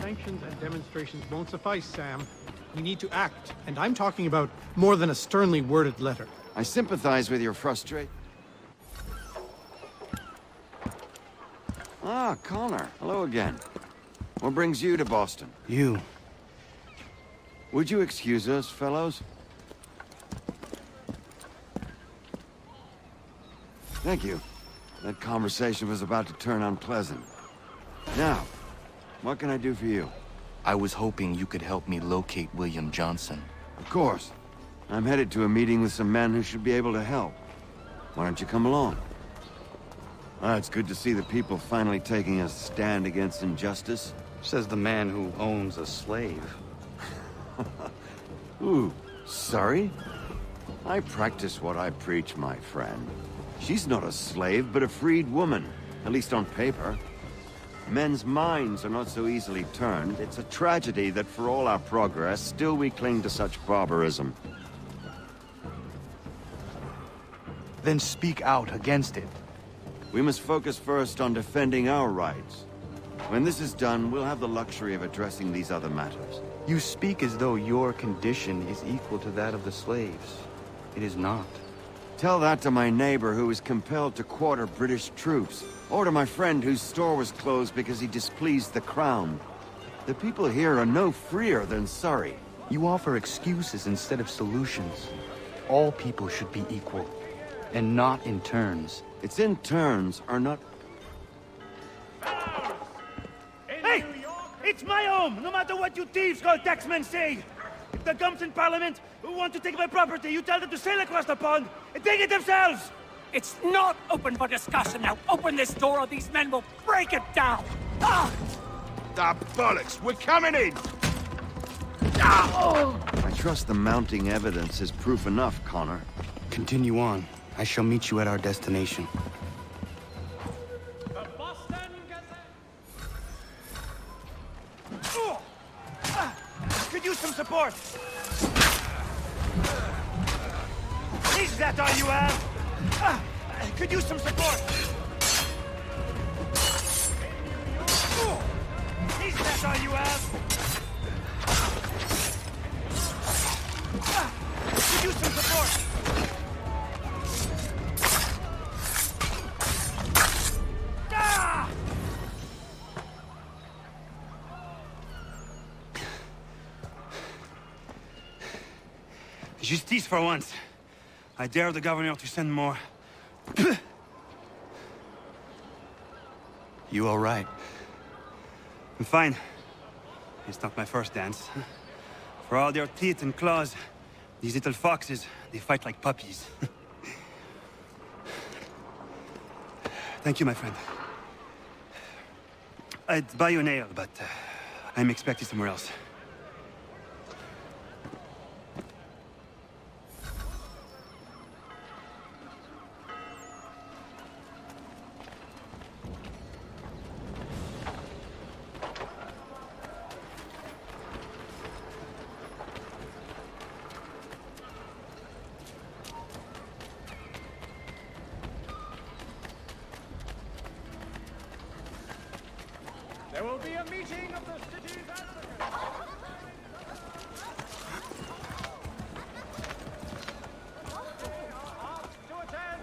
Sanctions and demonstrations won't suffice, Sam. We need to act, and I'm talking about more than a sternly worded letter. I sympathize with your frustration. Ah, Connor. Hello again. What brings you to Boston? You. Would you excuse us, fellows? Thank you. That conversation was about to turn unpleasant. Now, what can I do for you? I was hoping you could help me locate William Johnson. Of course. I'm headed to a meeting with some men who should be able to help. Why don't you come along? It's good to see the people finally taking a stand against injustice. Says the man who owns a slave. Ooh, sorry? I practice what I preach, my friend. She's not a slave, but a freed woman, at least on paper. Men's minds are not so easily turned. It's a tragedy that for all our progress, still we cling to such barbarism. Then speak out against it. We must focus first on defending our rights. When this is done, we'll have the luxury of addressing these other matters. You speak as though your condition is equal to that of the slaves. It is not. Tell that to my neighbor who was compelled to quarter British troops, or to my friend whose store was closed because he displeased the crown. The people here are no freer than Surrey. You offer excuses instead of solutions. All people should be equal, and not in turns. It's in turns, are not... Hey! It's my home, no matter what you thieves called taxmen say! If the gums in Parliament who want to take my property, you tell them to sail across the pond and take it themselves! It's not open for discussion now. Open this door or these men will break it down! Ah! Ah, bollocks! We're coming in! I trust the mounting evidence is proof enough, Connor. Continue on. I shall meet you at our destination. Could use some support! Is that all you have? Could use some support! Is that all you have? Could use some support! Justice for once. I dare the governor to send more. You all right? I'm fine. It's not my first dance. For all their teeth and claws, these little foxes, they fight like puppies. Thank you, my friend. I'd buy you an ale, but I'm expected somewhere else. There will be a meeting of the city's advocates. To attend.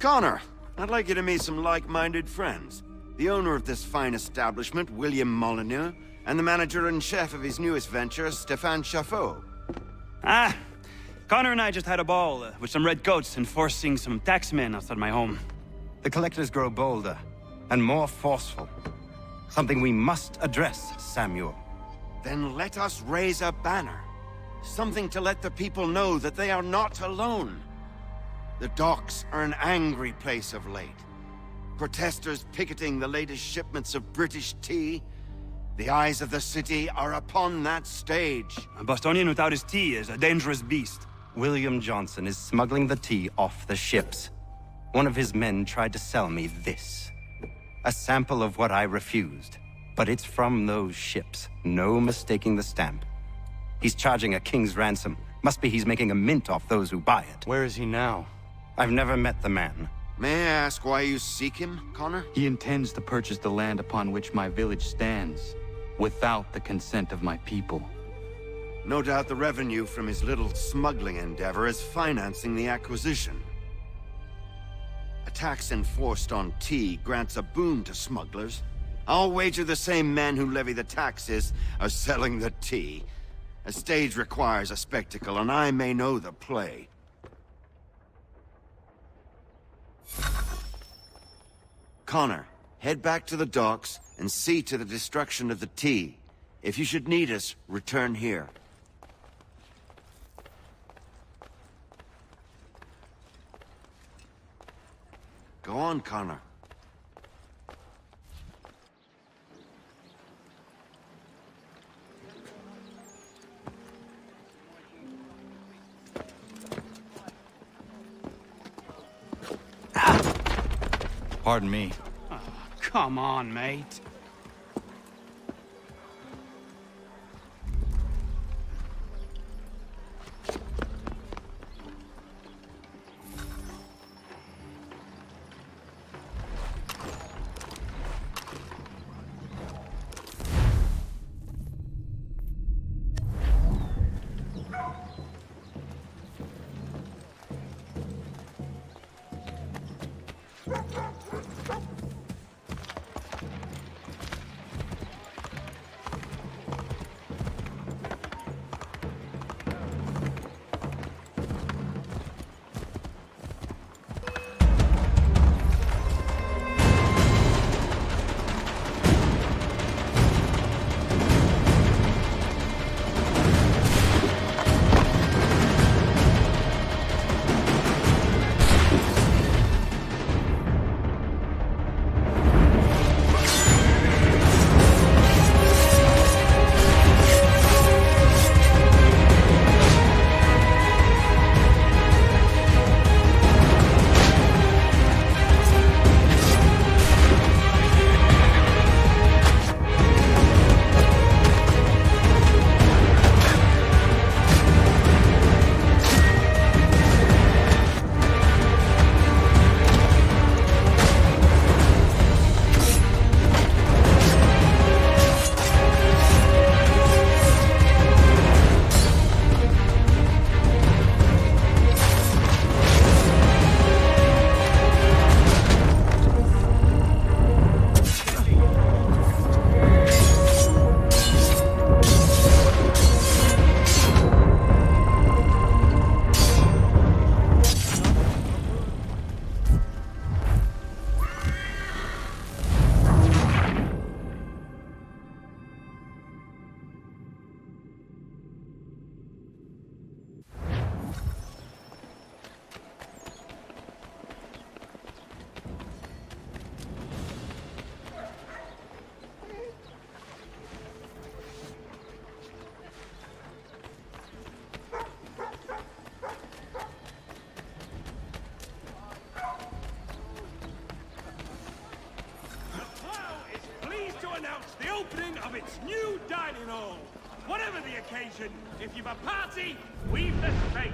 Connor, I'd like you to meet some like-minded friends. The owner of this fine establishment, William Molyneux, and the manager and chef of his newest venture, Stéphane Chaffeau. Ah, Connor and I just had a ball with some red coats enforcing some taxmen outside my home. The collectors grow bolder and more forceful. Something we must address, Samuel. Then let us raise a banner. Something to let the people know that they are not alone. The docks are an angry place of late. Protesters picketing the latest shipments of British tea. The eyes of the city are upon that stage. A Bostonian without his tea is a dangerous beast. William Johnson is smuggling the tea off the ships. One of his men tried to sell me this. A sample of what I refused. But it's from those ships. No mistaking the stamp. He's charging a king's ransom. Must be he's making a mint off those who buy it. Where is he now? I've never met the man. May I ask why you seek him, Connor? He intends to purchase the land upon which my village stands, without the consent of my people. No doubt the revenue from his little smuggling endeavor is financing the acquisition. A tax enforced on tea grants a boon to smugglers. I'll wager the same men who levy the taxes are selling the tea. A stage requires a spectacle, and I may know the play. Connor, head back to the docks and see to the destruction of the tea. If you should need us, return here. Go on, Connor. Pardon me. Come on, mate. Opening of its new dining hall. Whatever the occasion, if you've a party, we've the space.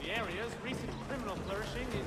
The area's recent criminal flourishing is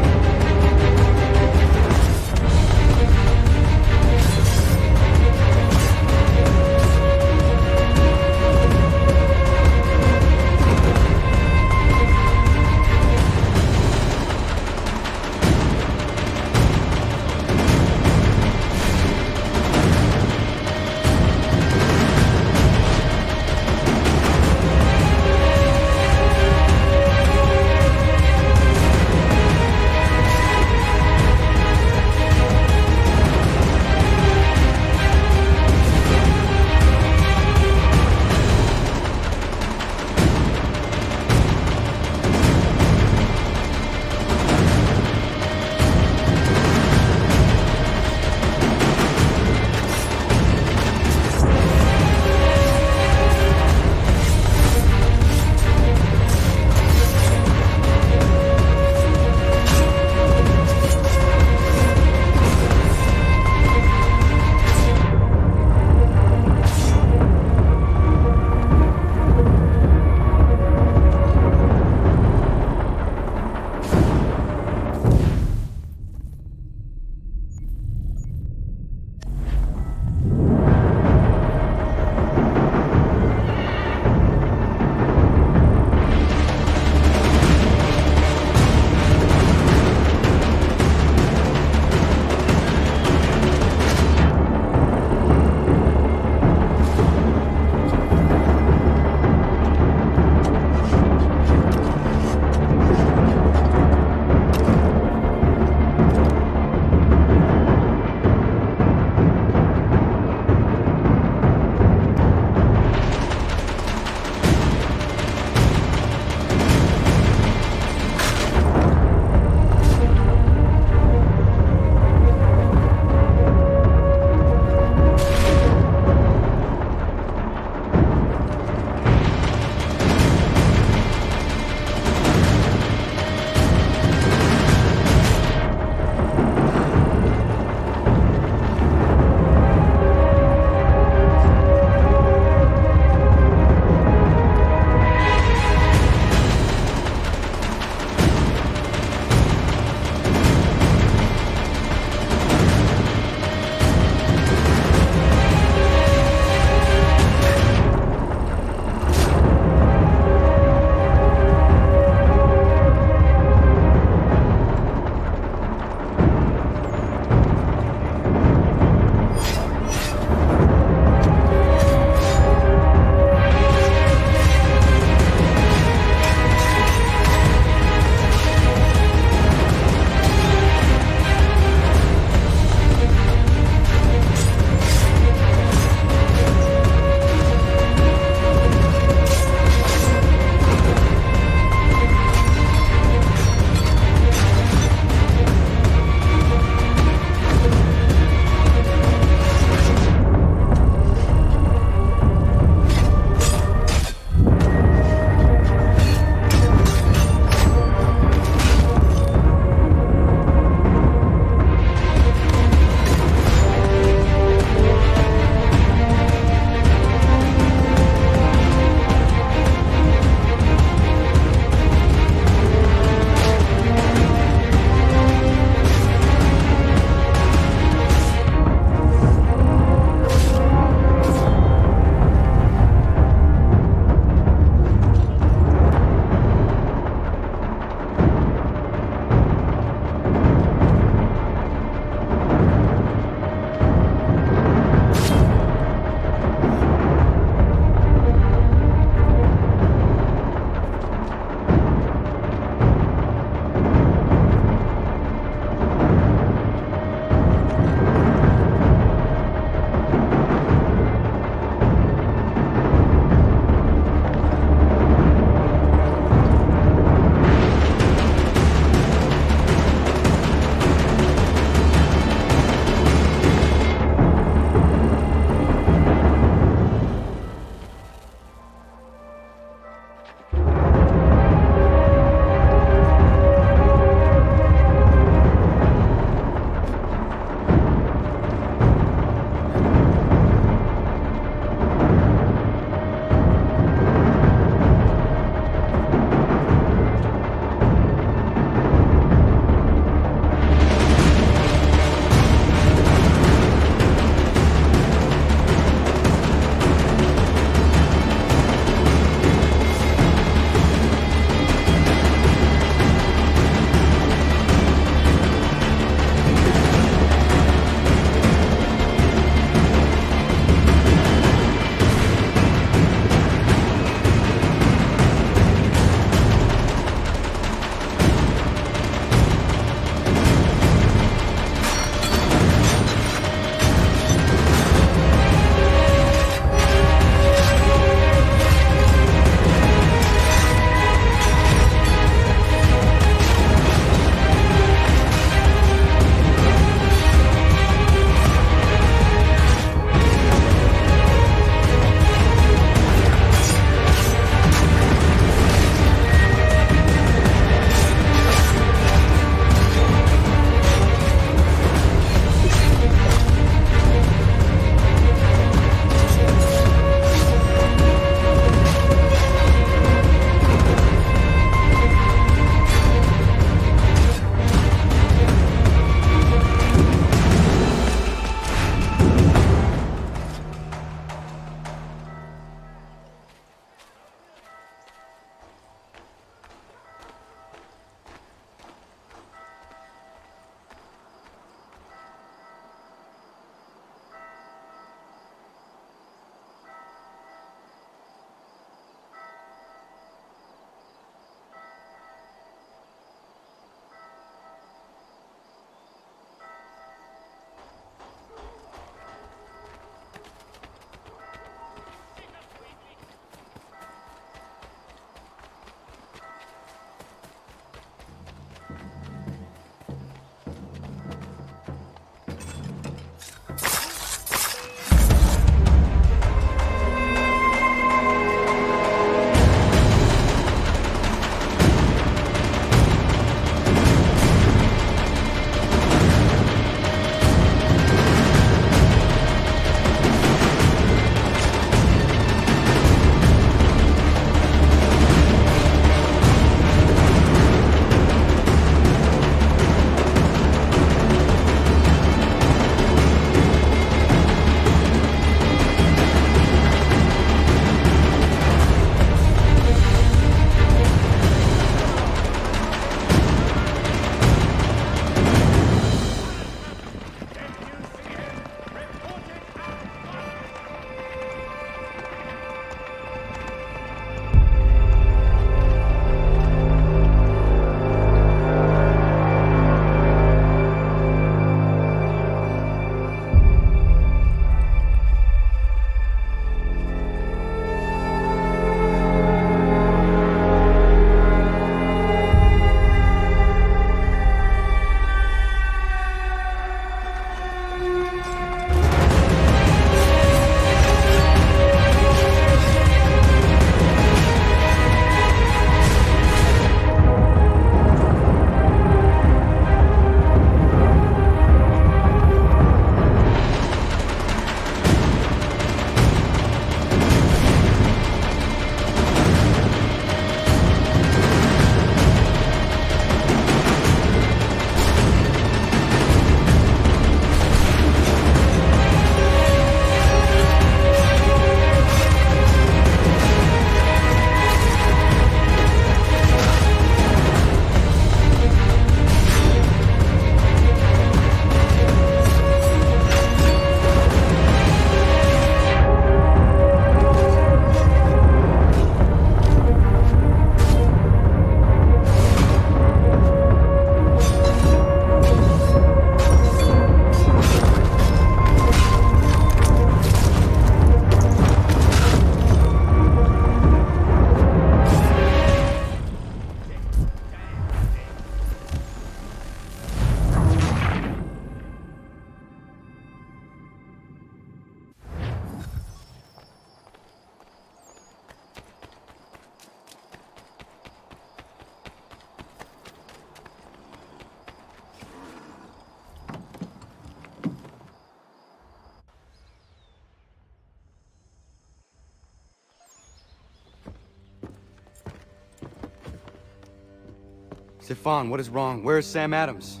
Stefan, what is wrong? Where is Sam Adams?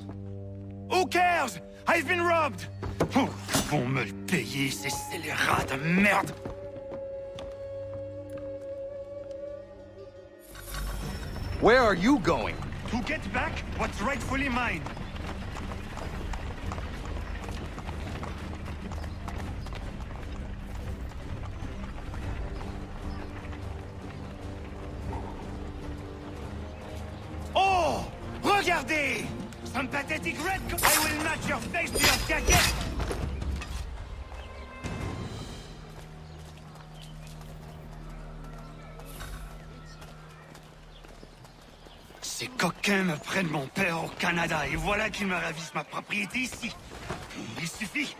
Who cares? I've been robbed! Oh, vont me le payer, ces scélérats de merde! Where are you going? To get back what's rightfully mine. Oh! Regardez! Some pathetic red co- I will match your face to your jacket! Ces coquins me prennent mon père au Canada et voilà qu'ils me ravissent ma propriété ici. Il suffit.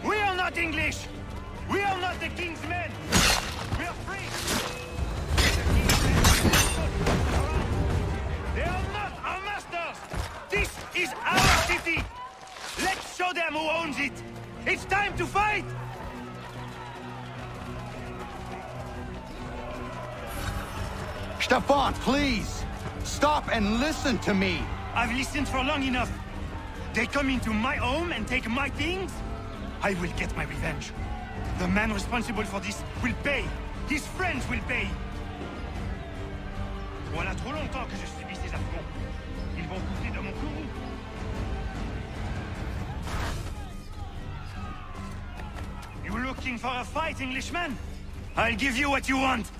We are not English! We are not the king's men! We are free! They are not our masters! This is our city! Let's show them who owns it! It's time to fight! Stefan, please! Stop and listen to me! I've listened for long enough. They come into my home and take my things? I will get my revenge. The man responsible for this will pay. His friends will pay. Voilà trop longtemps que je subis ces affronts. Ils vont goûter de mon courroux. You looking for a fight, Englishman? I'll give you what you want.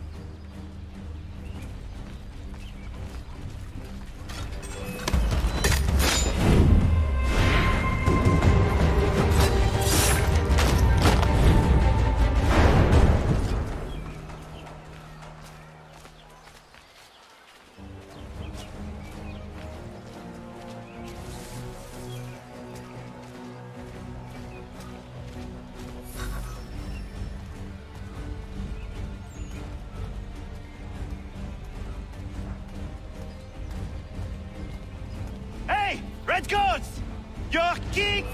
Hey! Redcoats! Your king!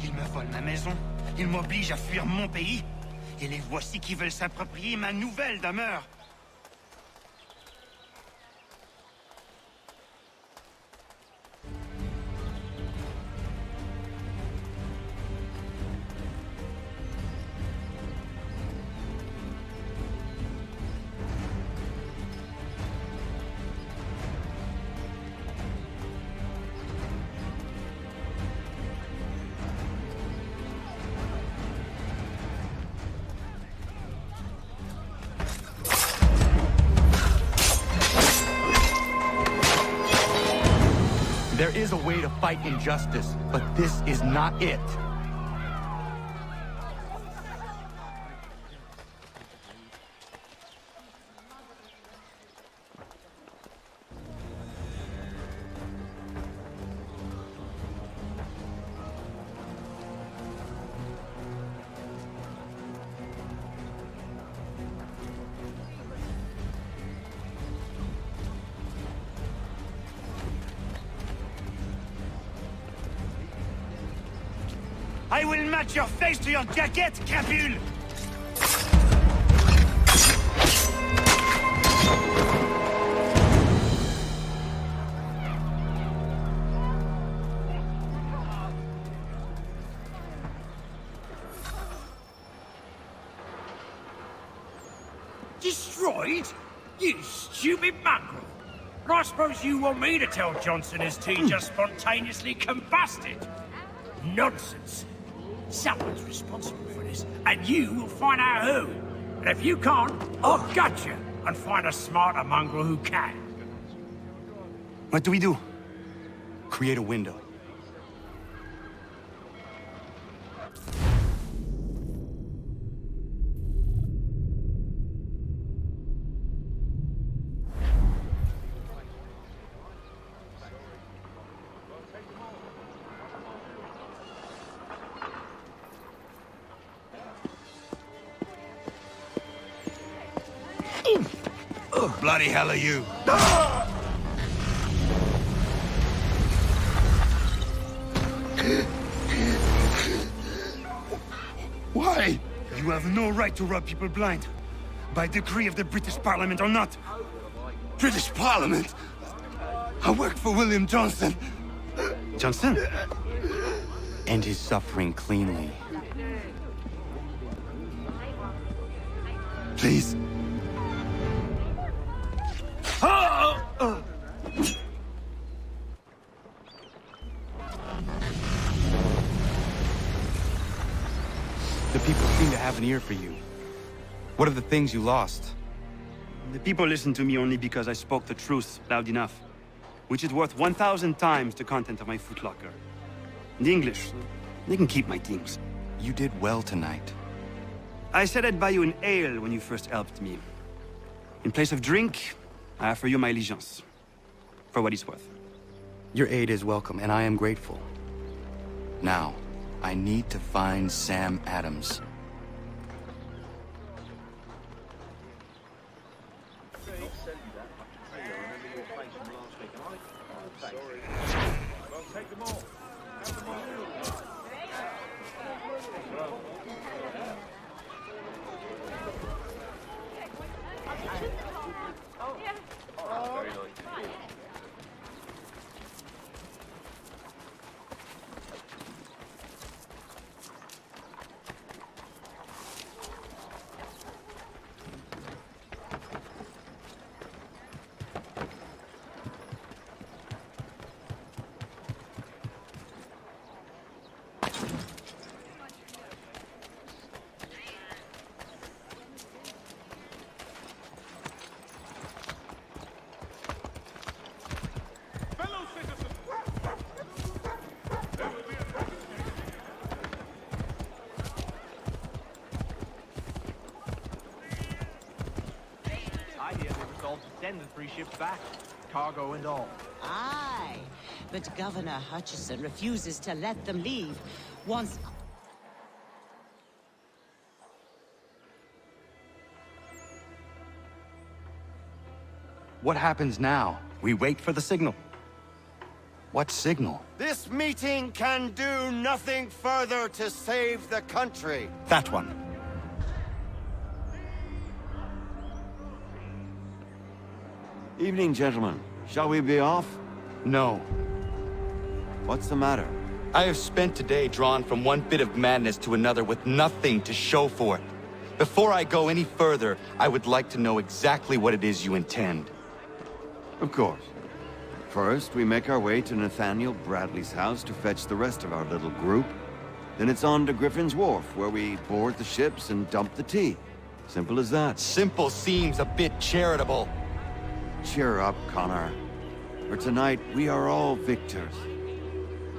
Ils me volent ma maison, ils m'obligent à fuir mon pays, et les voici qui veulent s'approprier ma nouvelle demeure. There is a way to fight injustice, but this is not it. I will match your face to your jacket, crapule! destroyed? You stupid mongrel! And I suppose you want me to tell Johnson his tea just spontaneously combusted? Nonsense. Someone's responsible for this, and you will find out who. And if you can't, I'll gut you and find a smarter mongrel who can. What do we do? Create a window. Bloody hell are you? Why? You have no right to rob people blind. By decree of the British Parliament or not. British Parliament? I work for William Johnson. Johnson? End his suffering cleanly. Please. The people seem to have an ear for you. What are the things you lost? The people listen to me only because I spoke the truth loud enough. Which is worth 1,000 times the content of my footlocker. The English, they can keep my things. You did well tonight. I said I'd buy you an ale when you first helped me. In place of drink, I offer you my allegiance. For what it's worth. Your aid is welcome, and I am grateful. Now, I need to find Sam Adams. Send the 3 ships back, cargo and all. Aye, but Governor Hutchison refuses to let them leave. Once... What happens now? We wait for the signal. What signal? This meeting can do nothing further to save the country. That one. Evening, gentlemen. Shall we be off? No. What's the matter? I have spent today drawn from one bit of madness to another with nothing to show for it. Before I go any further, I would like to know exactly what it is you intend. Of course. First, we make our way to Nathaniel Bradley's house to fetch the rest of our little group. Then it's on to Griffin's Wharf, where we board the ships and dump the tea. Simple as that. Simple seems a bit charitable. Cheer up, Connor. For tonight, we are all victors.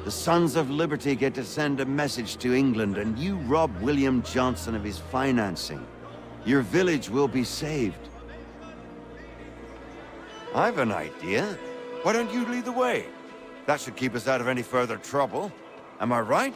The Sons of Liberty get to send a message to England, and you rob William Johnson of his financing. Your village will be saved. I've an idea. Why don't you lead the way? That should keep us out of any further trouble. Am I right?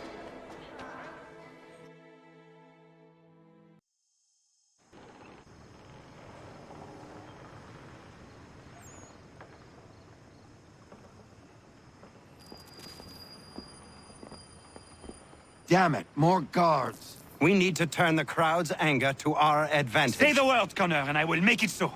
Damn it, more guards. We need to turn the crowd's anger to our advantage. Say the word, Connor, and I will make it so.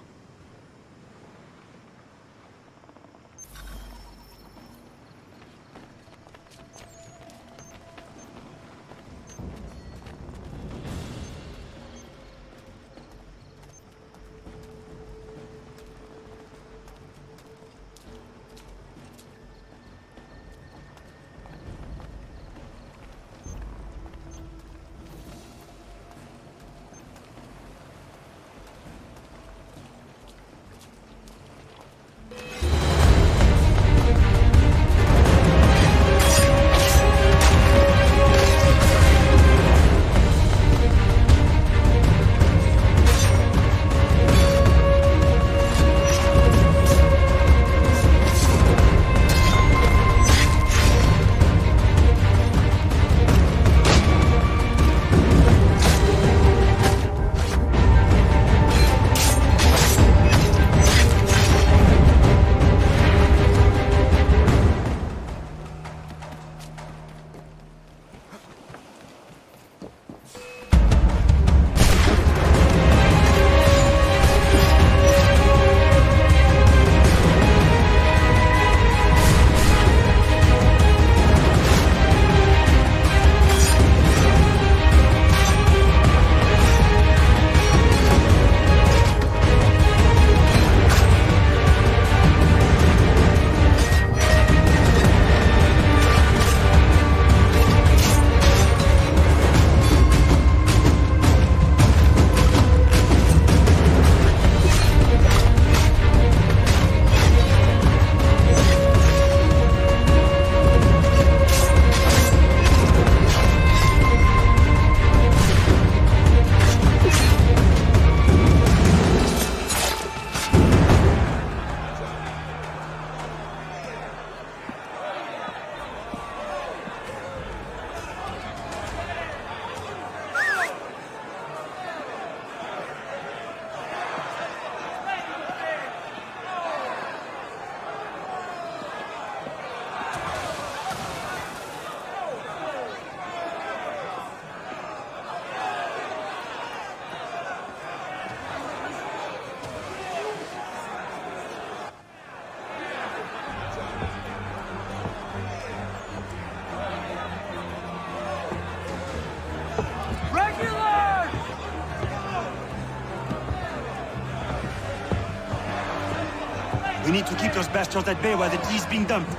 We need to keep those bastards at bay while the tea is being dumped.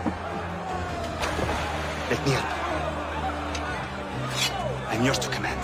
Let me help. I'm yours to command.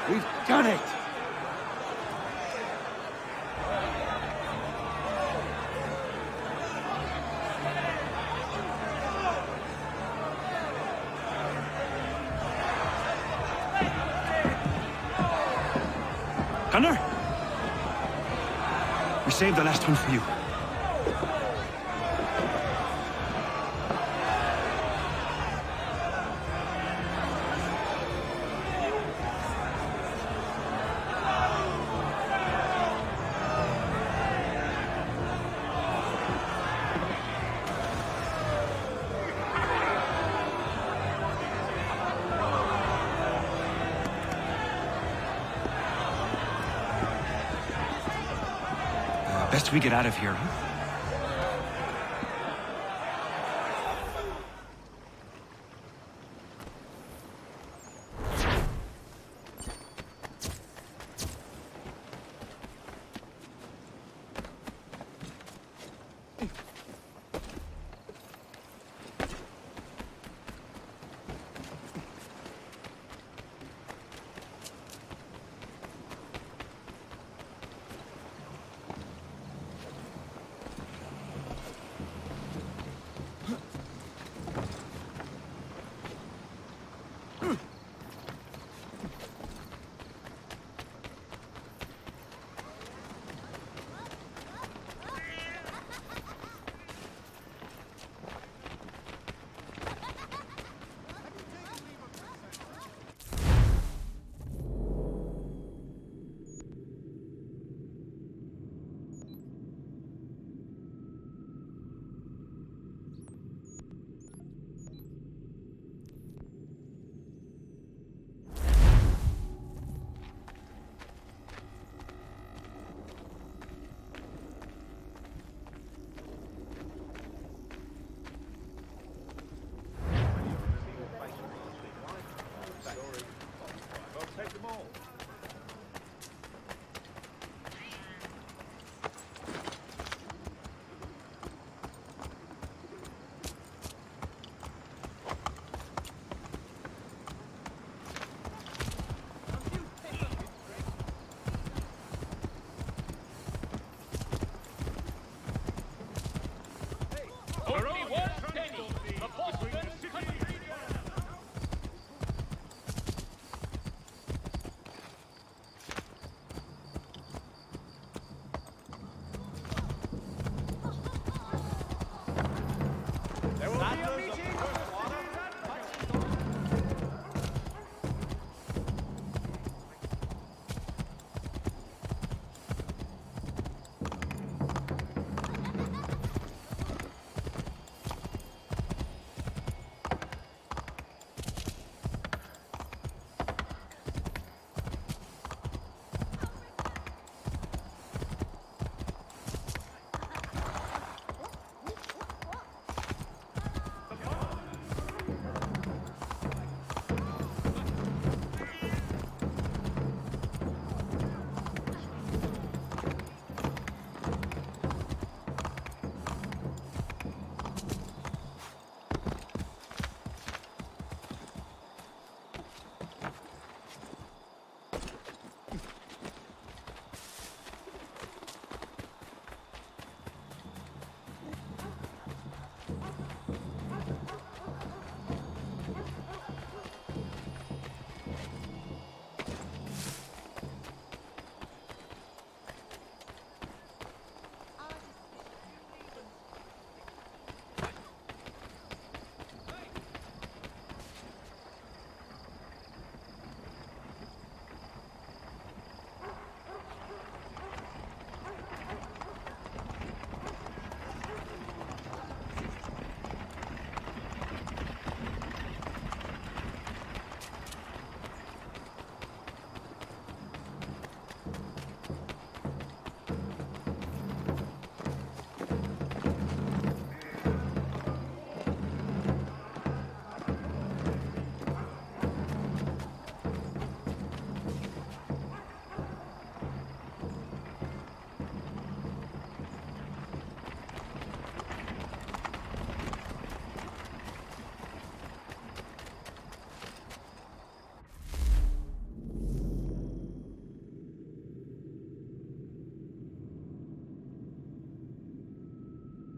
We've done it! Gunnar? We saved the last one for you. Best we get out of here, huh?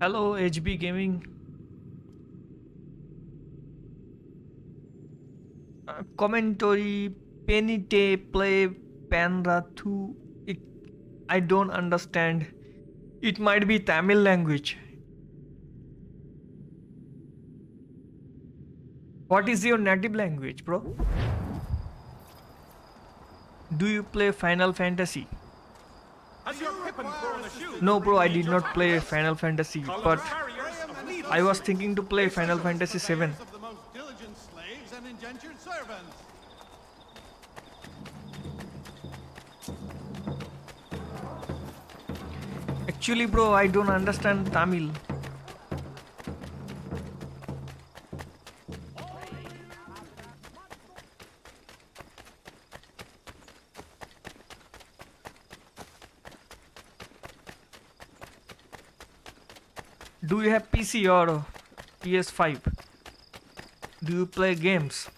Hello, HB Gaming. Commentary Penite play Panrathu. I don't understand. It might be Tamil language. What is your native language, bro? Do you play Final Fantasy? No, bro, I did not play Final Fantasy, but I was thinking to play Final Fantasy 7. Actually, bro, I don't understand Tamil. Do you have PC or PS5? Do you play games?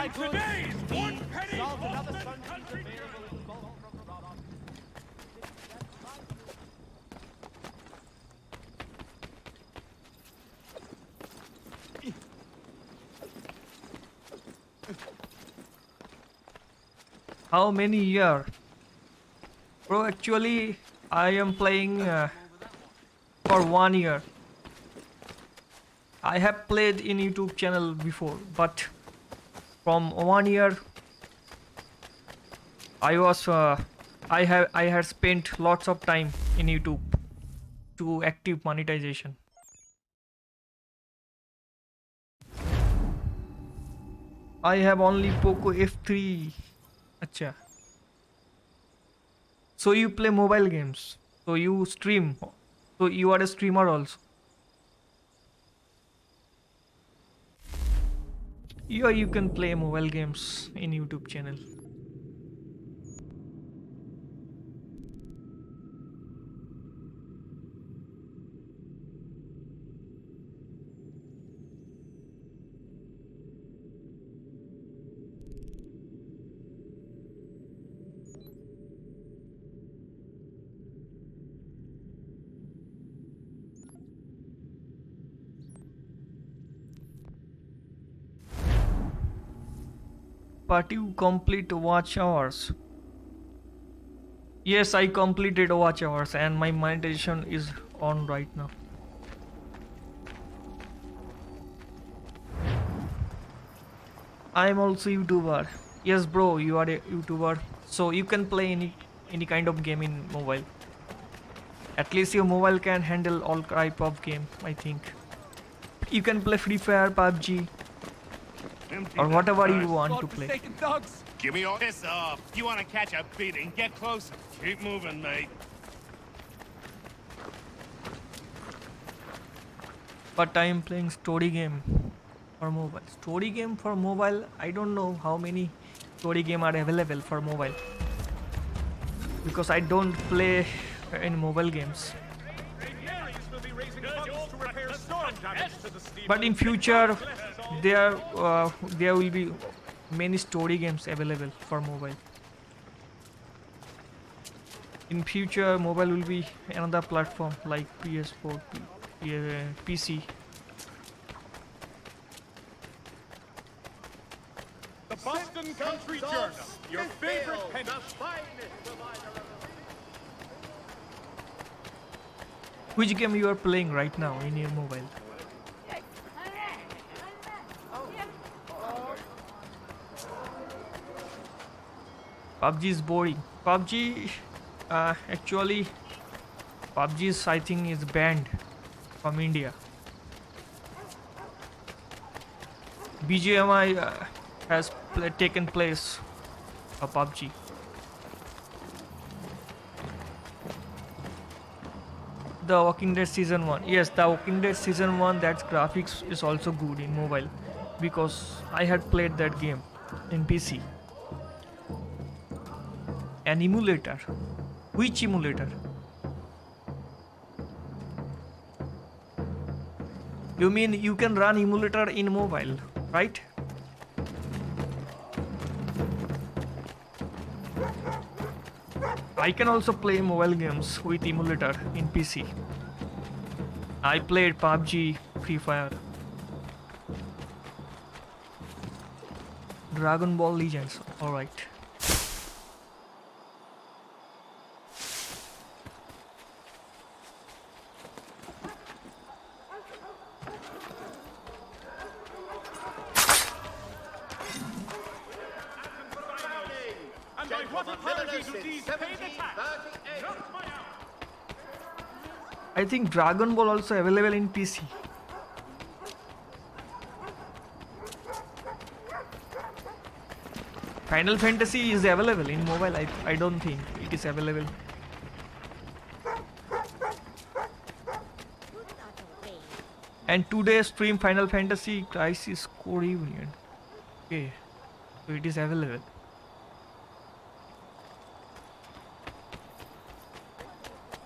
In today's one penny Boston country How many years? Bro, actually, I am playing for 1 year. I have played in YouTube channel before, but from 1 year, I had spent lots of time in YouTube to active monetization. I have only Poco F3. Acha. So you play mobile games. So you stream. So you are a streamer also. Yeah, you can play mobile games in YouTube channel. But you complete watch hours. Yes, I completed watch hours and my monetization is on right now. I am also YouTuber. Yes, bro, you are a YouTuber. So you can play any kind of game in mobile. At least your mobile can handle all type of game, I think. You can play Free Fire, PUBG, or whatever you want to play. Give me all this off. You want to catch a beating? Get closer. Keep moving, mate. But I am playing story game for mobile. Story game for mobile, I don't know how many story game are available for mobile. Because I don't play in mobile games. But in future, there will be many story games available for mobile. In future, mobile will be another platform like PS4, PC. The Boston Country Journal, your favorite penny. Which game you are playing right now in your mobile? PUBG is boring. PUBG, actually, PUBG is, I think, is banned from India. BGMI has taken place of PUBG. The Walking Dead Season 1. Yes, The Walking Dead Season 1, that graphics is also good in mobile. Because I had played that game in PC. An emulator. Which emulator? You mean you can run emulator in mobile, right? I can also play mobile games with emulator in PC. I played PUBG, Free Fire, Dragon Ball Legends. Alright. I think Dragon Ball also available in PC. Final Fantasy is available in mobile. I don't think it is available. And today stream Final Fantasy Crisis Core Union. Okay, so it is available.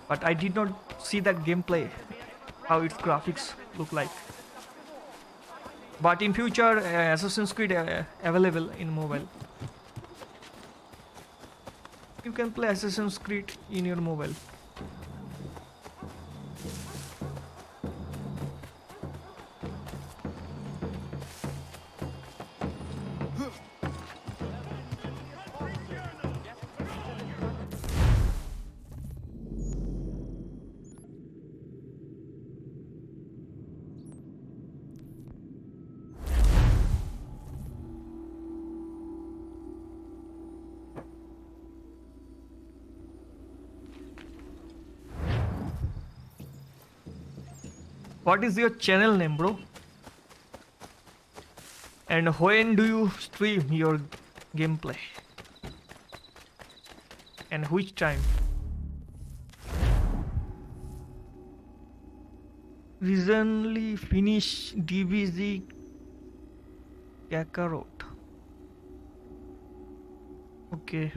But I did not see that gameplay, how its graphics look like. But in future, Assassin's Creed available in mobile. You can play Assassin's Creed in your mobile. What is your channel name, bro? And when do you stream your gameplay? And which time? Recently finished DBZ Kakarot. Okay.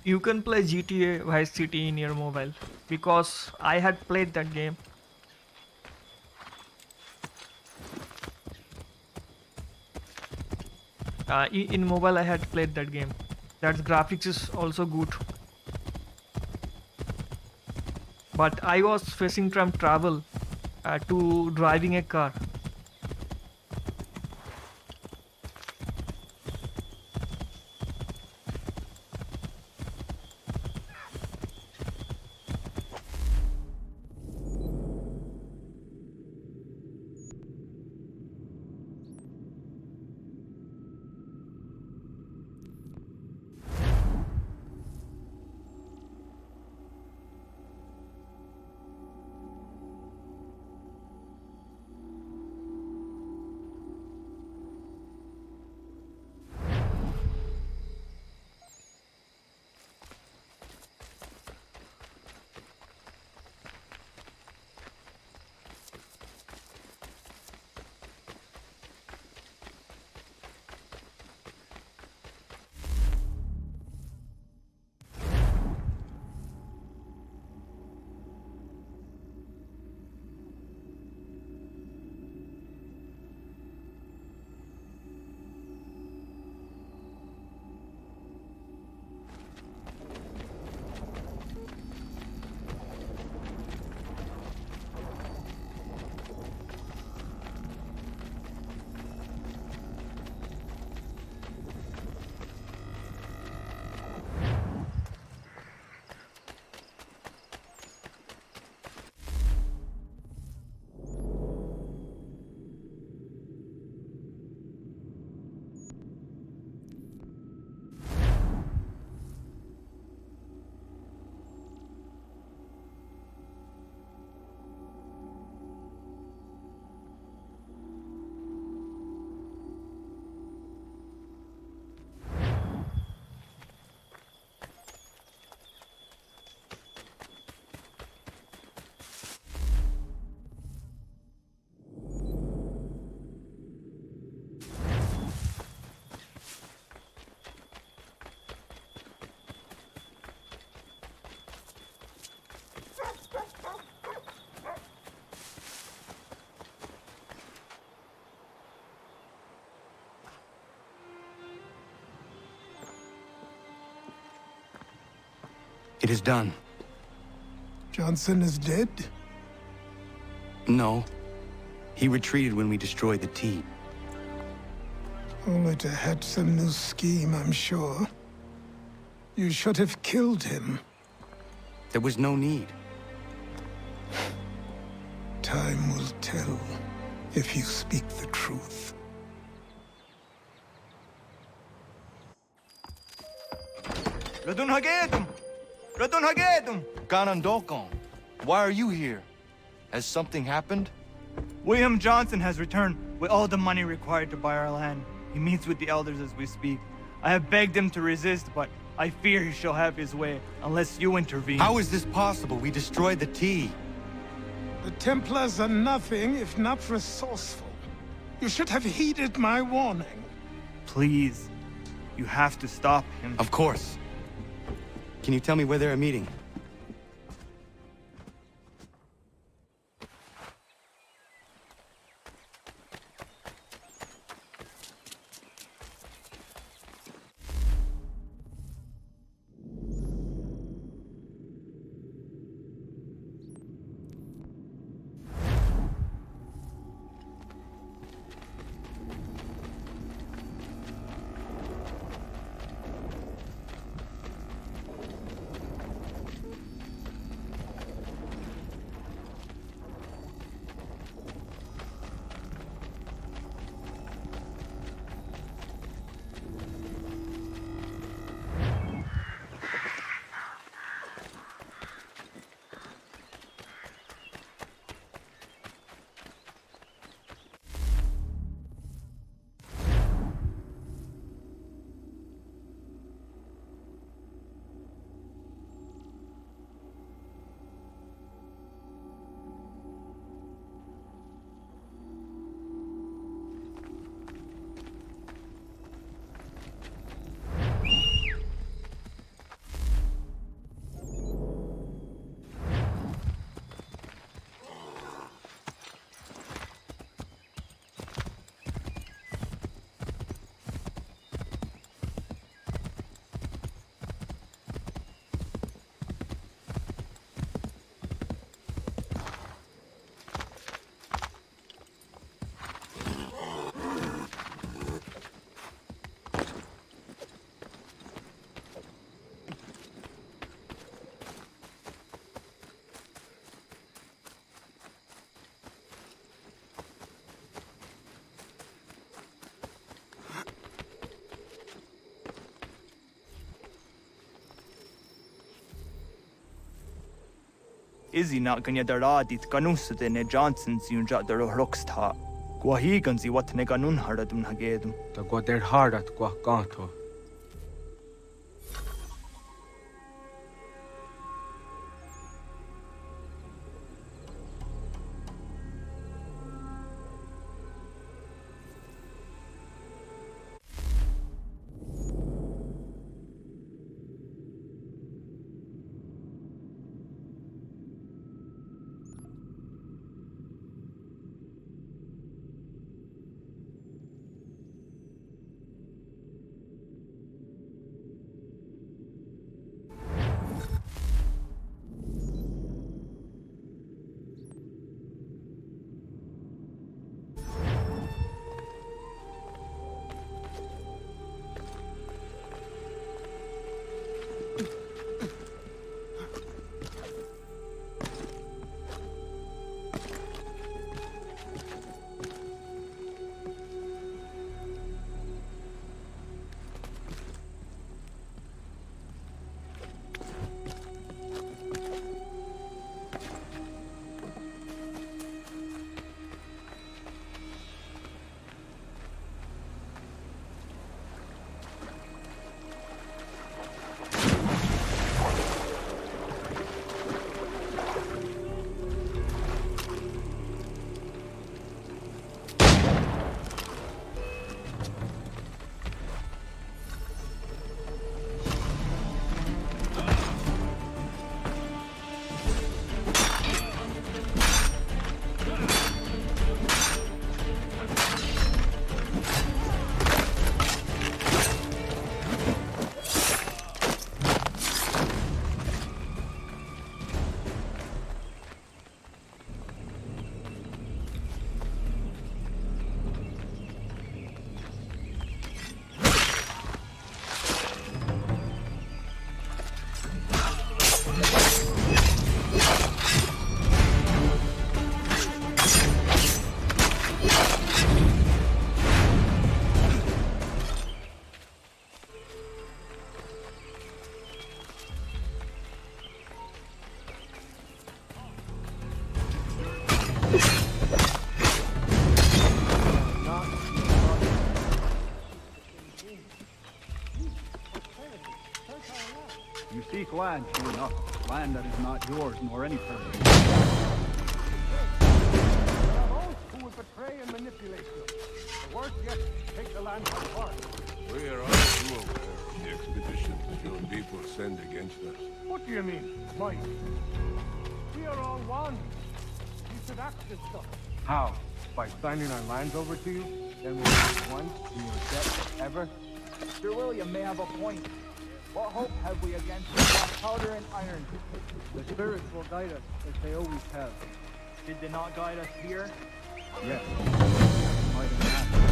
You can play GTA Vice City in your mobile because I had played that game. In mobile I had played that game. That graphics is also good. But I was facing from travel to driving a car. It is done. Johnson is dead? No. He retreated when we destroyed the T. Only to hatch some new scheme, I'm sure. You should have killed him. There was no need. Time will tell if you speak the truth. Ganondokon, why are you here? Has something happened? William Johnson has returned with all the money required to buy our land. He meets with the elders as we speak. I have begged him to resist, but I fear he shall have his way unless you intervene. How is this possible? We destroyed the T. The Templars are nothing if not resourceful. You should have heeded my warning. Please, you have to stop him. Of course. Can you tell me where they're meeting? Izzy not gonna daradit ganusade ne Johnson's yunja daro rocksta. Guahiganzi what ne ganun haradum hagedum. The goder hardat gua ganto. You seek land, true enough. Land that is not yours nor any person. Who would betray and manipulate you? The worst yet, take the land by force. We are all too aware of the expedition that your people send against us. What do you mean, Mike? We are all one. You should act this stuff. How? By signing our lands over to you? Then we'll be one to your debt forever? Sir William may have a point. What hope have we against black powder and iron? The spirits will guide us, as they always have. Did they not guide us here? Yes. Might have.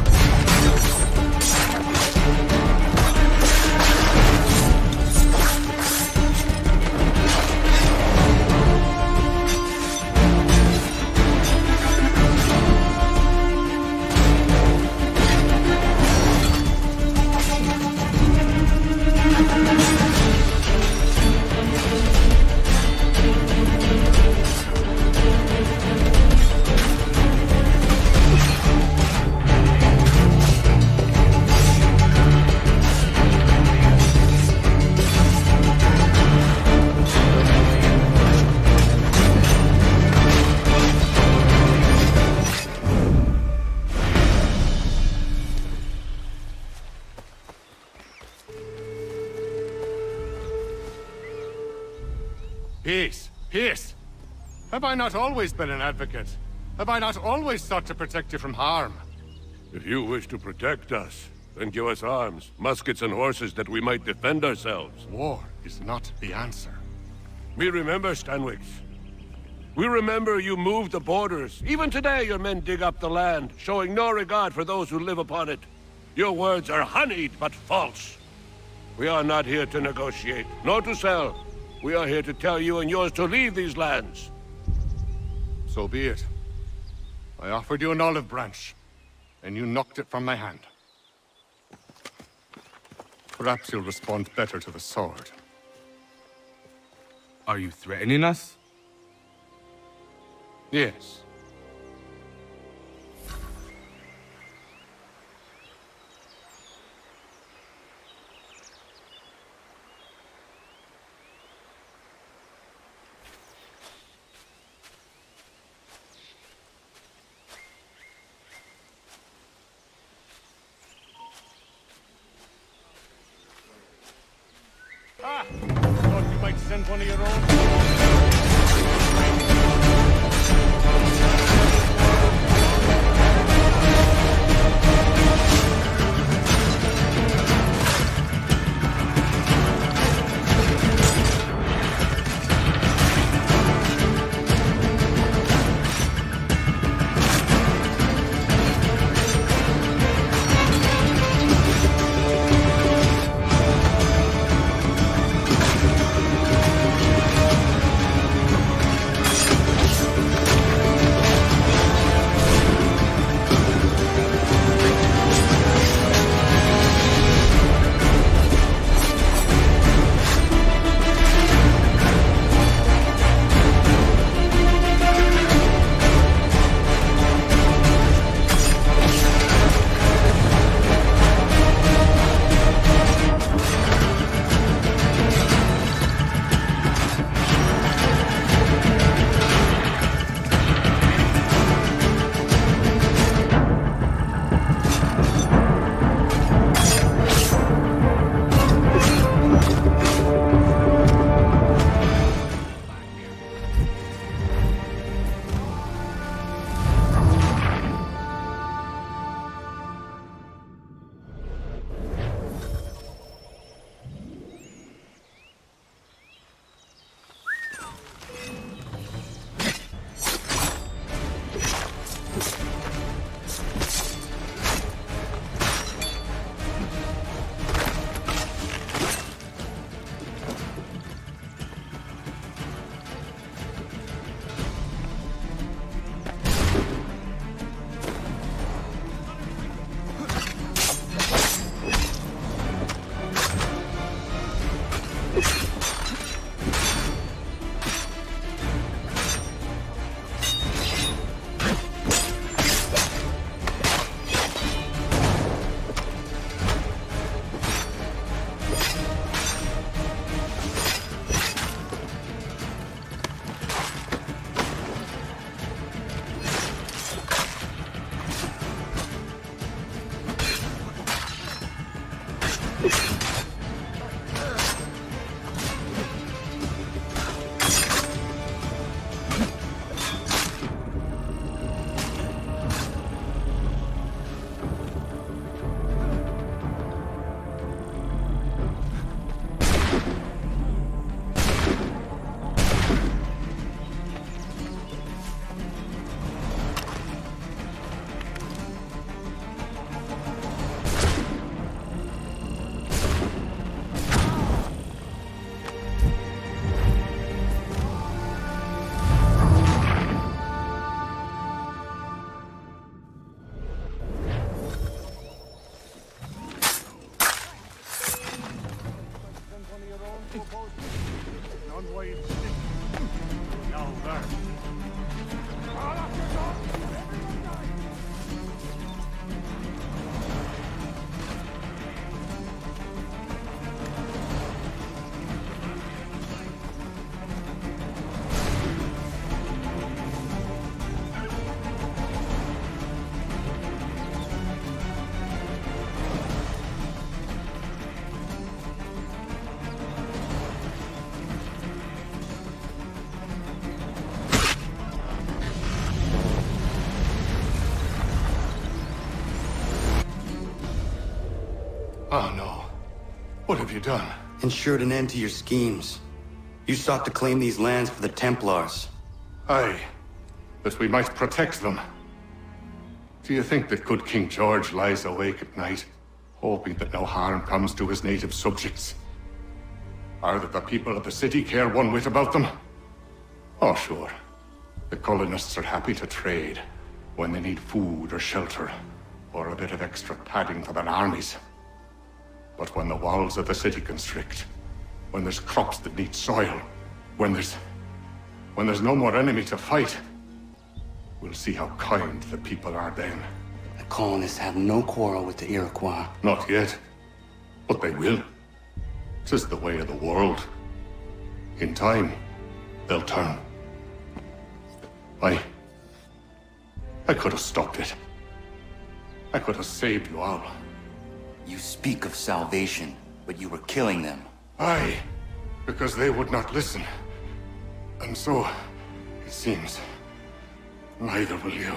Peace! Peace! Have I not always been an advocate? Have I not always sought to protect you from harm? If you wish to protect us, then give us arms, muskets and horses that we might defend ourselves. War is not the answer. We remember, Stanwix. We remember you moved the borders. Even today your men dig up the land, showing no regard for those who live upon it. Your words are honeyed, but false. We are not here to negotiate, nor to sell. We are here to tell you and yours to leave these lands. So be it. I offered you an olive branch, and you knocked it from my hand. Perhaps you'll respond better to the sword. Are you threatening us? Yes. Ah! Thought you might send one of your own. Oh no. What have you done? Ensured an end to your schemes. You sought to claim these lands for the Templars. Aye, that we might protect them. Do you think that good King George lies awake at night, hoping that no harm comes to his native subjects? Or that the people of the city care one whit about them? Oh, sure. The colonists are happy to trade when they need food or shelter, or a bit of extra padding for their armies. But when the walls of the city constrict, when there's crops that need soil, when there's no more enemy to fight, we'll see how kind the people are then. The colonists have no quarrel with the Iroquois. Not yet, but they will. 'Tis the way of the world. In time, they'll turn. I could have stopped it. I could have saved you all. You speak of salvation, but you were killing them. Aye, because they would not listen. And so, it seems, neither will you.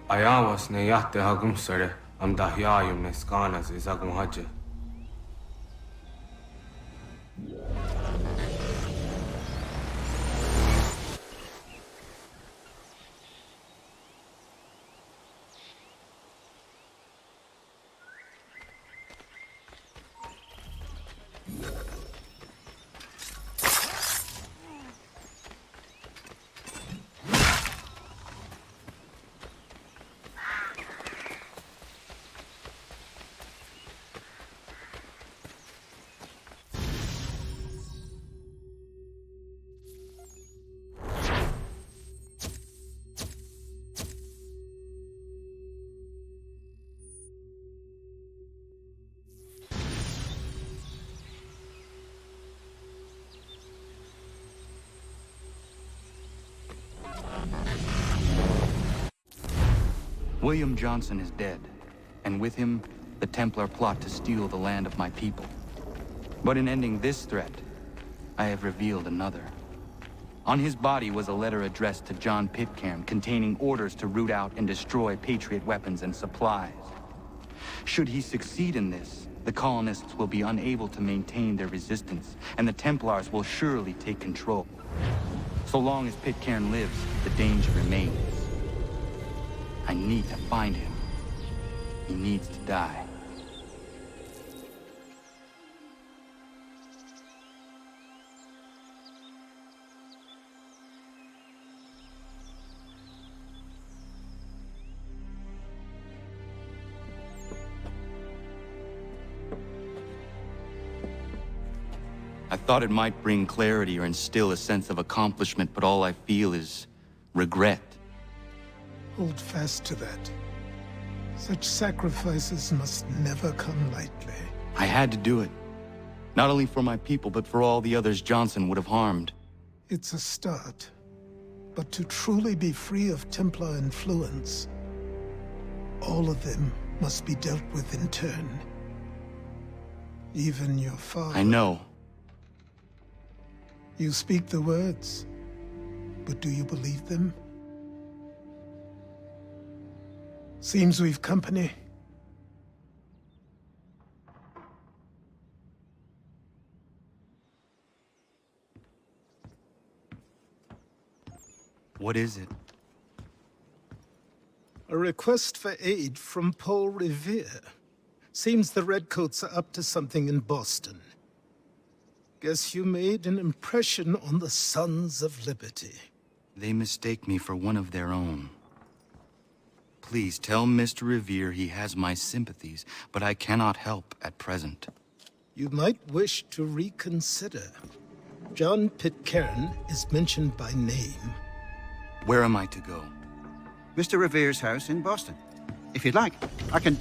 Ayawas ne yatte hagum sare am dahyayum ne skanas izagum haje. William Johnson is dead, and with him, the Templar plot to steal the land of my people. But in ending this threat, I have revealed another. On his body was a letter addressed to John Pitcairn containing orders to root out and destroy Patriot weapons and supplies. Should he succeed in this, the colonists will be unable to maintain their resistance, and the Templars will surely take control. So long as Pitcairn lives, the danger remains. I need to find him. He needs to die. I thought it might bring clarity or instill a sense of accomplishment, but all I feel is regret. Hold fast to that. Such sacrifices must never come lightly. I had to do it. Not only for my people, but for all the others Johnson would have harmed. It's a start. But to truly be free of Templar influence, all of them must be dealt with in turn. Even your father. I know. You speak the words, but do you believe them? Seems we've company. What is it? A request for aid from Paul Revere. Seems the Redcoats are up to something in Boston. Guess you made an impression on the Sons of Liberty. They mistake me for one of their own. Please tell Mr. Revere he has my sympathies, but I cannot help at present. You might wish to reconsider. John Pitcairn is mentioned by name. Where am I to go? Mr. Revere's house in Boston. If you'd like, I can...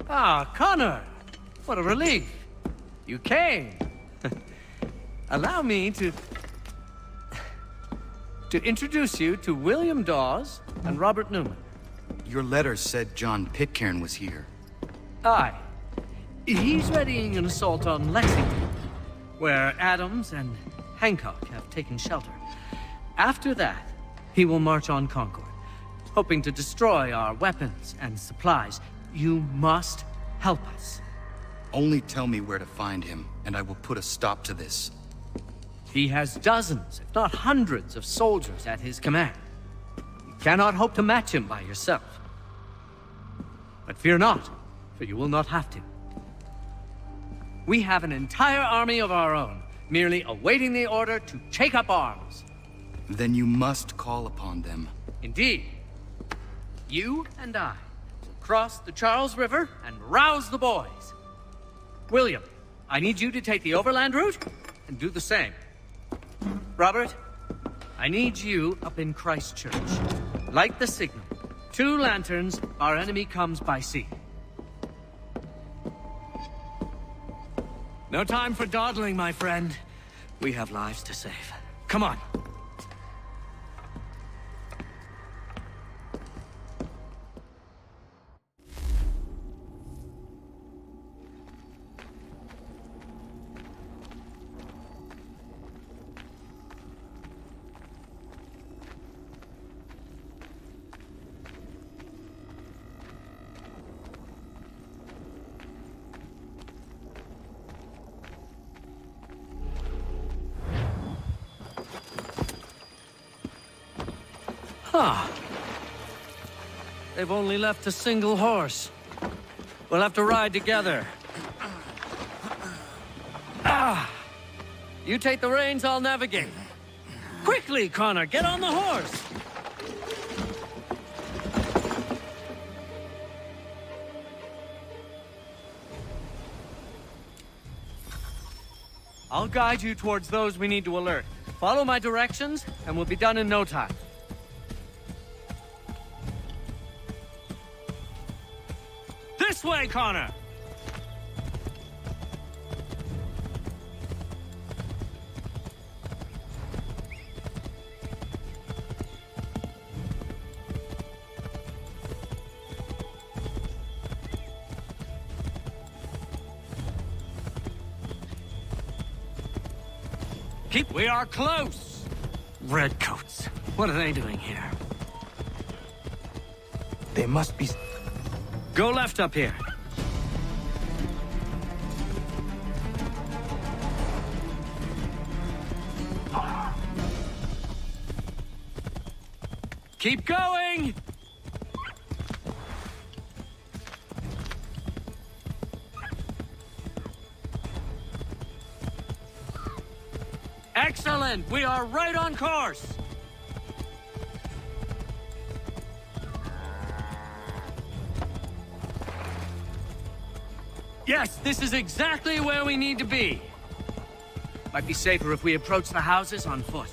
Ah, Connor! What a relief. You came. Allow me to introduce you to William Dawes and Robert Newman. Your letter said John Pitcairn was here. Aye. He's readying an assault on Lexington, where Adams and Hancock have taken shelter. After that, he will march on Concord, hoping to destroy our weapons and supplies. You must help us. Only tell me where to find him, and I will put a stop to this. He has dozens, if not hundreds, of soldiers at his command. You cannot hope to match him by yourself. But fear not, for you will not have to. We have an entire army of our own, merely awaiting the order to take up arms. Then you must call upon them. Indeed. You and I will cross the Charles River and rouse the boys. William, I need you to take the overland route and do the same. Robert, I need you up in Christchurch. Light the signal. 2 lanterns, our enemy comes by sea. No time for dawdling, my friend. We have lives to save. Come on. Ah. They've only left a single horse. We'll have to ride together. Ah! You take the reins, I'll navigate. Quickly, Connor, get on the horse! I'll guide you towards those we need to alert. Follow my directions, and we'll be done in no time. This way, Connor! We are close! Redcoats. What are they doing here? They must be... Go left up here. Keep going! Excellent! We are right on course! Yes, this is exactly where we need to be. Might be safer if we approach the houses on foot.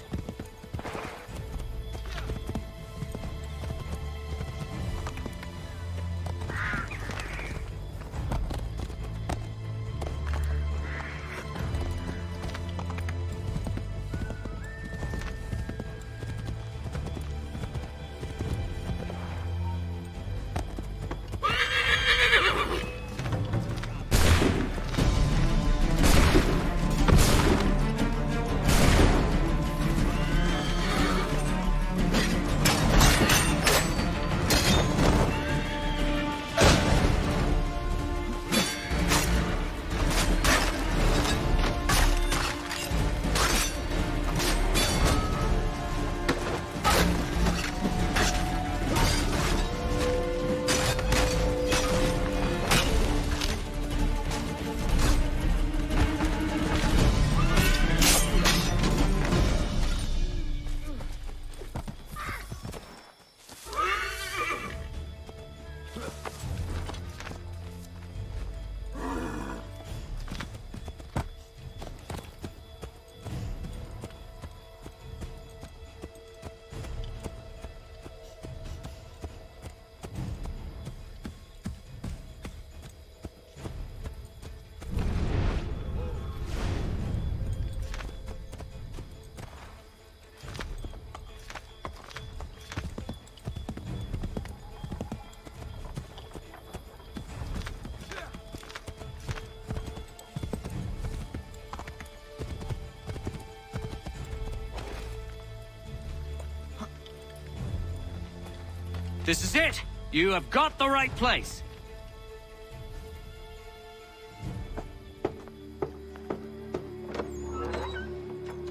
This is it! You have got the right place!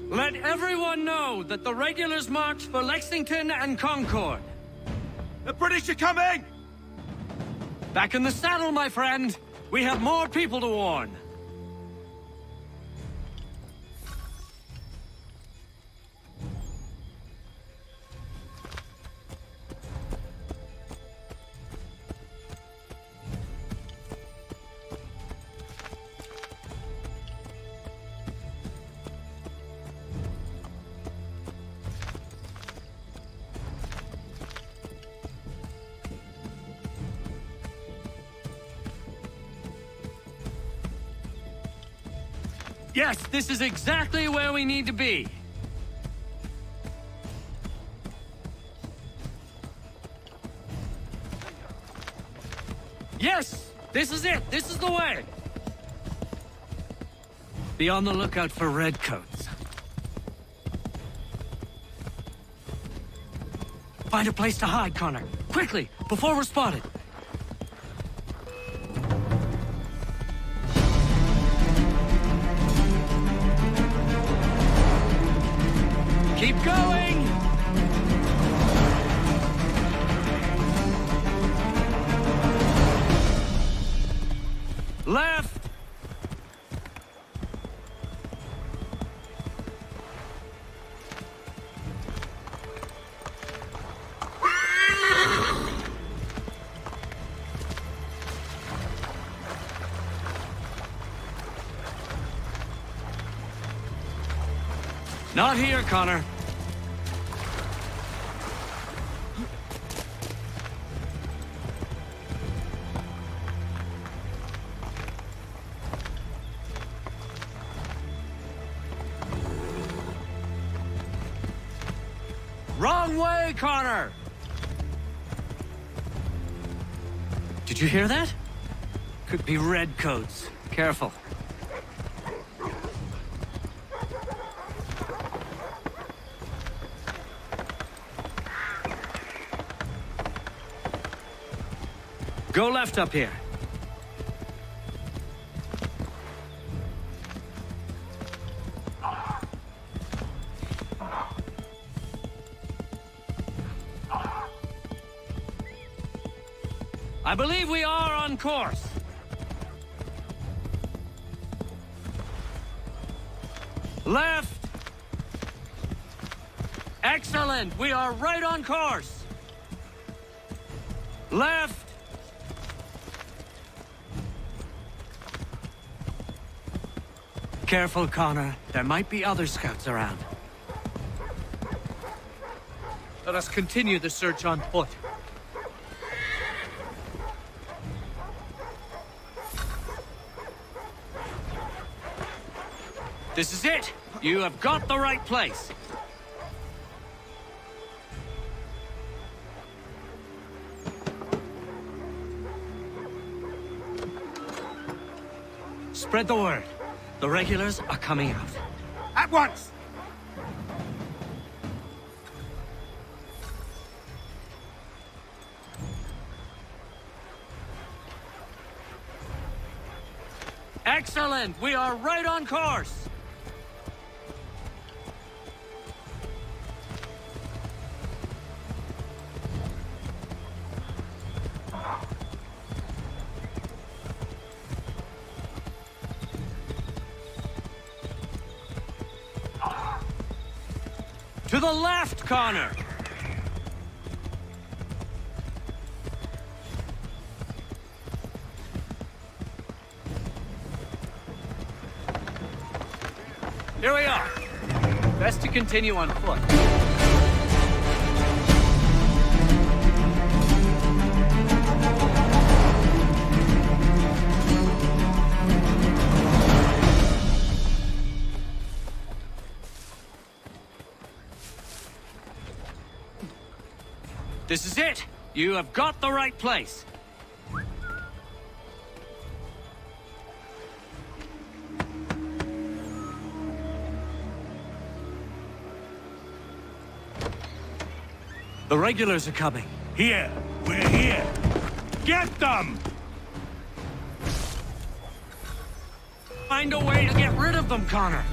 Let everyone know that the regulars marched for Lexington and Concord. The British are coming! Back in the saddle, my friend! We have more people to warn! Yes, this is exactly where we need to be. Yes, this is it. This is the way. Be on the lookout for redcoats. Find a place to hide, Connor. Quickly, before we're spotted. Keep going! Left! Not here, Connor. Wrong way, Connor! Did you hear that? Could be redcoats. Careful. Go left up here. I believe we are on course. Left. Excellent. We are right on course. Left. Careful, Connor. There might be other scouts around. Let us continue the search on foot. This is it. You have got the right place. Spread the word. The regulars are coming out. At once! Excellent! We are right on course! To the left, Connor! Here we are. Best to continue on foot. This is it! You have got the right place! The regulars are coming. Here! We're here! Get them! Find a way to get rid of them, Connor!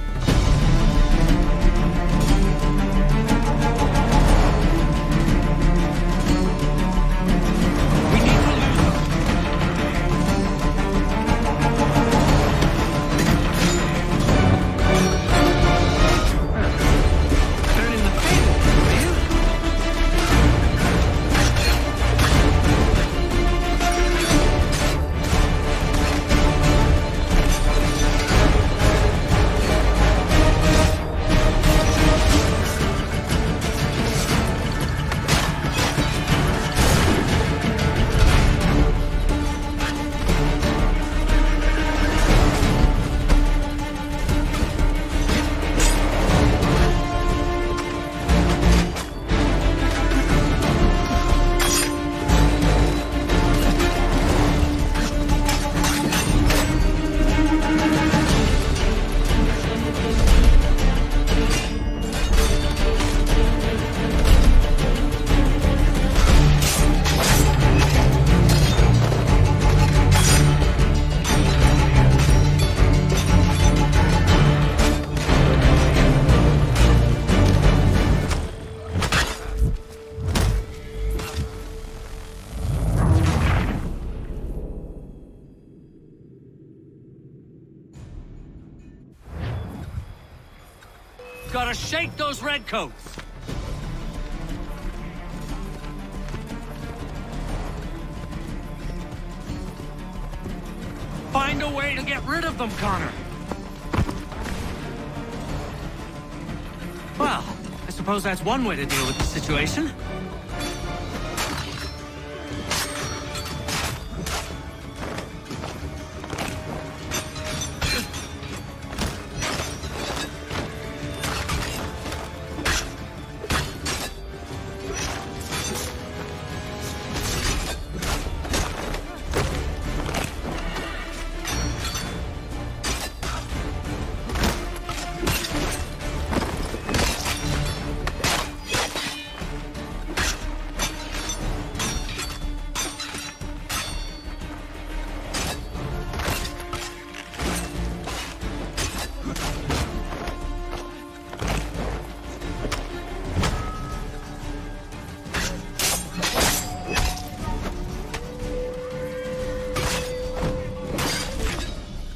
We've got to shake those redcoats. Find a way to get rid of them, Connor. Well, I suppose that's one way to deal with the situation.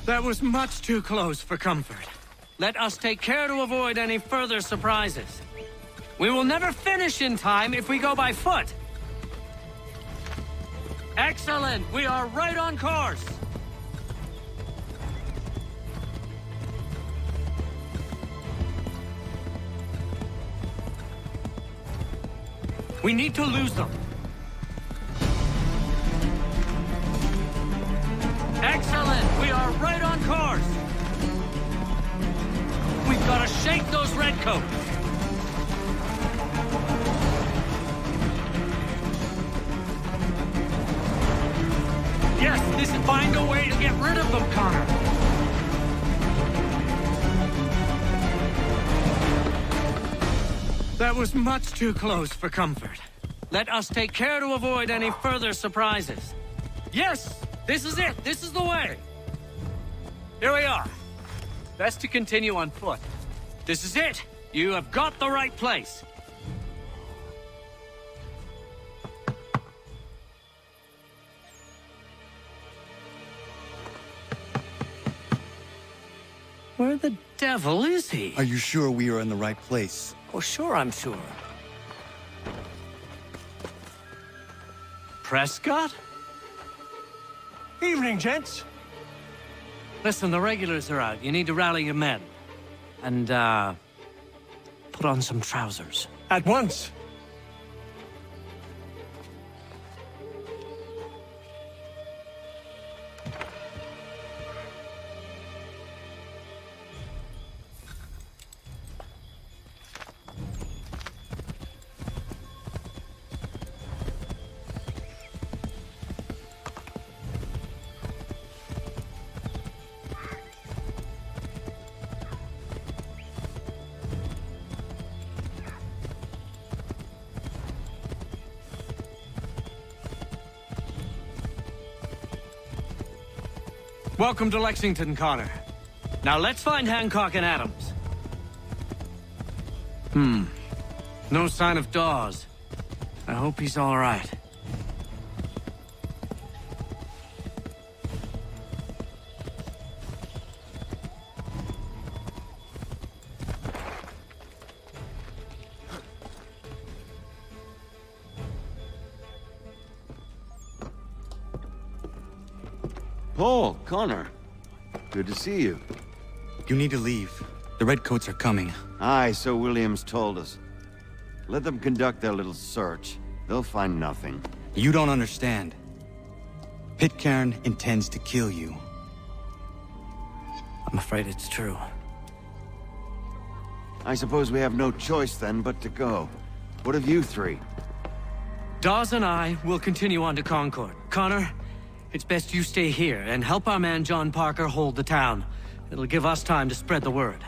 That was much too close for comfort. Let us take care to avoid any further surprises. We will never finish in time if we go by foot. Excellent! We are right on course! We need to lose them. Excellent! We are right on course! We've got to shake those redcoats! Yes, this is find a way to get rid of them, Connor! That was much too close for comfort. Let us take care to avoid any further surprises. Yes! This is it! This is the way! Here we are. Best to continue on foot. This is it! You have got the right place. Where the devil is he? Are you sure we are in the right place? Oh, sure, I'm sure. Prescott? Evening, gents. Listen, the regulars are out. You need to rally your men. And, put on some trousers. At once. Welcome to Lexington, Connor. Now let's find Hancock and Adams. No sign of Dawes. I hope he's all right. Paul, Connor. Good to see you. You need to leave. The Redcoats are coming. Aye, so Williams told us. Let them conduct their little search. They'll find nothing. You don't understand. Pitcairn intends to kill you. I'm afraid it's true. I suppose we have no choice then but to go. What of you three? Dawes and I will continue on to Concord. Connor, it's best you stay here and help our man John Parker hold the town. It'll give us time to spread the word.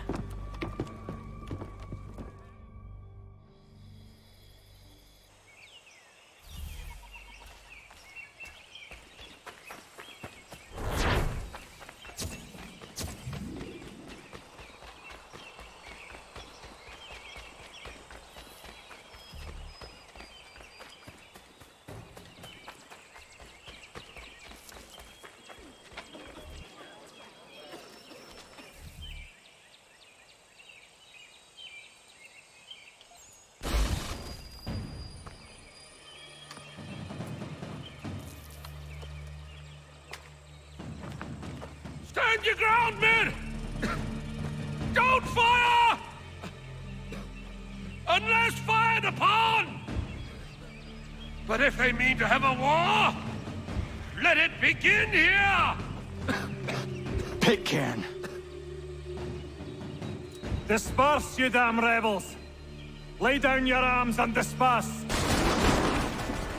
Stand your ground, men! Don't fire! Unless fired upon! But if they mean to have a war, let it begin here! Pitcairn! Disperse, you damn rebels! Lay down your arms and disperse!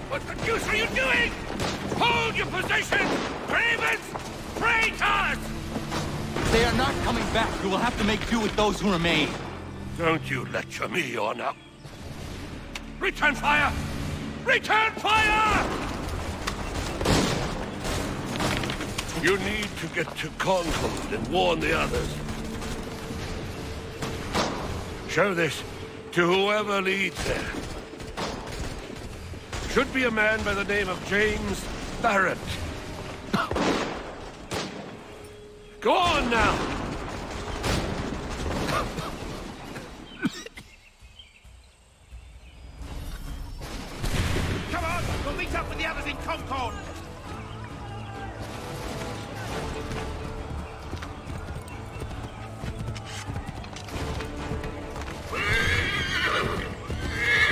What the deuce are you doing? Hold your position! Ravens! Traitors! They are not coming back. You will have to make do with those who remain. Don't you lecture me, or now. Return fire! Return fire! You need to get to Concord and warn the others. Show this to whoever leads there. Should be a man by the name of James Barrett. Go on now! Come on! We'll meet up with the others in Concord!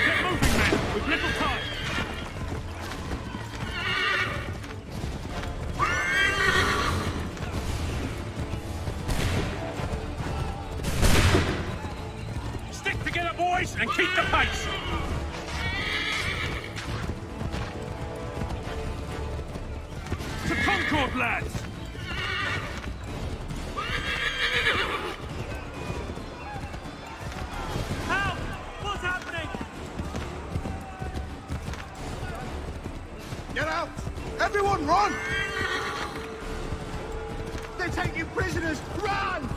Get moving, men! With little time! Stick together, boys, and keep the pace! To Concord, lads! Help! What's happening? Get out! Everyone run! They take you prisoners! Run!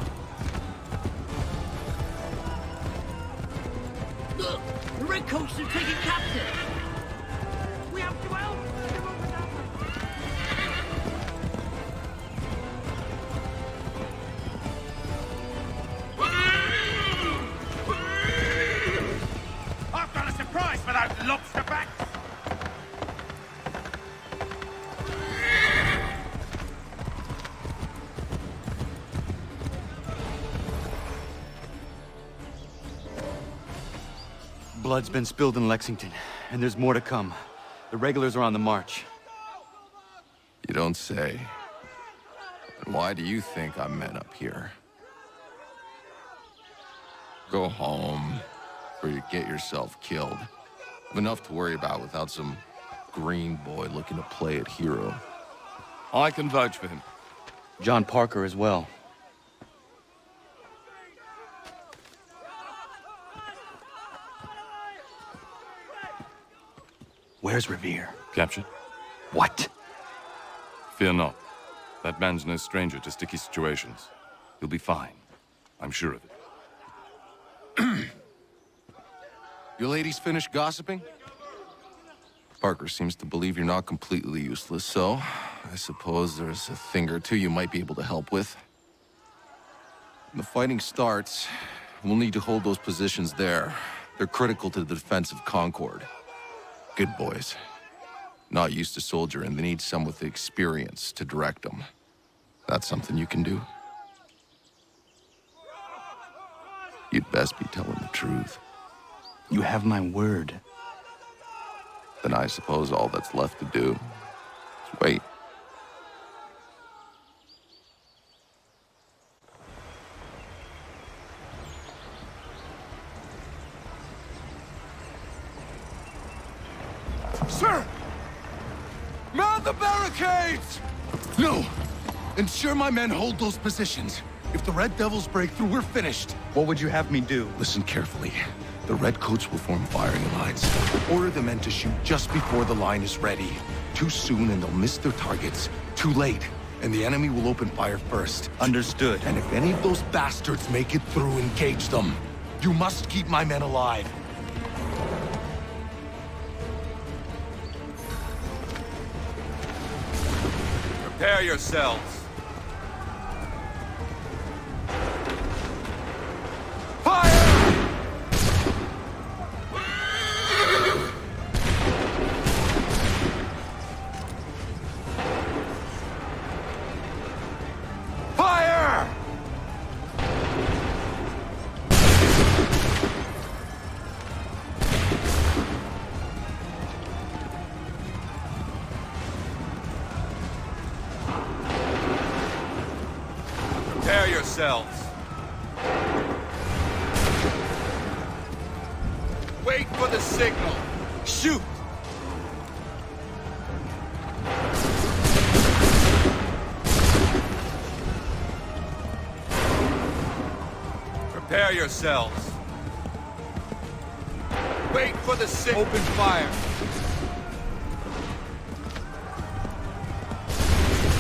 Look! The Redcoats are taken captive! We have to help! I've got a surprise for those lobster backs! Blood's been spilled in Lexington, and there's more to come. The regulars are on the march. You don't say. And why do you think I'm men up here? Go home, or you get yourself killed. Have enough to worry about without some green boy looking to play it hero. I can vouch for him. John Parker as well. Where's Revere? Captured? What? Fear not. That man's no stranger to sticky situations. He'll be fine. I'm sure of it. You ladies finished gossiping? Parker seems to believe you're not completely useless, so I suppose there's a thing or two you might be able to help with. When the fighting starts, we'll need to hold those positions there. They're critical to the defense of Concord. Good boys. Not used to soldiering, they need some with the experience to direct them. That's something you can do. You'd best be telling the truth. You have my word. Then I suppose all that's left to do is wait. Sir! Man the barricades! No! Ensure my men hold those positions. If the Red Devils break through, we're finished. What would you have me do? Listen carefully. The Redcoats will form firing lines. Order the men to shoot just before the line is ready. Too soon and they'll miss their targets. Too late, and the enemy will open fire first. Understood. And if any of those bastards make it through, engage them. You must keep my men alive. Prepare yourselves. Fire! yourselves. Wait for the signal. Shoot! Prepare yourselves. Wait for the signal. Open fire.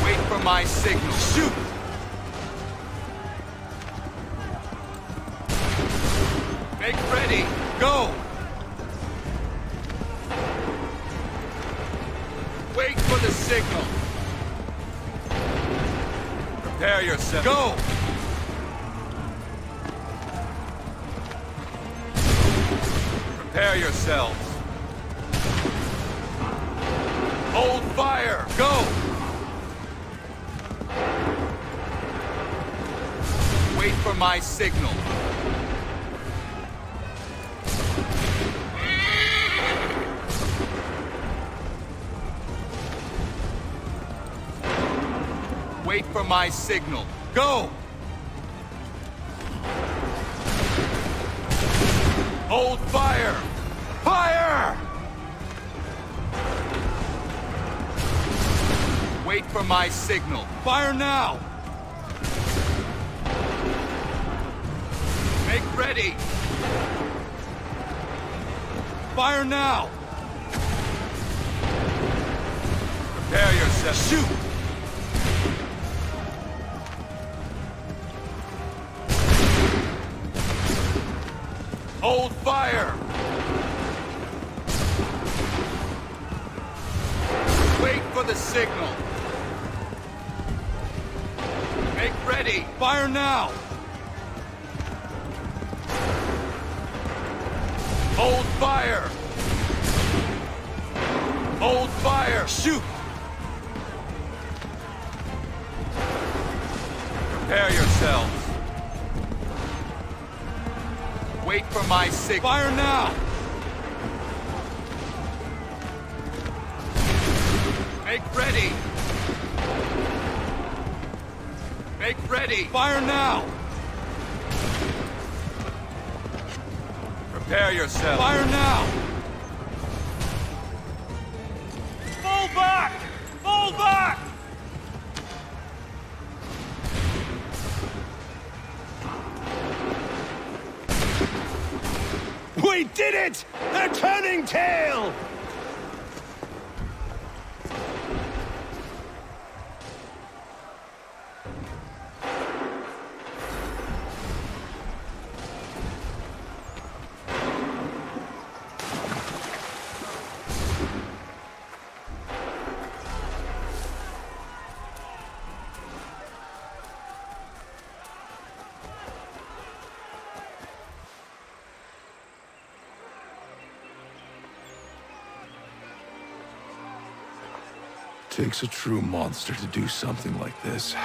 Wait for my signal. Shoot! Make ready. Go! Wait for the signal. Prepare yourself. Go! Prepare yourselves. Hold fire. Go! Wait for my signal. Wait for my signal. Go! Hold fire! Fire! Wait for my signal. Fire now! Make ready! Fire now! Prepare yourself. Shoot! Hold fire! Wait for the signal. Make ready. Fire now! Hold fire! Hold fire! Shoot! Prepare yourselves. Wait for my signal. Fire now! Make ready! Make ready! Fire now! Prepare yourself. Fire now! Fall back! Fall back! We did it! They're turning tail! Takes a true monster to do something like this.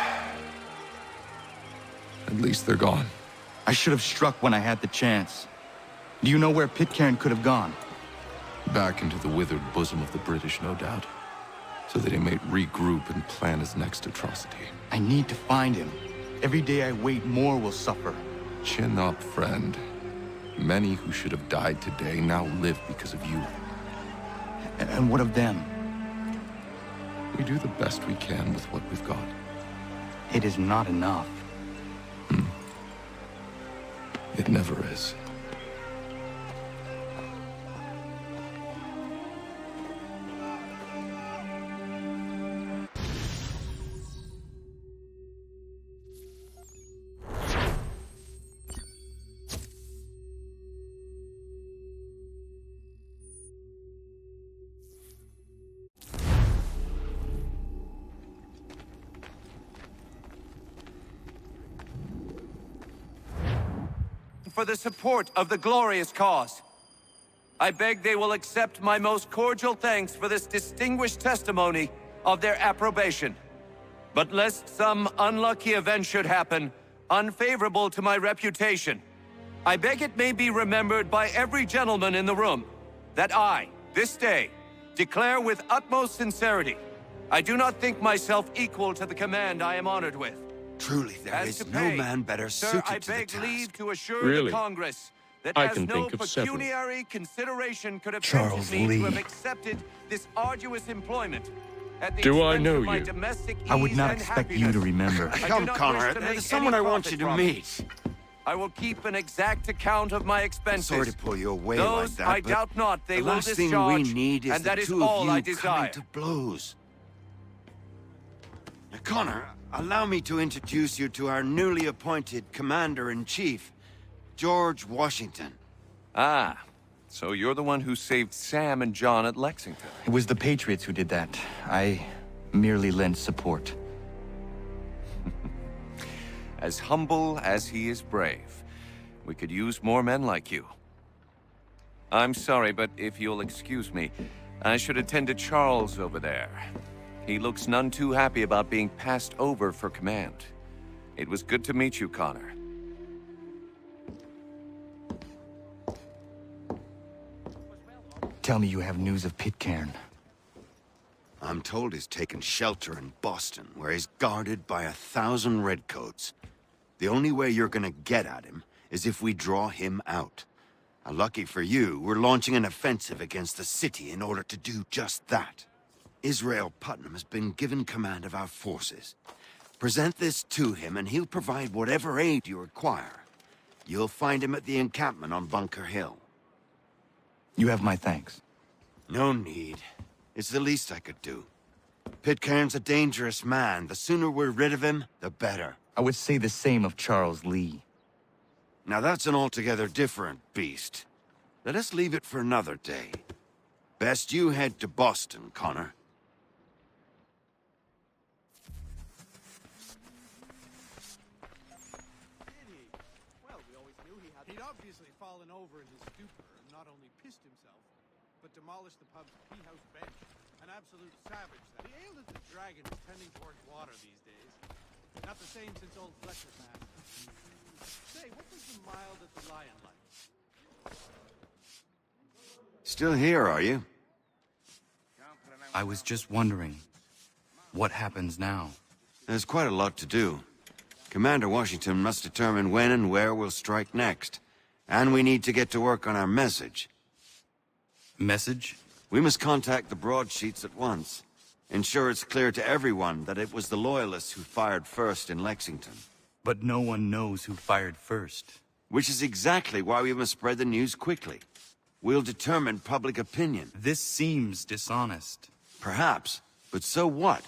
At least they're gone. I should have struck when I had the chance. Do you know where Pitcairn could have gone? Back into the withered bosom of the British, no doubt. So that he might regroup and plan his next atrocity. I need to find him. Every day I wait, more will suffer. Chin up, friend. Many who should have died today now live because of you. And what of them? We do the best we can with what we've got. It is not enough. It never is. For the support of the glorious cause. I beg they will accept my most cordial thanks for this distinguished testimony of their approbation. But lest some unlucky event should happen, unfavorable to my reputation, I beg it may be remembered by every gentleman in the room that I, this day, declare with utmost sincerity, I do not think myself equal to the command I am honored with. Truly, there As is to no pay, man better sir, suited I to the beg task. leave to assure Really? the Congress that I as can no think of several. pecuniary consideration could have Charles tempted me to have Lee. accepted this arduous employment at the Do I expense know of my you? domestic I would ease not and expect you happiness. to remember. I do Come, not Connor, wish to make there's someone I any want you to profit from it. meet. I will keep an exact account of my expenses. Sorry to pull you away Those, like that, I but doubt not they the will last discharge, thing we need is and the that is two all of you I coming desire. to blows. Now, Connor, allow me to introduce you to our newly appointed Commander-in-Chief, George Washington. Ah, so you're the one who saved Sam and John at Lexington. It was the Patriots who did that. I merely lent support. As humble as he is brave. We could use more men like you. I'm sorry, but if you'll excuse me, I should attend to Charles over there. He looks none too happy about being passed over for command. It was good to meet you, Connor. Tell me you have news of Pitcairn. I'm told he's taken shelter in Boston, where he's guarded by 1,000 redcoats. The only way you're gonna get at him is if we draw him out. Lucky for you, we're launching an offensive against the city in order to do just that. Israel Putnam has been given command of our forces. Present this to him and he'll provide whatever aid you require. You'll find him at the encampment on Bunker Hill. You have my thanks. No need. It's the least I could do. Pitcairn's a dangerous man. The sooner we're rid of him, the better. I would say the same of Charles Lee. Now that's an altogether different beast. Let us leave it for another day. Best you head to Boston, Connor. He'd obviously fallen over in his stupor and not only pissed himself, but demolished the pub's tea-house bench. An absolute savage, that. The ale at the Dragon is tending towards water these days. Not the same since old Fletcher passed. Say, what was the mild at the Lion like? Still here, are you? I was just wondering, what happens now? There's quite a lot to do. Commander Washington must determine when and where we'll strike next. And we need to get to work on our message. Message? We must contact the broadsheets at once. Ensure it's clear to everyone that it was the Loyalists who fired first in Lexington. But no one knows who fired first. Which is exactly why we must spread the news quickly. We'll determine public opinion. This seems dishonest. Perhaps, but so what?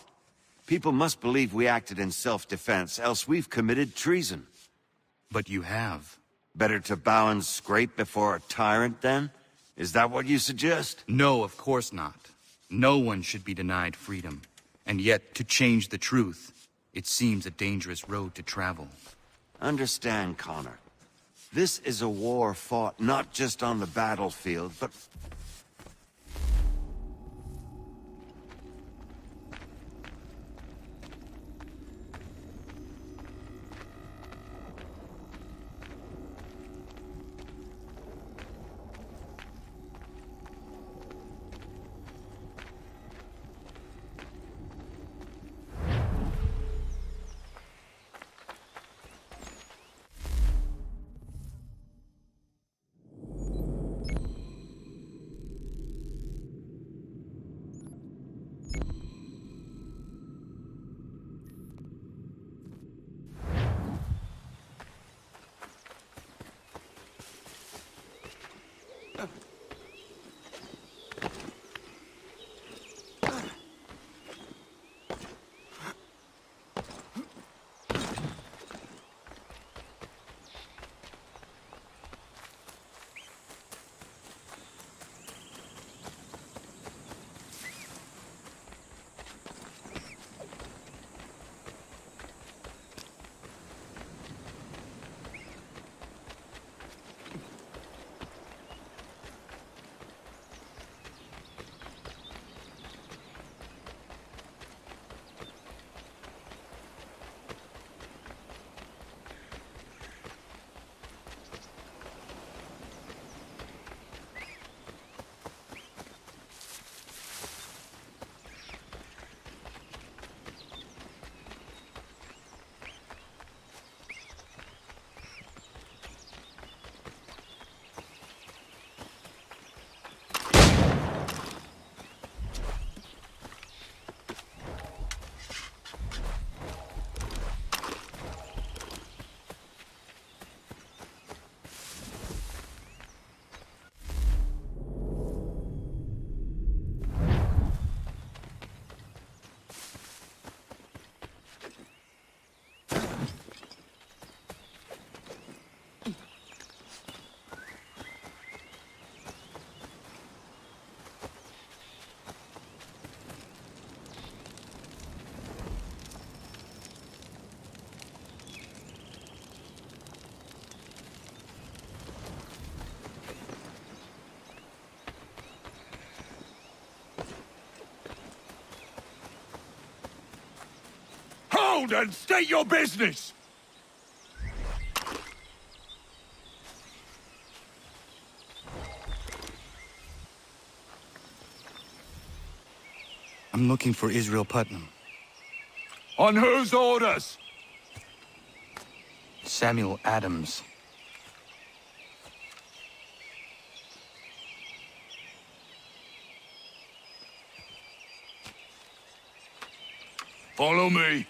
People must believe we acted in self-defense, else we've committed treason. But you have. Better to bow and scrape before a tyrant, then? Is that what you suggest? No, of course not. No one should be denied freedom. And yet, to change the truth, it seems a dangerous road to travel. Understand, Connor. This is a war fought not just on the battlefield, but... around and state your business! I'm looking for Israel Putnam. On whose orders? Samuel Adams. Follow me.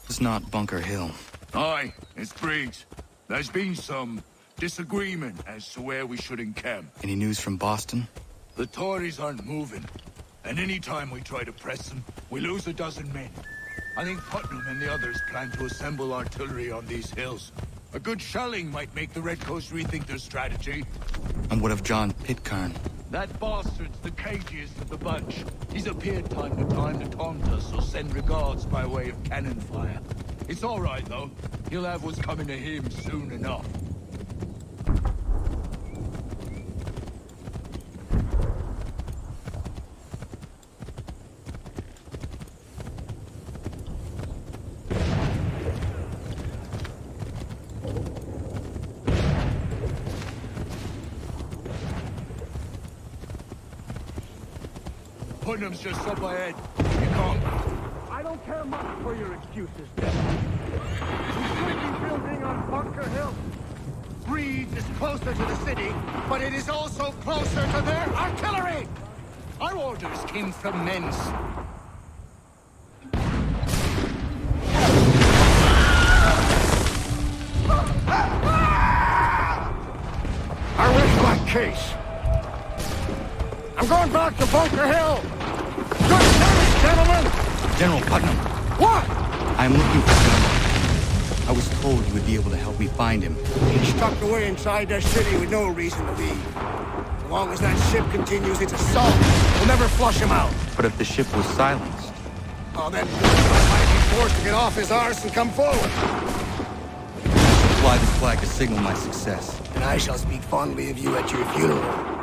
It's not Bunker Hill. Aye, it's Briggs. There's been some disagreement as to where we should encamp. Any news from Boston? The Tories aren't moving, and any time we try to press them, we lose a dozen men. I think Putnam and the others plan to assemble artillery on these hills. A good shelling might make the Redcoats rethink their strategy. And what of John Pitcairn? That bastard's the cagiest of the bunch. He's appeared time to time to taunt us or send regards by way of cannon fire. It's all right, though. He'll have what's coming to him soon enough. Putnam's just up ahead. You can't. I don't care much for your excuses, Devin. We should be building on Bunker Hill. Breeds is closer to the city, but it is also closer to their artillery! Our orders came from men's. I rest my case. I'm going back to Bunker Hill! Good service, gentlemen! General Putnam. What? I'm looking for him. I was told you would be able to help me find him. He's tucked away inside their city with no reason to leave. As long as that ship continues its assault, we'll never flush him out. But if the ship was silenced? Oh, then I might be forced to get off his arse and come forward. Fly this flag to signal my success. And I shall speak fondly of you at your funeral.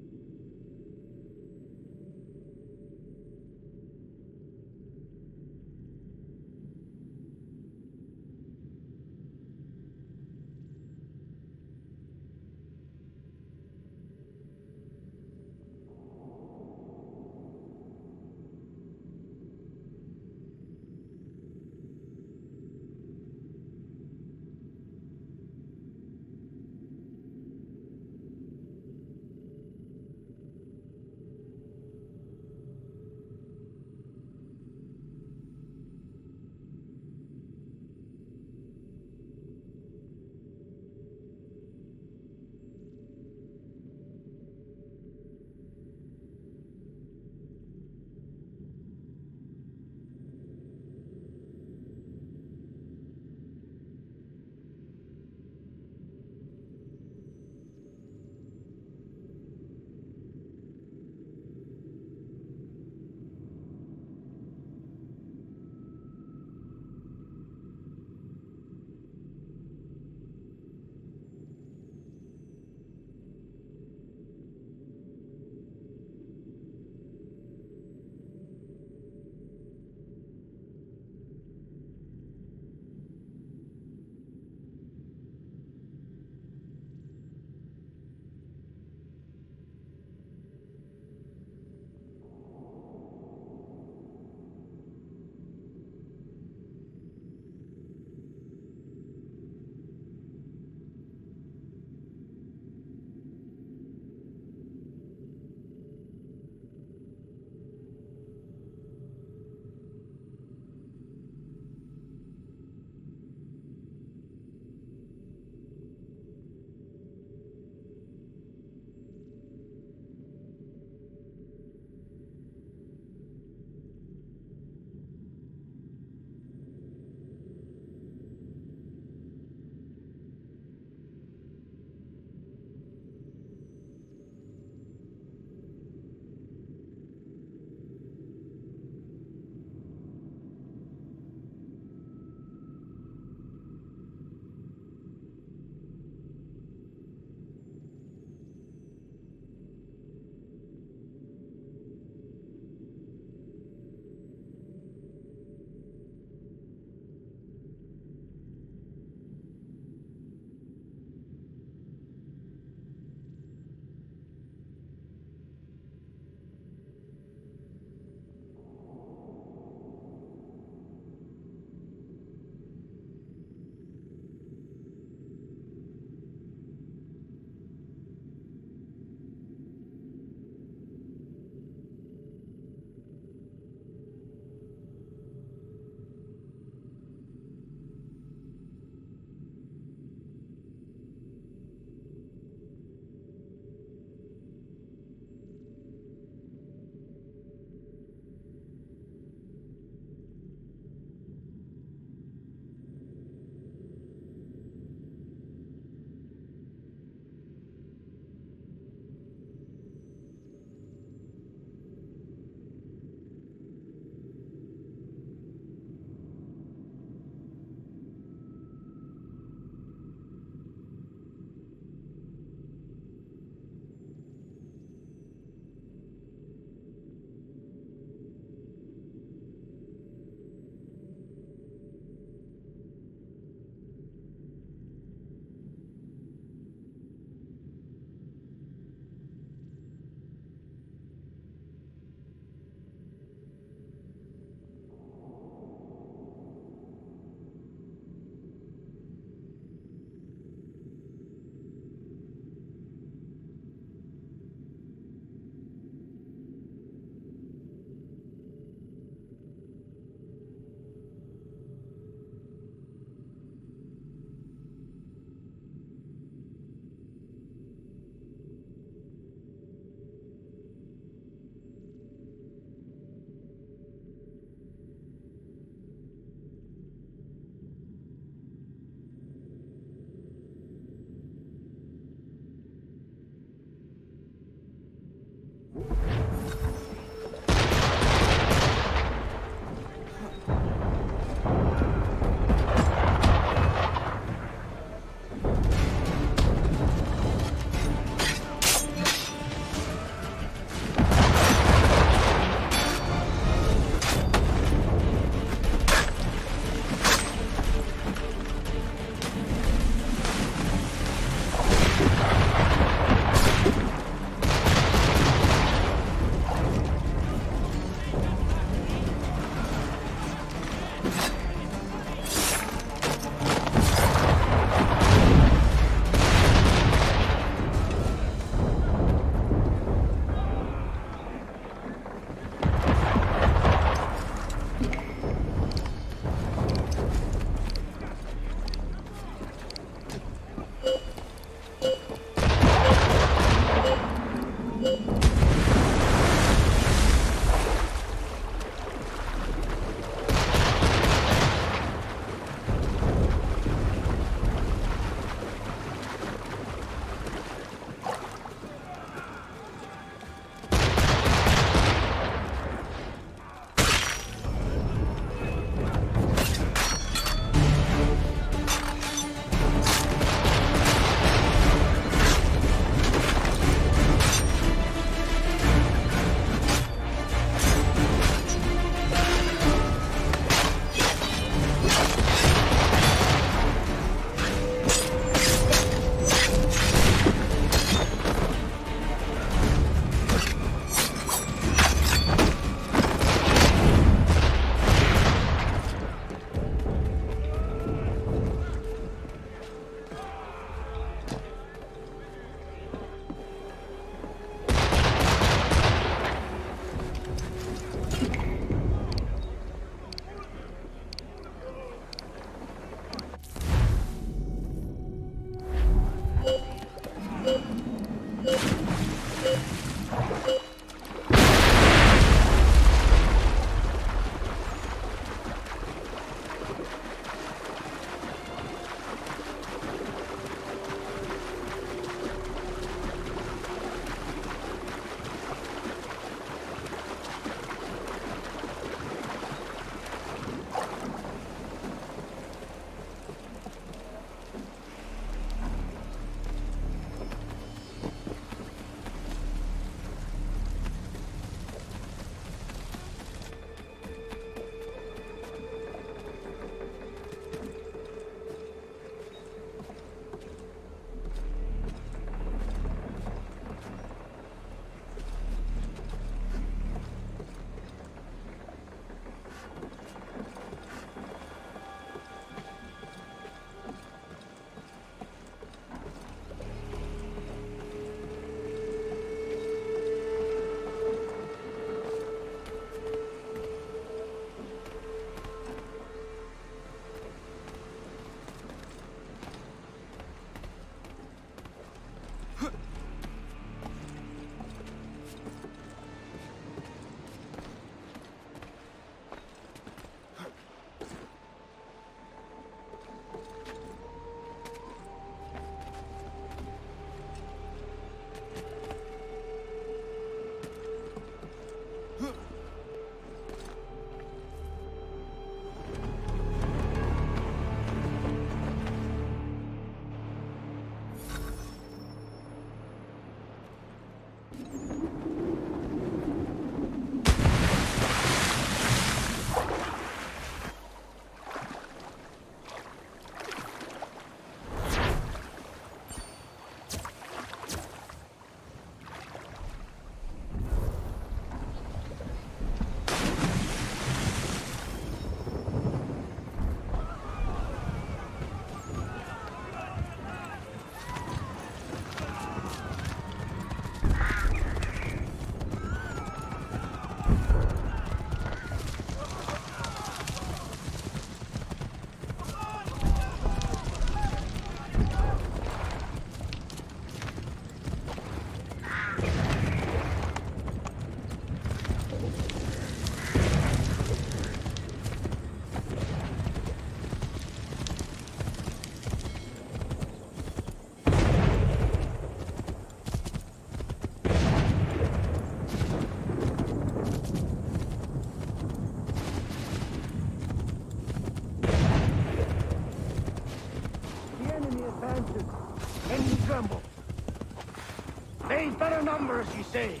orders, you say?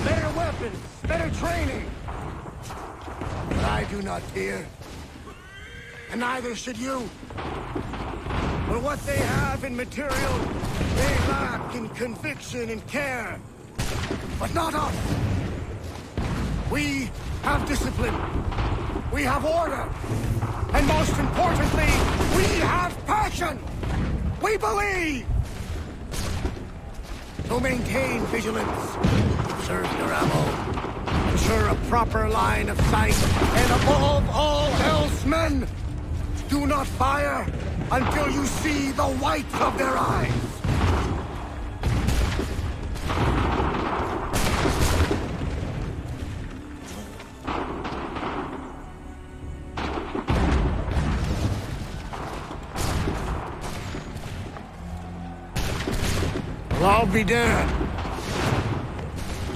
Better weapons, better training. But I do not fear. And neither should you. For what they have in material, they lack in conviction and care. But not us. We have discipline. We have order. And most importantly, we have passion. We believe. So maintain vigilance. Conserve your ammo. Ensure a proper line of sight. And above all else, men, do not fire until you see the whites of their eyes. Well, I'll be damned.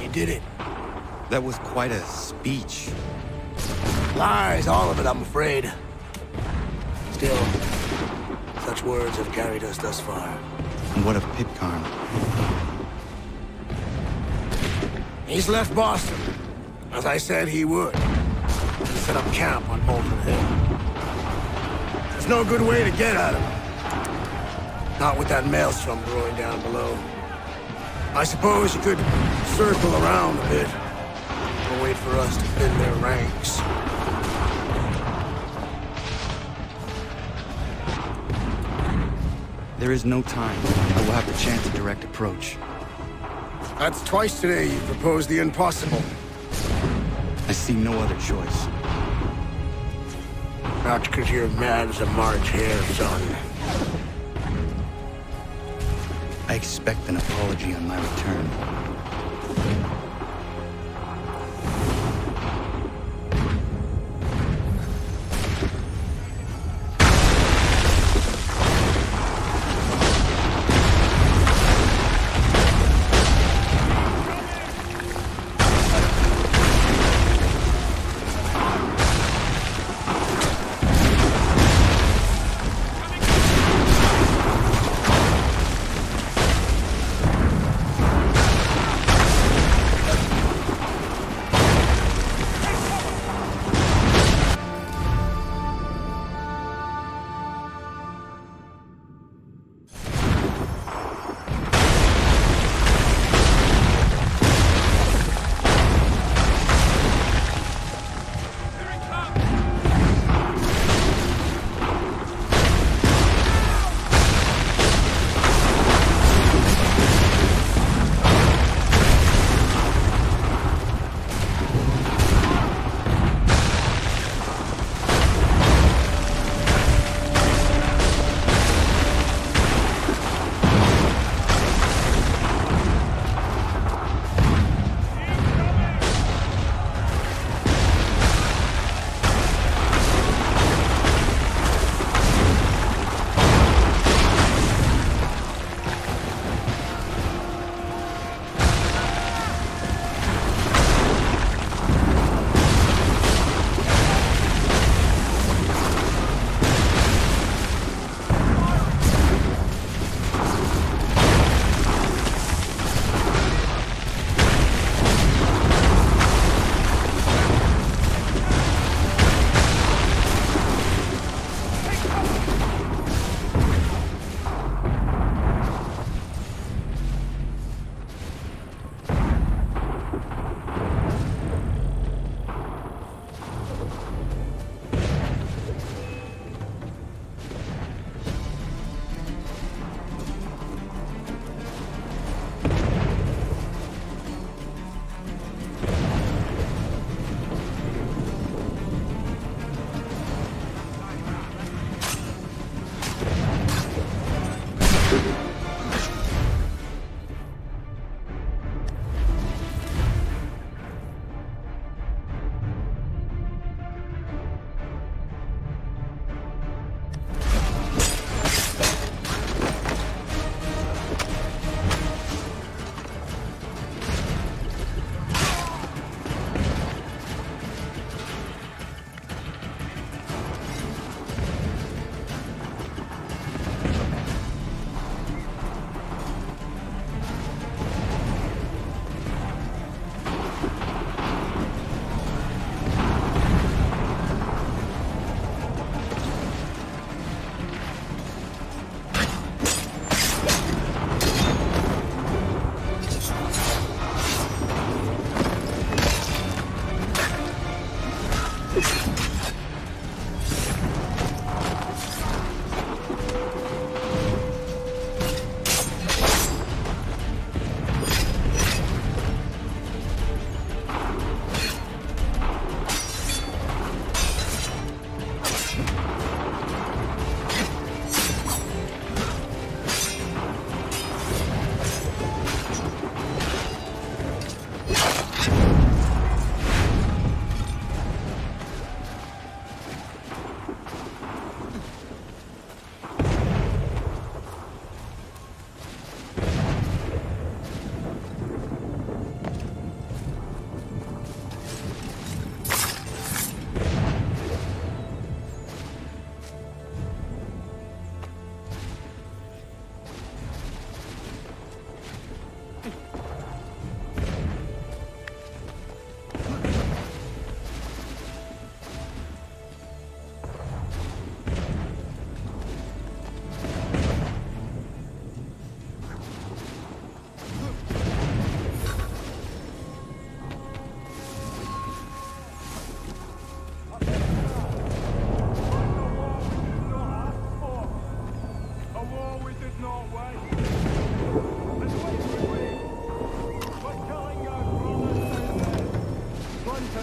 You did it. That was quite a speech. Lies, all of it, I'm afraid. Still, such words have carried us thus far. And what of Pitcairn? He's left Boston, as I said he would. He set up camp on Molten Hill. There's no good way to get at him. Not with that maelstrom brewing down below. I suppose you could circle around a bit, or wait for us to thin their ranks. There is no time. I will have the chance to direct approach. That's twice today you proposed the impossible. I see no other choice. Not because you're mad as a March hare, son. I expect an apology on my return.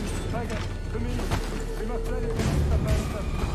Take it. To me. We must ready to meet the Phantom.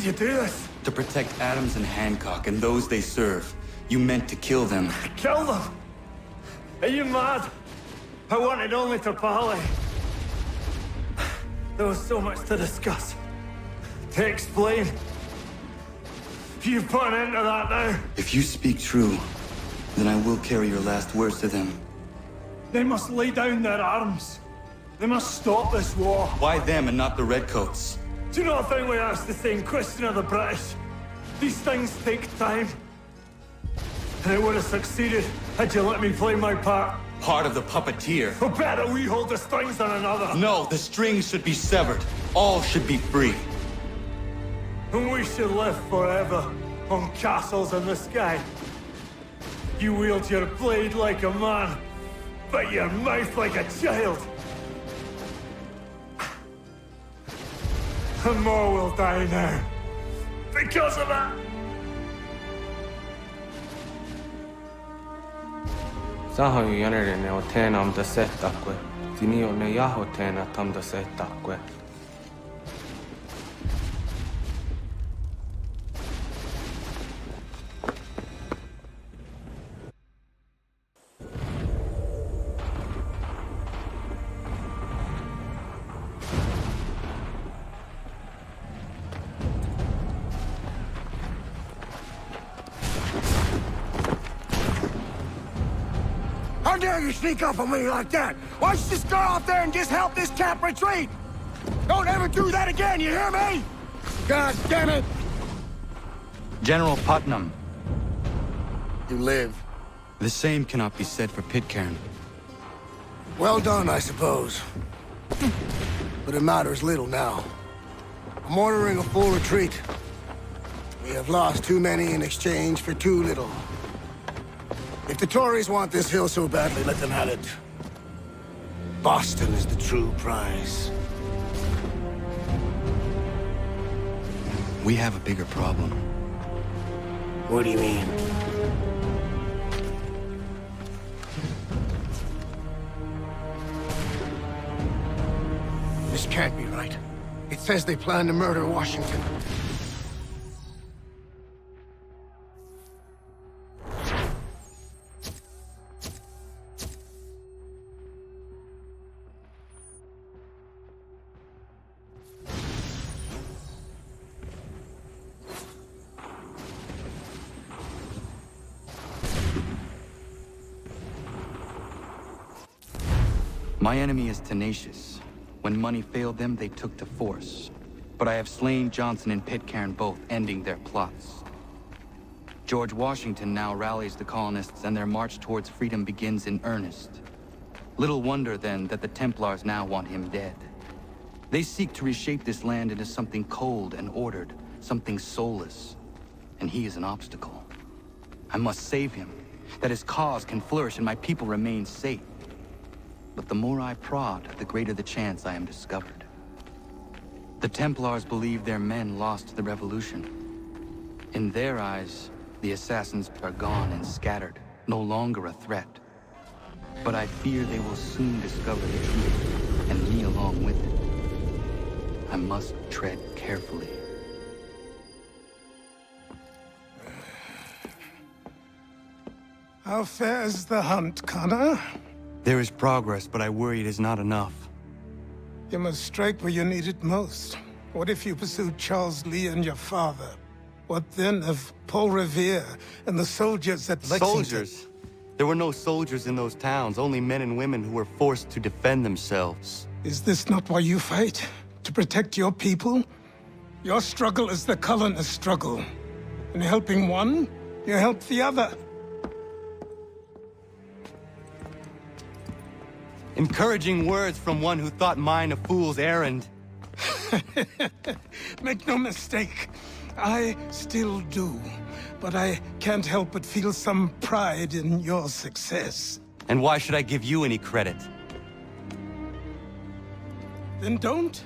you do this? To protect Adams and Hancock and those they serve, you meant to kill them. Kill them? Are you mad? I wanted only to parley. There was so much to discuss, to explain. You put an end to that now. If you speak true, then I will carry your last words to them. They must lay down their arms. They must stop this war. Why them and not the Redcoats? Do you not think we asked the same question of the British? These things take time. And it would have succeeded had you let me play my part. Part of the puppeteer. Or better we hold the strings than another. No, the strings should be severed. All should be free. And we should live forever on castles in the sky. You wield your blade like a man, but your mouth like a child. And more will die now. Because of that. Sahoin jänerinen on teenam da settakwe. Tini on ne jaho teena tam da settakwe. How dare you sneak up on me like that? Why don't you just go out there and just help this camp retreat? Don't ever do that again, you hear me? God damn it! General Putnam. You live. The same cannot be said for Pitcairn. Well done, I suppose. But it matters little now. I'm ordering a full retreat. We have lost too many in exchange for too little. If the Tories want this hill so badly, let them have it. Boston is the true prize. We have a bigger problem. What do you mean? This can't be right. It says they plan to murder Washington. My enemy is tenacious. When money failed them, they took to force. But I have slain Johnson and Pitcairn both, ending their plots. George Washington now rallies the colonists, and their march towards freedom begins in earnest. Little wonder, then, that the Templars now want him dead. They seek to reshape this land into something cold and ordered, something soulless. And he is an obstacle. I must save him, that his cause can flourish and my people remain safe. But the more I prod, the greater the chance I am discovered. The Templars believe their men lost the revolution. In their eyes, the assassins are gone and scattered, no longer a threat. But I fear they will soon discover the truth, and me along with it. I must tread carefully. How fares the hunt, Connor? There is progress, but I worry it is not enough. You must strike where you need it most. What if you pursued Charles Lee and your father? What then of Paul Revere and the soldiers at Lexington? Soldiers? There were no soldiers in those towns, only men and women who were forced to defend themselves. Is this not why you fight? To protect your people? Your struggle is the colonist struggle. In helping one, you help the other. Encouraging words from one who thought mine a fool's errand. Make no mistake, I still do. But I can't help but feel some pride in your success. And why should I give you any credit? Then don't.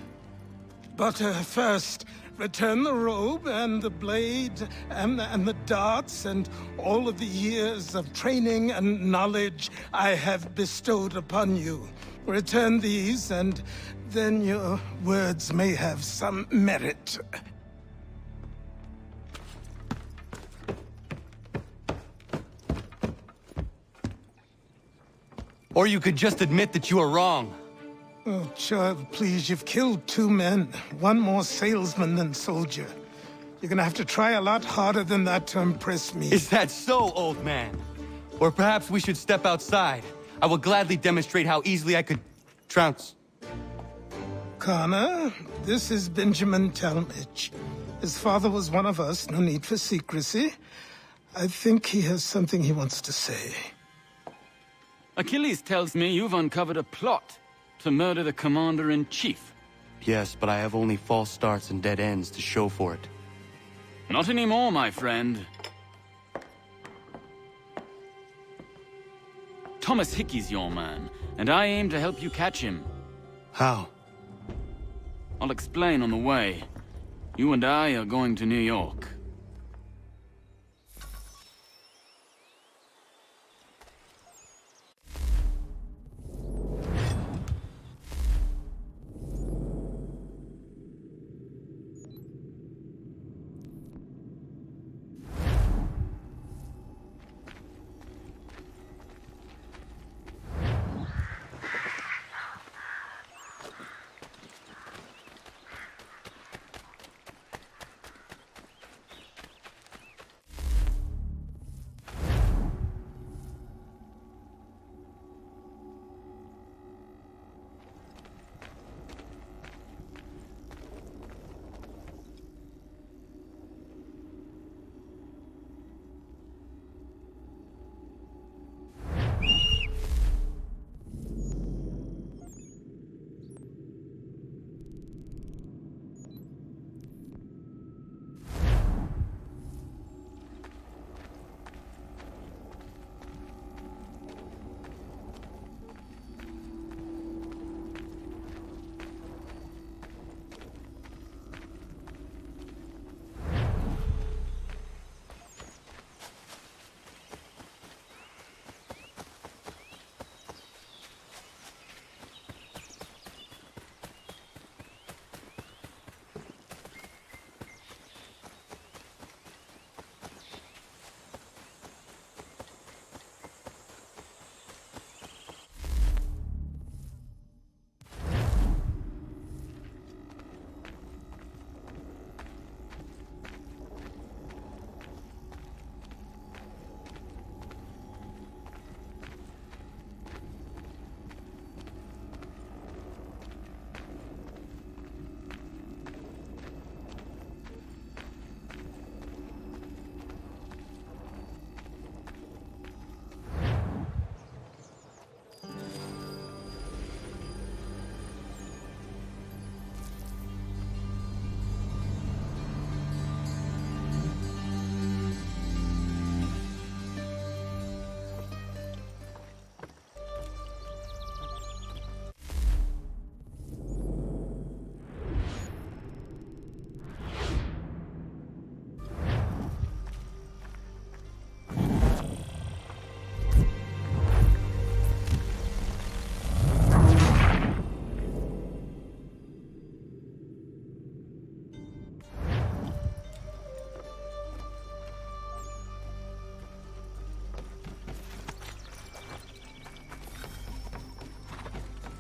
But first, return the robe and the blade and the darts and all of the years of training and knowledge I have bestowed upon you. Return these, and then your words may have some merit. Or you could just admit that you are wrong. Oh, child, please, you've killed 2 men. One more salesman than soldier. You're gonna have to try a lot harder than that to impress me. Is that so, old man? Or perhaps we should step outside. I will gladly demonstrate how easily I could trounce. Connor, this is Benjamin Talmadge. His father was one of us, no need for secrecy. I think he has something he wants to say. Achilles tells me you've uncovered a plot to murder the commander-in-chief. Yes, but I have only false starts and dead ends to show for it. Not anymore, my friend. Thomas Hickey's your man, and I aim to help you catch him. How? I'll explain on the way. You and I are going to New York.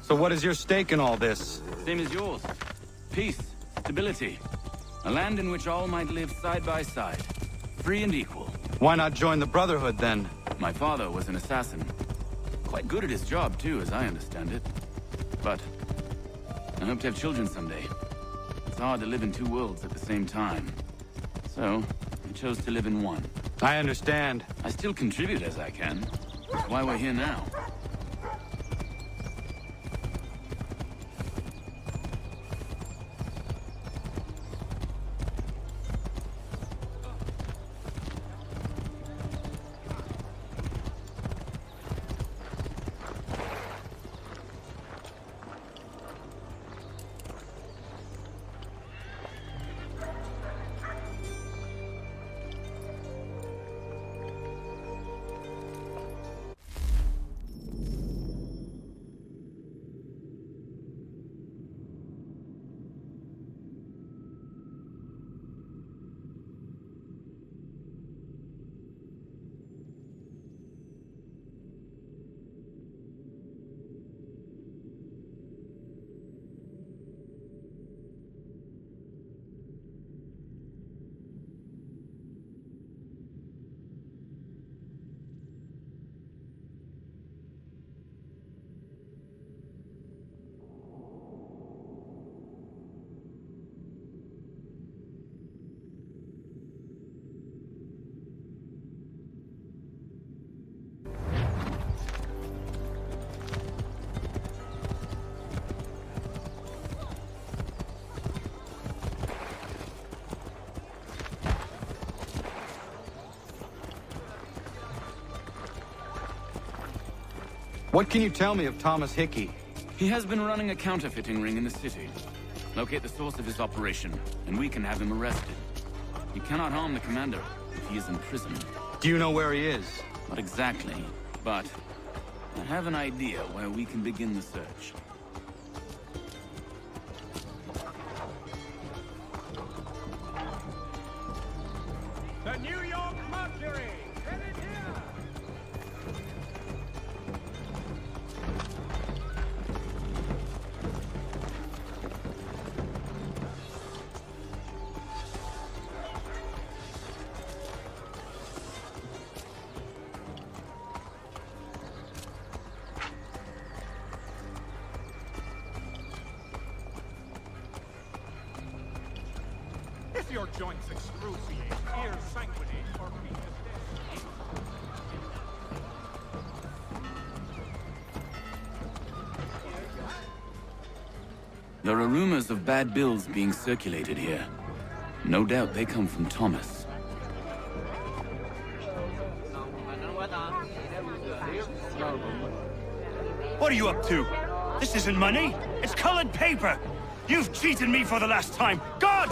So what is your stake in all this? Same as yours. Peace, stability. A land in which all might live side by side. Free and equal. Why not join the Brotherhood, then? My father was an assassin. Quite good at his job, too, as I understand it. But I hope to have children someday. It's hard to live in 2 worlds at the same time. So, I chose to live in one. I understand. I still contribute as I can. That's why we're here now. What can you tell me of Thomas Hickey? He has been running a counterfeiting ring in the city. Locate the source of his operation, and we can have him arrested. You cannot harm the commander if he is in prison. Do you know where he is? Not exactly, but I have an idea where we can begin the search. The New York Mercury! Headed here! If your joints excruciate, ears sanguinate, or feet There are rumors of bad bills being circulated here. No doubt they come from Thomas. What are you up to? This isn't money. It's colored paper. You've cheated me for the last time. God!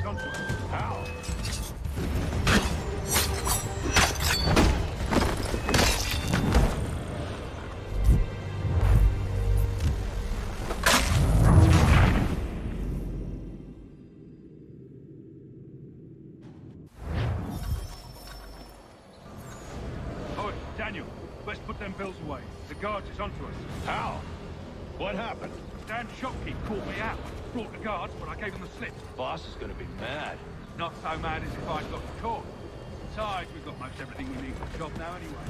onto us. How? Oi, Daniel, let's put them bills away. The guards is onto us. How? What happened? Dan shopkeep caught me out. Brought the guards, but I gave him the slip. Boss is gonna be mad. Not so mad as if I'd got caught. Besides, we've got most everything we need for the job now anyway.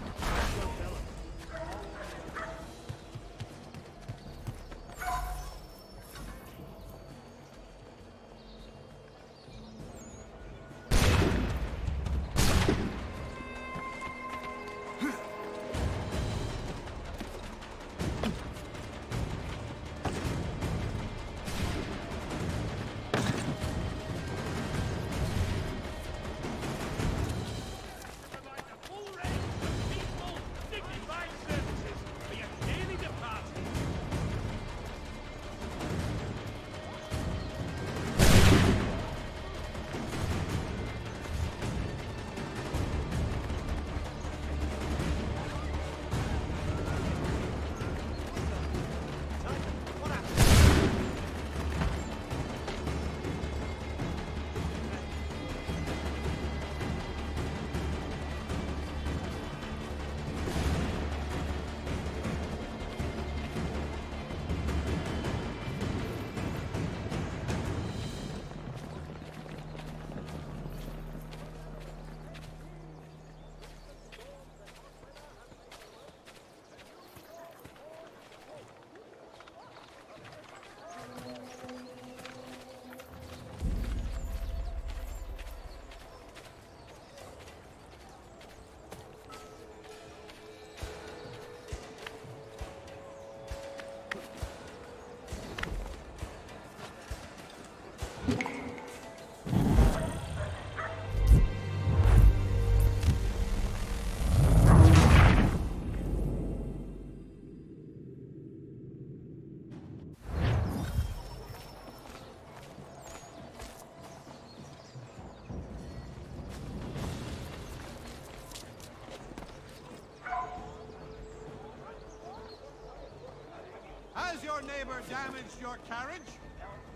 Has your neighbor damaged your carriage?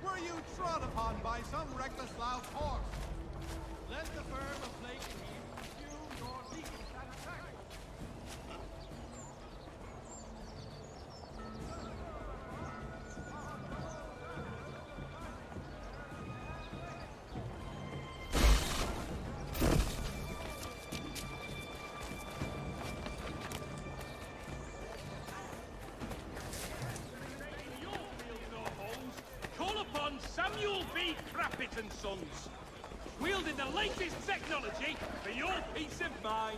Were you trod upon by some reckless loud horse? Let the firm of Blake and Heath pursue your legal satisfaction. Samuel B. Crappit and Sons, wielding the latest technology for your peace of mind.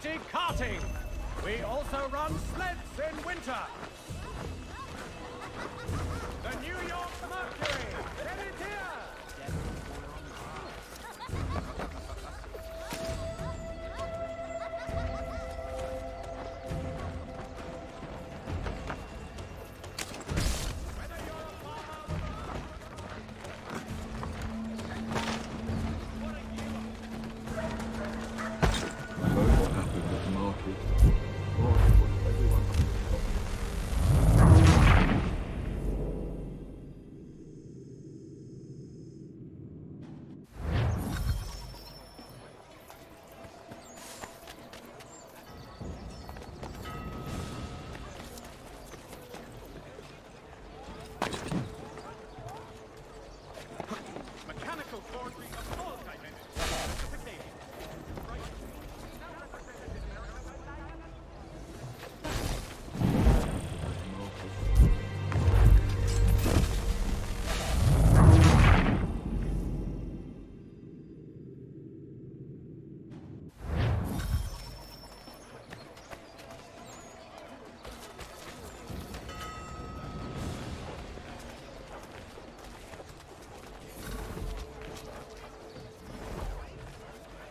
city carting. We also run sleds in winter. The New York Mercury. Get it here.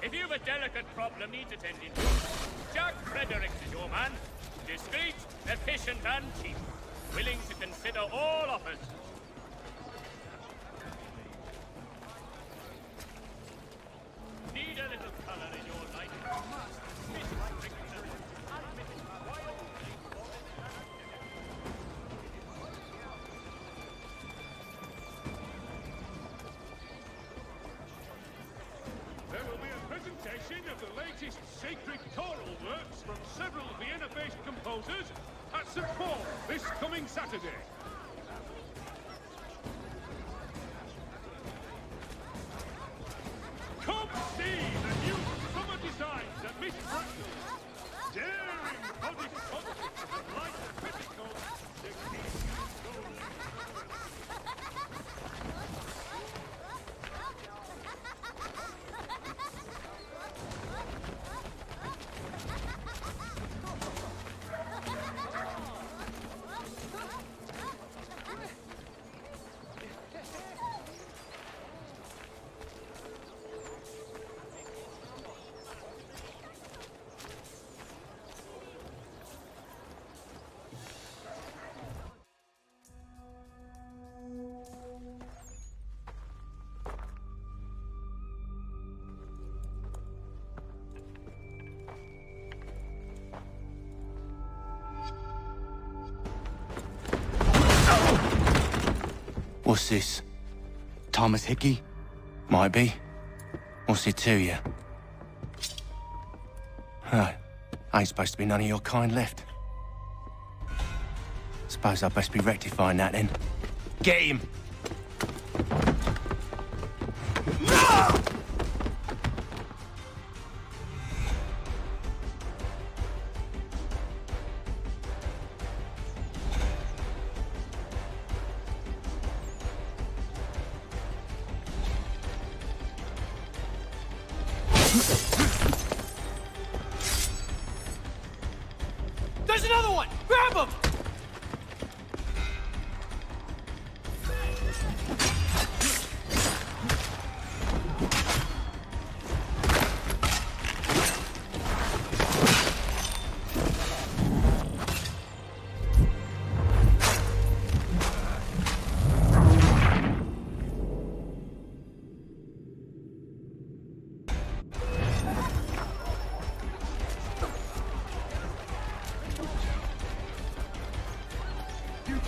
If you've a delicate problem needs attending to, Jack Fredericks is your man. Discreet, efficient, and cheap. Willing to consider all offers. Need a little color in your life? There will be a presentation of the latest sacred choral works from several Vienna-based composers at St. Paul this coming Saturday. Come see the new summer designs at Miss Bracknell's. Daring body sculptures like the petticoat, the key gold. What's this? Thomas Hickey? Might be. What's it to you? Oh, ain't supposed to be none of your kind left. Suppose I'd best be rectifying that then. Get him! There's another one! Grab him!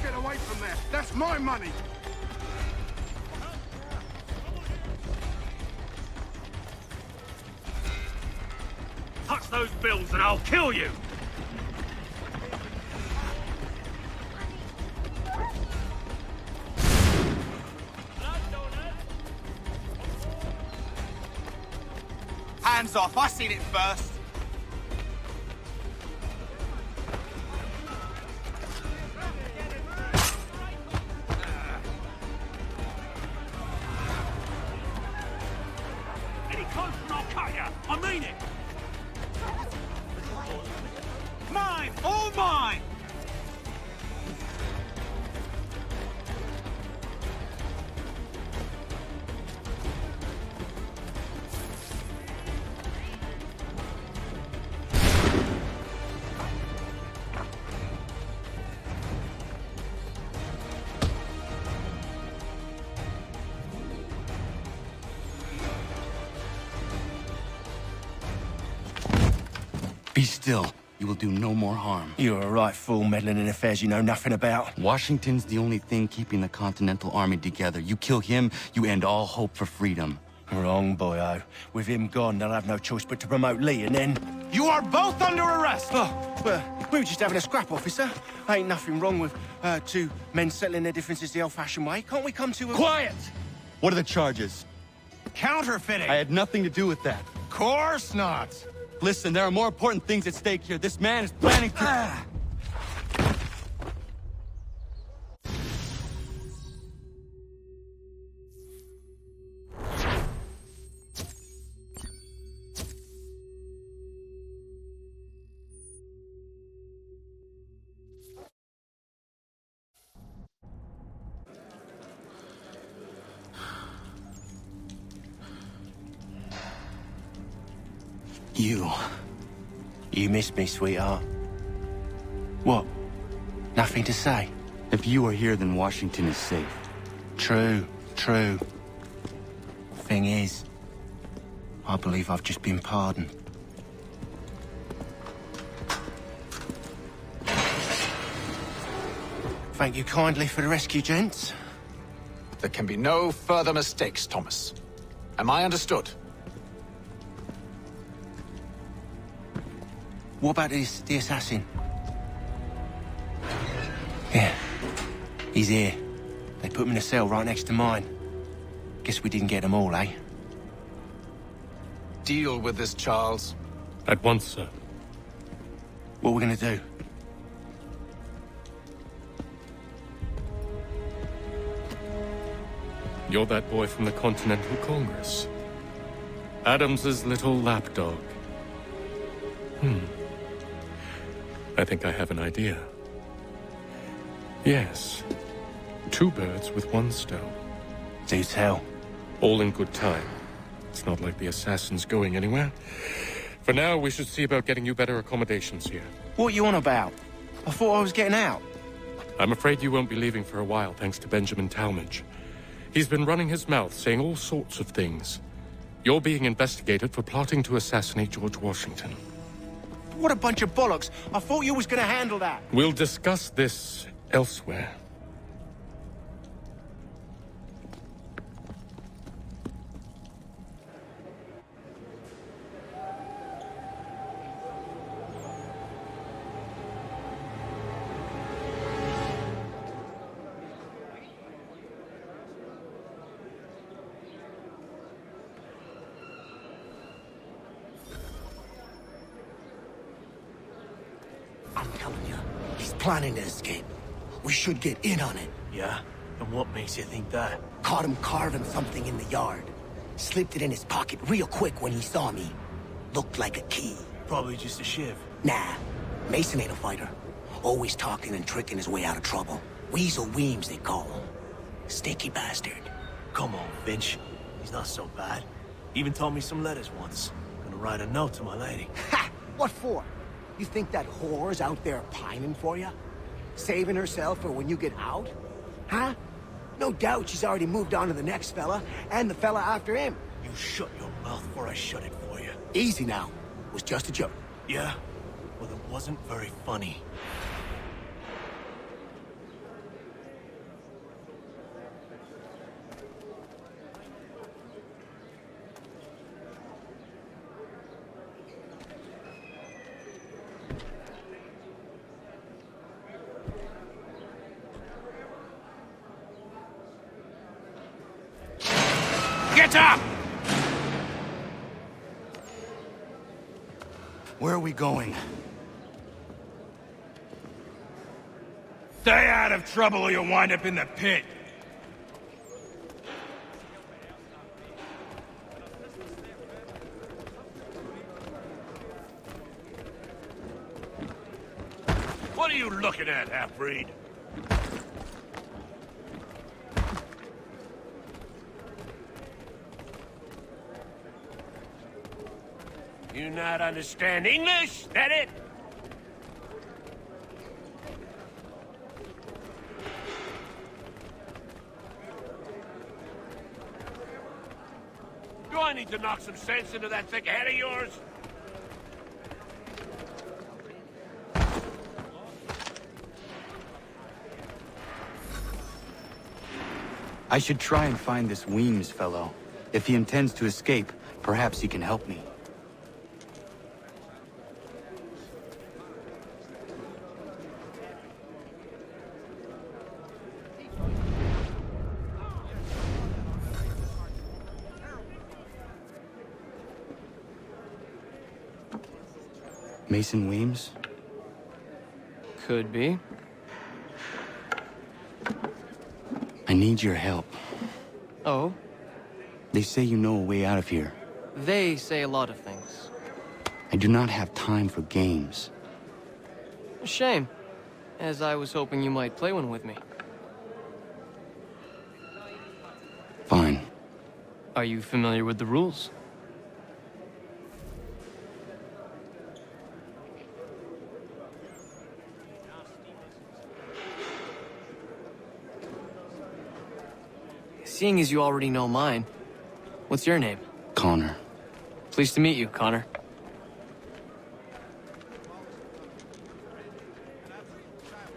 Get away from there! That's my money! Touch those bills and I'll kill you! Hands off, I seen it first. Any close and I'll cut you! I mean it! Be still. You will do no more harm. You're a right fool meddling in affairs you know nothing about. Washington's the only thing keeping the Continental Army together. You kill him, you end all hope for freedom. Wrong, boyo. With him gone, they'll have no choice but to promote Lee, and then... You are both under arrest! Oh, but we were just having a scrap, officer. Ain't nothing wrong with two men settling their differences the old-fashioned way. Can't we come to a... Quiet! What are the charges? Counterfeiting! I had nothing to do with that. Course not! Listen, there are more important things at stake here. This man is planning to... You miss me, sweetheart. What? Nothing to say? If you are here, then Washington is safe. True. Thing is, I believe I've just been pardoned. Thank you kindly for the rescue, gents. There can be no further mistakes, Thomas. Am I understood? What about the assassin? Yeah, he's here. They put him in a cell right next to mine. Guess we didn't get them all, eh? Deal with this, Charles. At once, sir. What are we gonna do? You're that boy from the Continental Congress. Adams's little lapdog. I think I have an idea. Yes. 2 birds with 1 stone. Do tell. All in good time. It's not like the assassin's going anywhere. For now, we should see about getting you better accommodations here. What are you on about? I thought I was getting out. I'm afraid you won't be leaving for a while, thanks to Benjamin Talmadge. He's been running his mouth, saying all sorts of things. You're being investigated for plotting to assassinate George Washington. What a bunch of bollocks. I thought you was gonna handle that. We'll discuss this elsewhere. I'm telling you, he's planning to escape. We should get in on it. Yeah? And what makes you think that? Caught him carving something in the yard. Slipped it in his pocket real quick when he saw me. Looked like a key. Probably just a shiv. Nah, Mason ain't a fighter. Always talking and tricking his way out of trouble. Weasel Weems, they call him. Sticky bastard. Come on, Finch. He's not so bad. Even taught me some letters once. Gonna write a note to my lady. Ha! What for? You think that whore's out there pining for you? Saving herself for when you get out? Huh? No doubt she's already moved on to the next fella, and the fella after him. You shut your mouth before I shut it for you. Easy now. It was just a joke. Yeah? Well, it wasn't very funny. Get up! Where are we going? Stay out of trouble or you'll wind up in the pit. What are you looking at, half-breed? You not understand English? That it? Do I need to knock some sense into that thick head of yours? I should try and find this Weems fellow. If he intends to escape, perhaps he can help me. Mason Weems? Could be. I need your help. Oh? They say you know a way out of here. They say a lot of things. I do not have time for games. A shame, as I was hoping you might play one with me. Fine. Are you familiar with the rules? Seeing as you already know mine, what's your name? Connor. Pleased to meet you, Connor.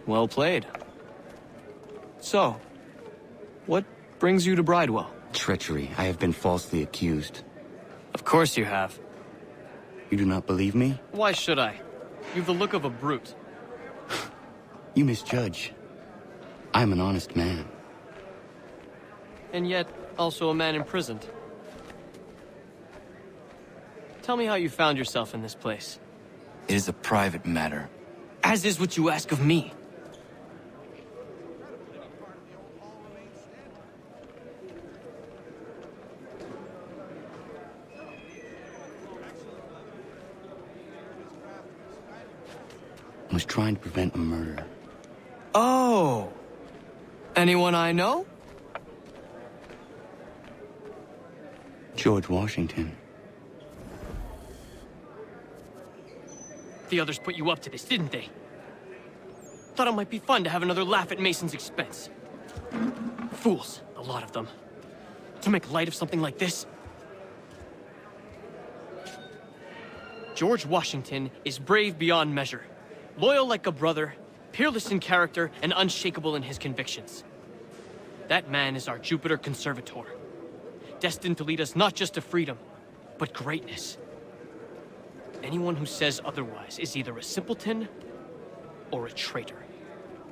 Well played. So, what brings you to Bridewell? Treachery. I have been falsely accused. Of course you have. You do not believe me? Why should I? You've the look of a brute. You misjudge. I am an honest man. And yet, also a man imprisoned. Tell me how you found yourself in this place. It is a private matter. As is what you ask of me. I was trying to prevent a murder. Oh! Anyone I know? George Washington. The others put you up to this, didn't they? Thought it might be fun to have another laugh at Mason's expense. Fools, a lot of them. To make light of something like this. George Washington is brave beyond measure. Loyal like a brother, peerless in character, and unshakable in his convictions. That man is our Jupiter Conservator. Destined to lead us not just to freedom, but greatness. Anyone who says otherwise is either a simpleton or a traitor.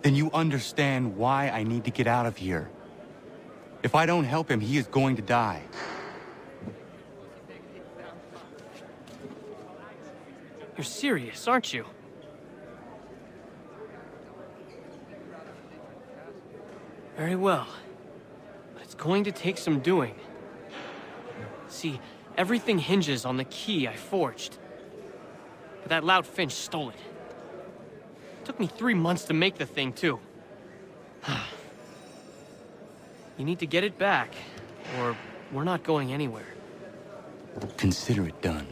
Then you understand why I need to get out of here. If I don't help him, he is going to die. You're serious, aren't you? Very well. But it's going to take some doing. See, everything hinges on the key I forged. But that loud Finch stole it. Took me 3 months to make the thing, too. You need to get it back, or we're not going anywhere. Consider it done.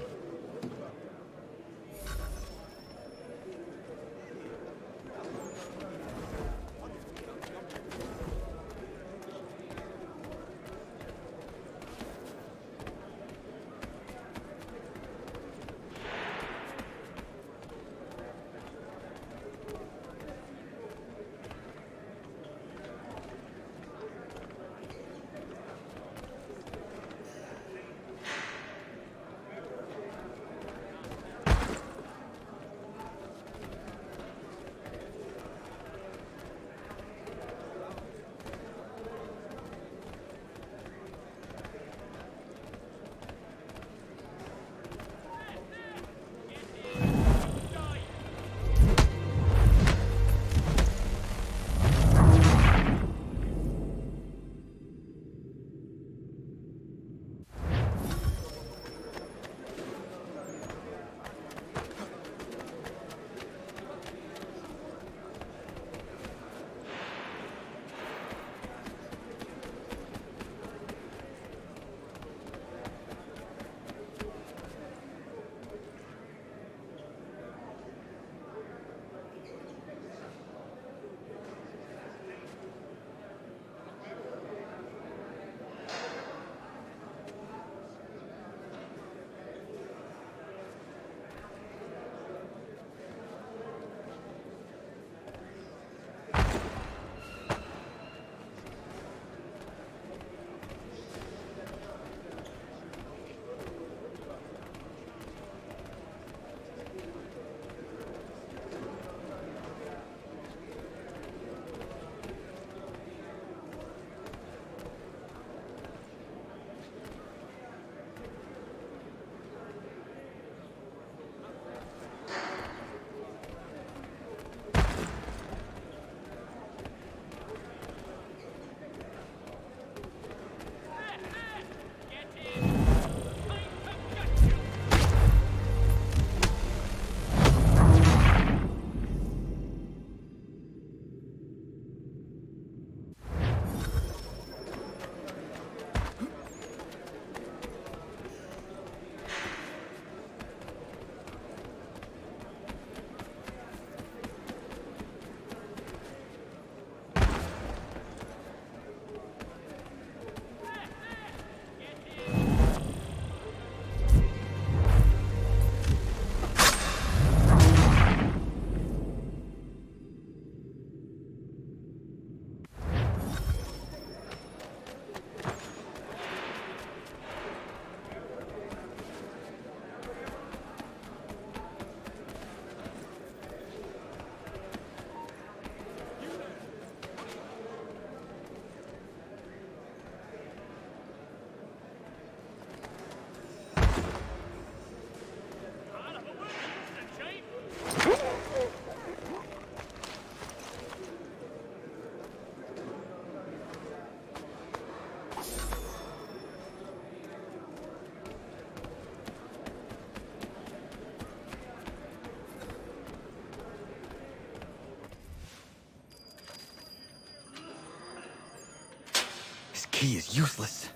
key is useless.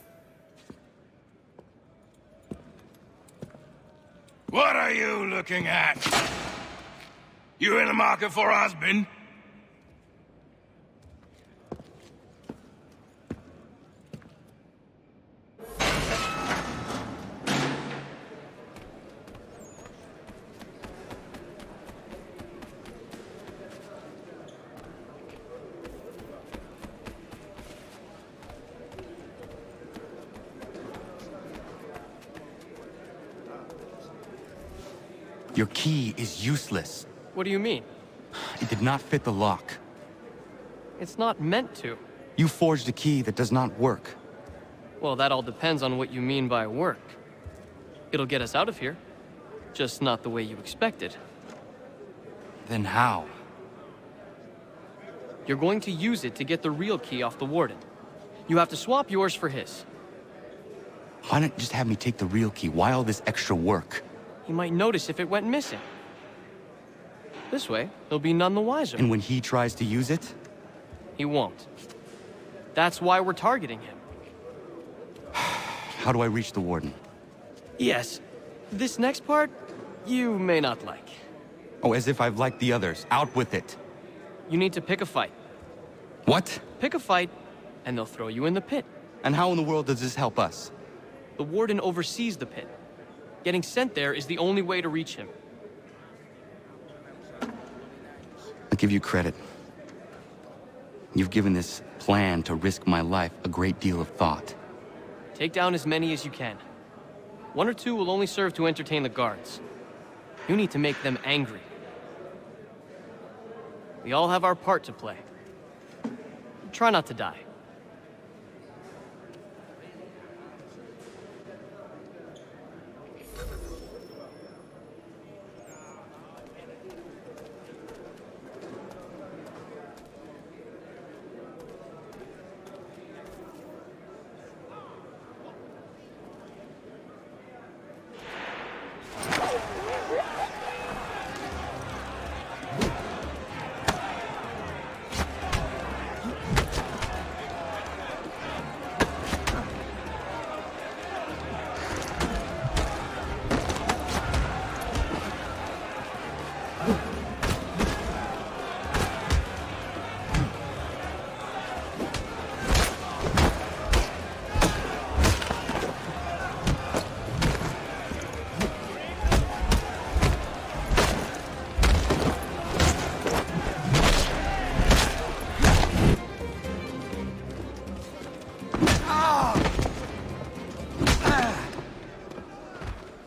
What are you looking at? You in the market for a husband? Your key is useless. What do you mean? It did not fit the lock. It's not meant to. You forged a key that does not work. Well, that all depends on what you mean by work. It'll get us out of here. Just not the way you expected. Then how? You're going to use it to get the real key off the warden. You have to swap yours for his. Why not just have me take the real key? Why all this extra work? He might notice if it went missing. This way, he'll be none the wiser. And when he tries to use it? He won't. That's why we're targeting him. How do I reach the warden? Yes. This next part, you may not like. Oh, as if I've liked the others. Out with it. You need to pick a fight. What? Pick a fight, and they'll throw you in the pit. And how in the world does this help us? The warden oversees the pit. Getting sent there is the only way to reach him. I'll give you credit. You've given this plan to risk my life a great deal of thought. Take down as many as you can. 1 or 2 will only serve to entertain the guards. You need to make them angry. We all have our part to play. Try not to die.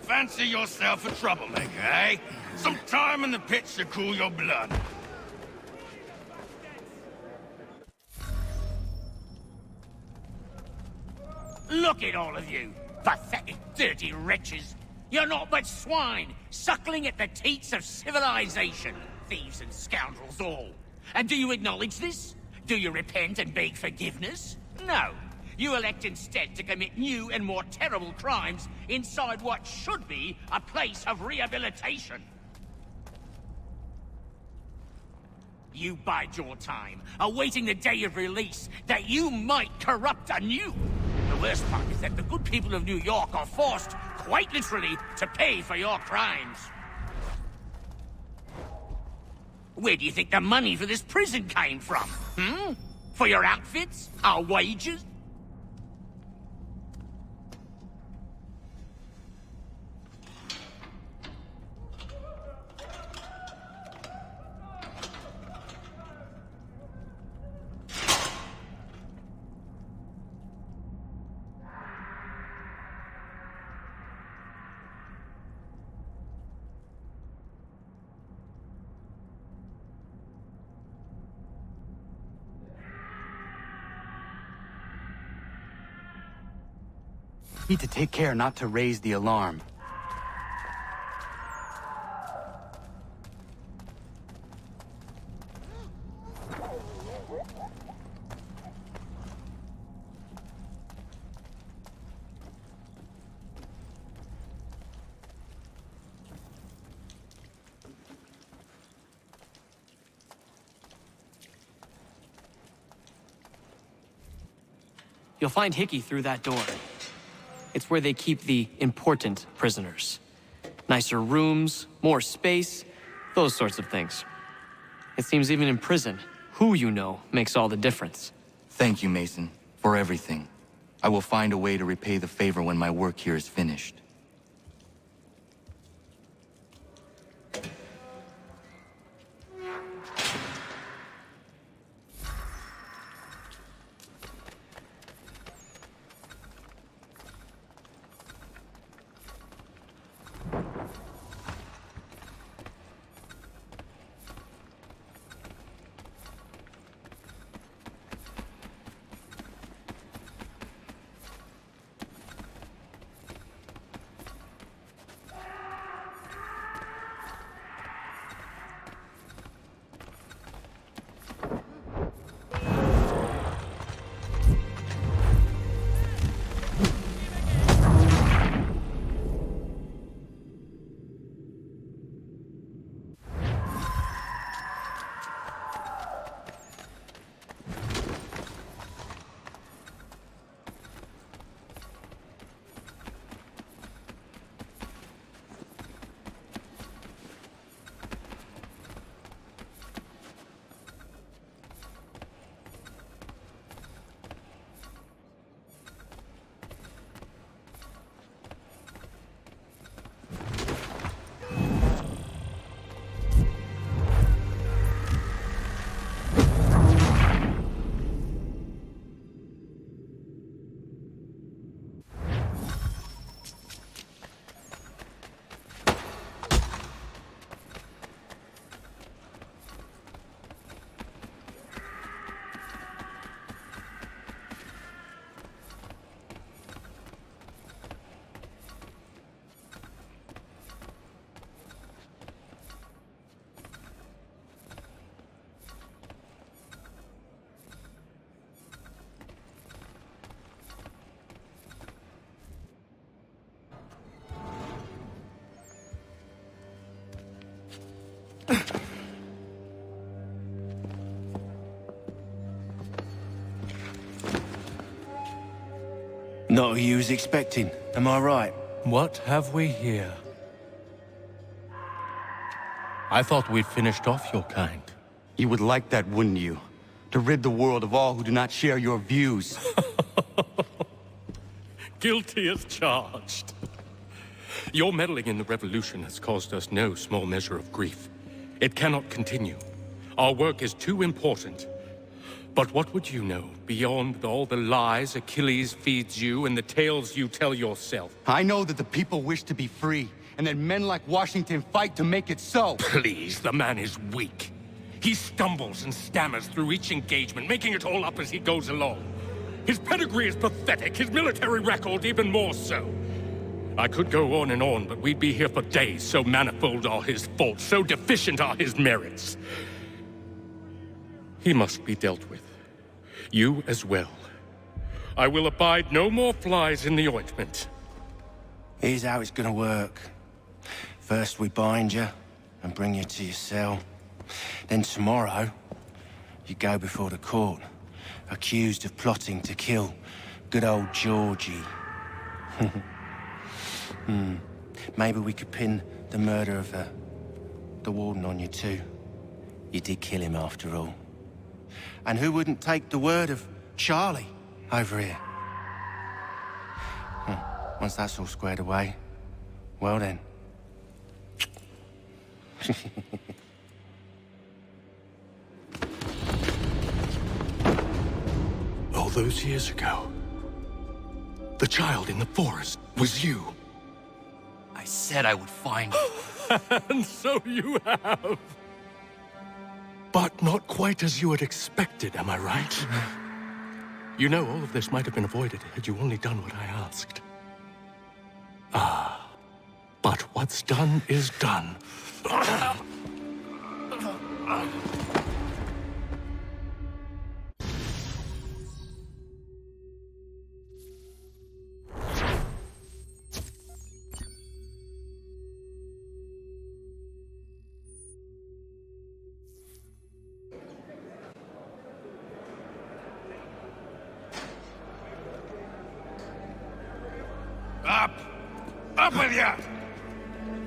Fancy yourself a troublemaker, eh? Some time in the pits to cool your blood. Look at all of you, pathetic, dirty wretches. You're not but swine, suckling at the teats of civilization. Thieves and scoundrels all. And do you acknowledge this? Do you repent and beg forgiveness? No. You elect instead to commit new and more terrible crimes inside what should be a place of rehabilitation. You bide your time, awaiting the day of release, that you might corrupt anew. The worst part is that the good people of New York are forced, quite literally, to pay for your crimes. Where do you think the money for this prison came from? For your outfits? Our wages? Need to take care not to raise the alarm. You'll find Hickey through that door. It's where they keep the important prisoners. Nicer rooms, more space, those sorts of things. It seems even in prison, who you know makes all the difference. Thank you, Mason, for everything. I will find a way to repay the favor when my work here is finished. Not who you was expecting, am I right? What have we here? I thought we'd finished off your kind. You would like that, wouldn't you? To rid the world of all who do not share your views. Guilty as charged. Your meddling in the revolution has caused us no small measure of grief. It cannot continue. Our work is too important. But what would you know beyond all the lies Achilles feeds you and the tales you tell yourself? I know that the people wish to be free, and that men like Washington fight to make it so. Please, the man is weak. He stumbles and stammers through each engagement, making it all up as he goes along. His pedigree is pathetic, his military record even more so. I could go on, but we'd be here for days, so manifold are his faults, so deficient are his merits. He must be dealt with. You as well. I will abide no more flies in the ointment. Here's how it's gonna work. First we bind you and bring you to your cell. Then tomorrow, you go before the court, accused of plotting to kill good old Georgie. Maybe we could pin the murder of the warden on you too. You did kill him after all. And who wouldn't take the word of Charlie over here? Once that's all squared away, well then. All those years ago, the child in the forest was you. I said I would find you. And so you have. But not quite as you had expected, am I right? You know, all of this might have been avoided had you only done what I asked. Ah, but what's done is done. Up with you!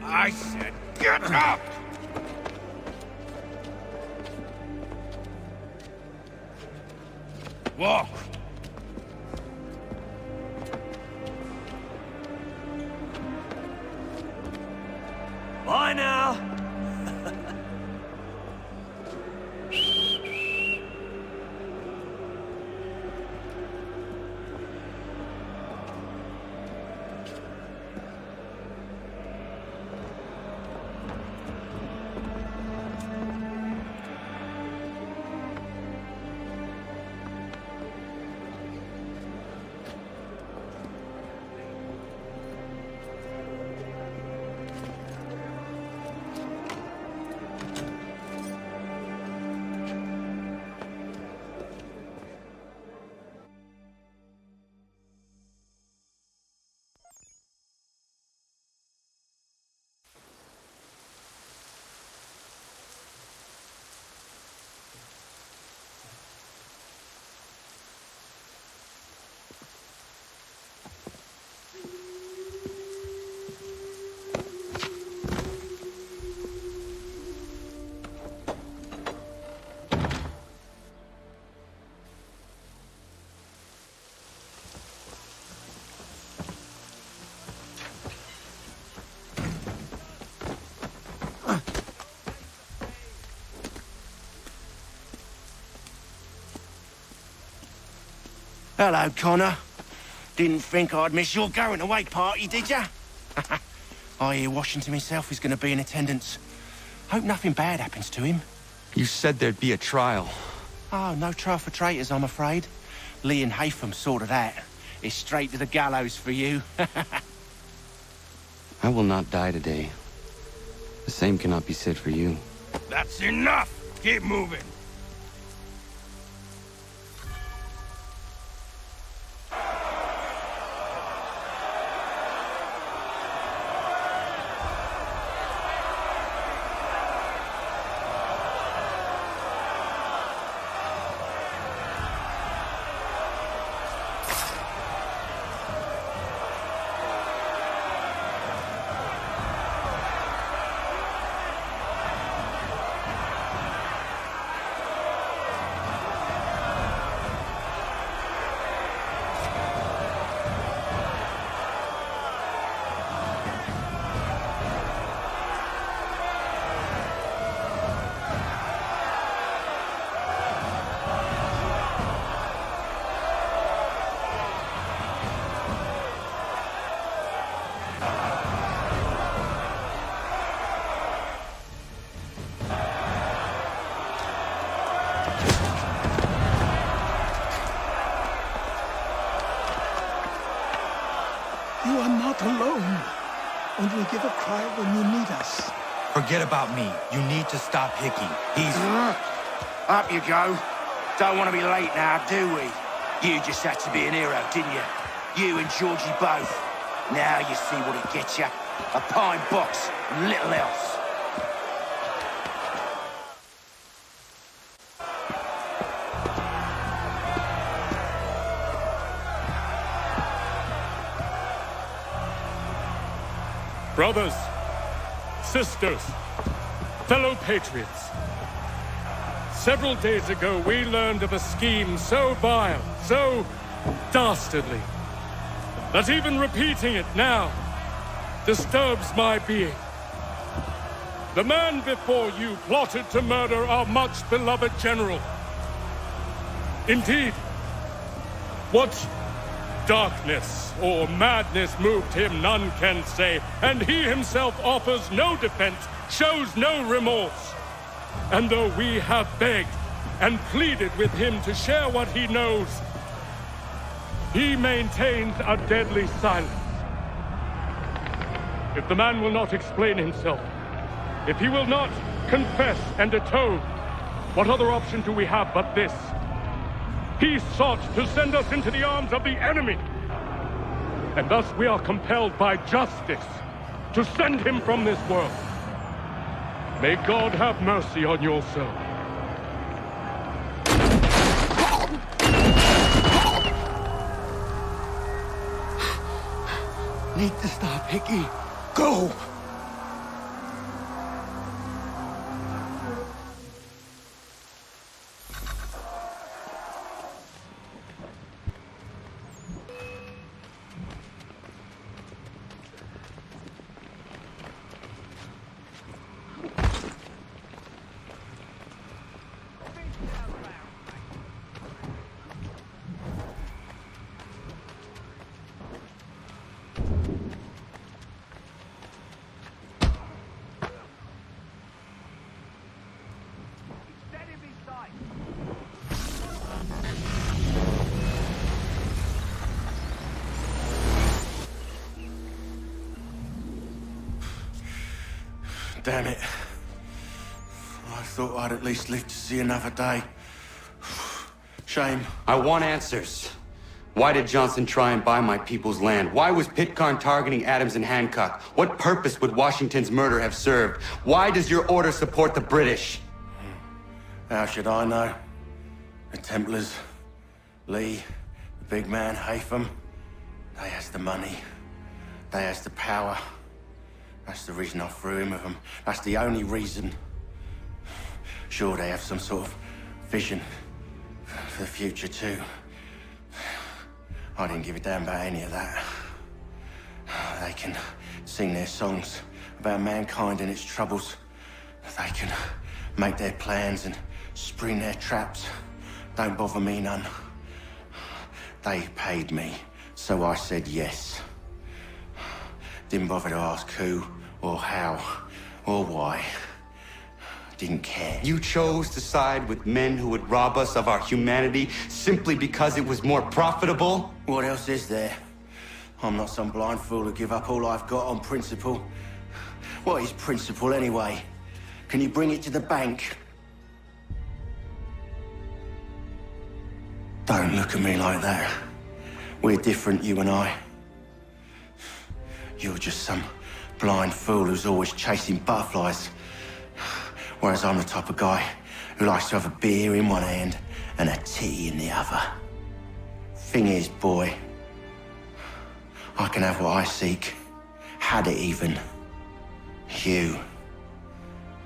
I said, get up! Walk. Bye now. Hello, Connor. Didn't think I'd miss your going away party, did ya? I hear Washington himself is going to be in attendance. Hope nothing bad happens to him. You said there'd be a trial. Oh, no trial for traitors, I'm afraid. Lee and Haytham sorted that. It's straight to the gallows for you. I will not die today. The same cannot be said for you. That's enough! Keep moving! You are not alone. Only give a cry when you need us. Forget about me. You need to stop Hickey. He's... Up you go. Don't want to be late now, do we? You just had to be an hero, didn't you? You and Georgie both. Now you see what it gets you. A pine box and little else. Brothers, sisters, fellow patriots. Several days ago, we learned of a scheme so vile, so dastardly, that even repeating it now disturbs my being. The man before you plotted to murder our much-beloved general. Indeed, what darkness or madness moved him, none can say, and he himself offers no defense, shows no remorse. And though we have begged and pleaded with him to share what he knows, he maintains a deadly silence. If the man will not explain himself, if he will not confess and atone, what other option do we have but this? He sought to send us into the arms of the enemy. And thus we are compelled by justice to send him from this world. May God have mercy on your soul. need to stop Hickey. Go! Damn it. I thought I'd at least live to see another day. Shame. I want answers. Why did Johnson try and buy my people's land? Why was Pitcairn targeting Adams and Hancock? What purpose would Washington's murder have served? Why does your order support the British? How should I know? The Templars, Lee, the big man, Haytham, they has the money. They has the power. That's the reason I threw him with them. That's the only reason. Sure, they have some sort of vision for the future, too. I didn't give a damn about any of that. They can sing their songs about mankind and its troubles. They can make their plans and spring their traps. Don't bother me none. They paid me, so I said yes. Didn't bother to ask who, or how, or why. Didn't care. You chose to side with men who would rob us of our humanity simply because it was more profitable? What else is there? I'm not some blind fool to give up all I've got on principle. What is principle anyway? Can you bring it to the bank? Don't look at me like that. We're different, you and I. You're just some blind fool who's always chasing butterflies. Whereas I'm the type of guy who likes to have a beer in one hand and a tea in the other. Thing is, boy, I can have what I seek. Had it even.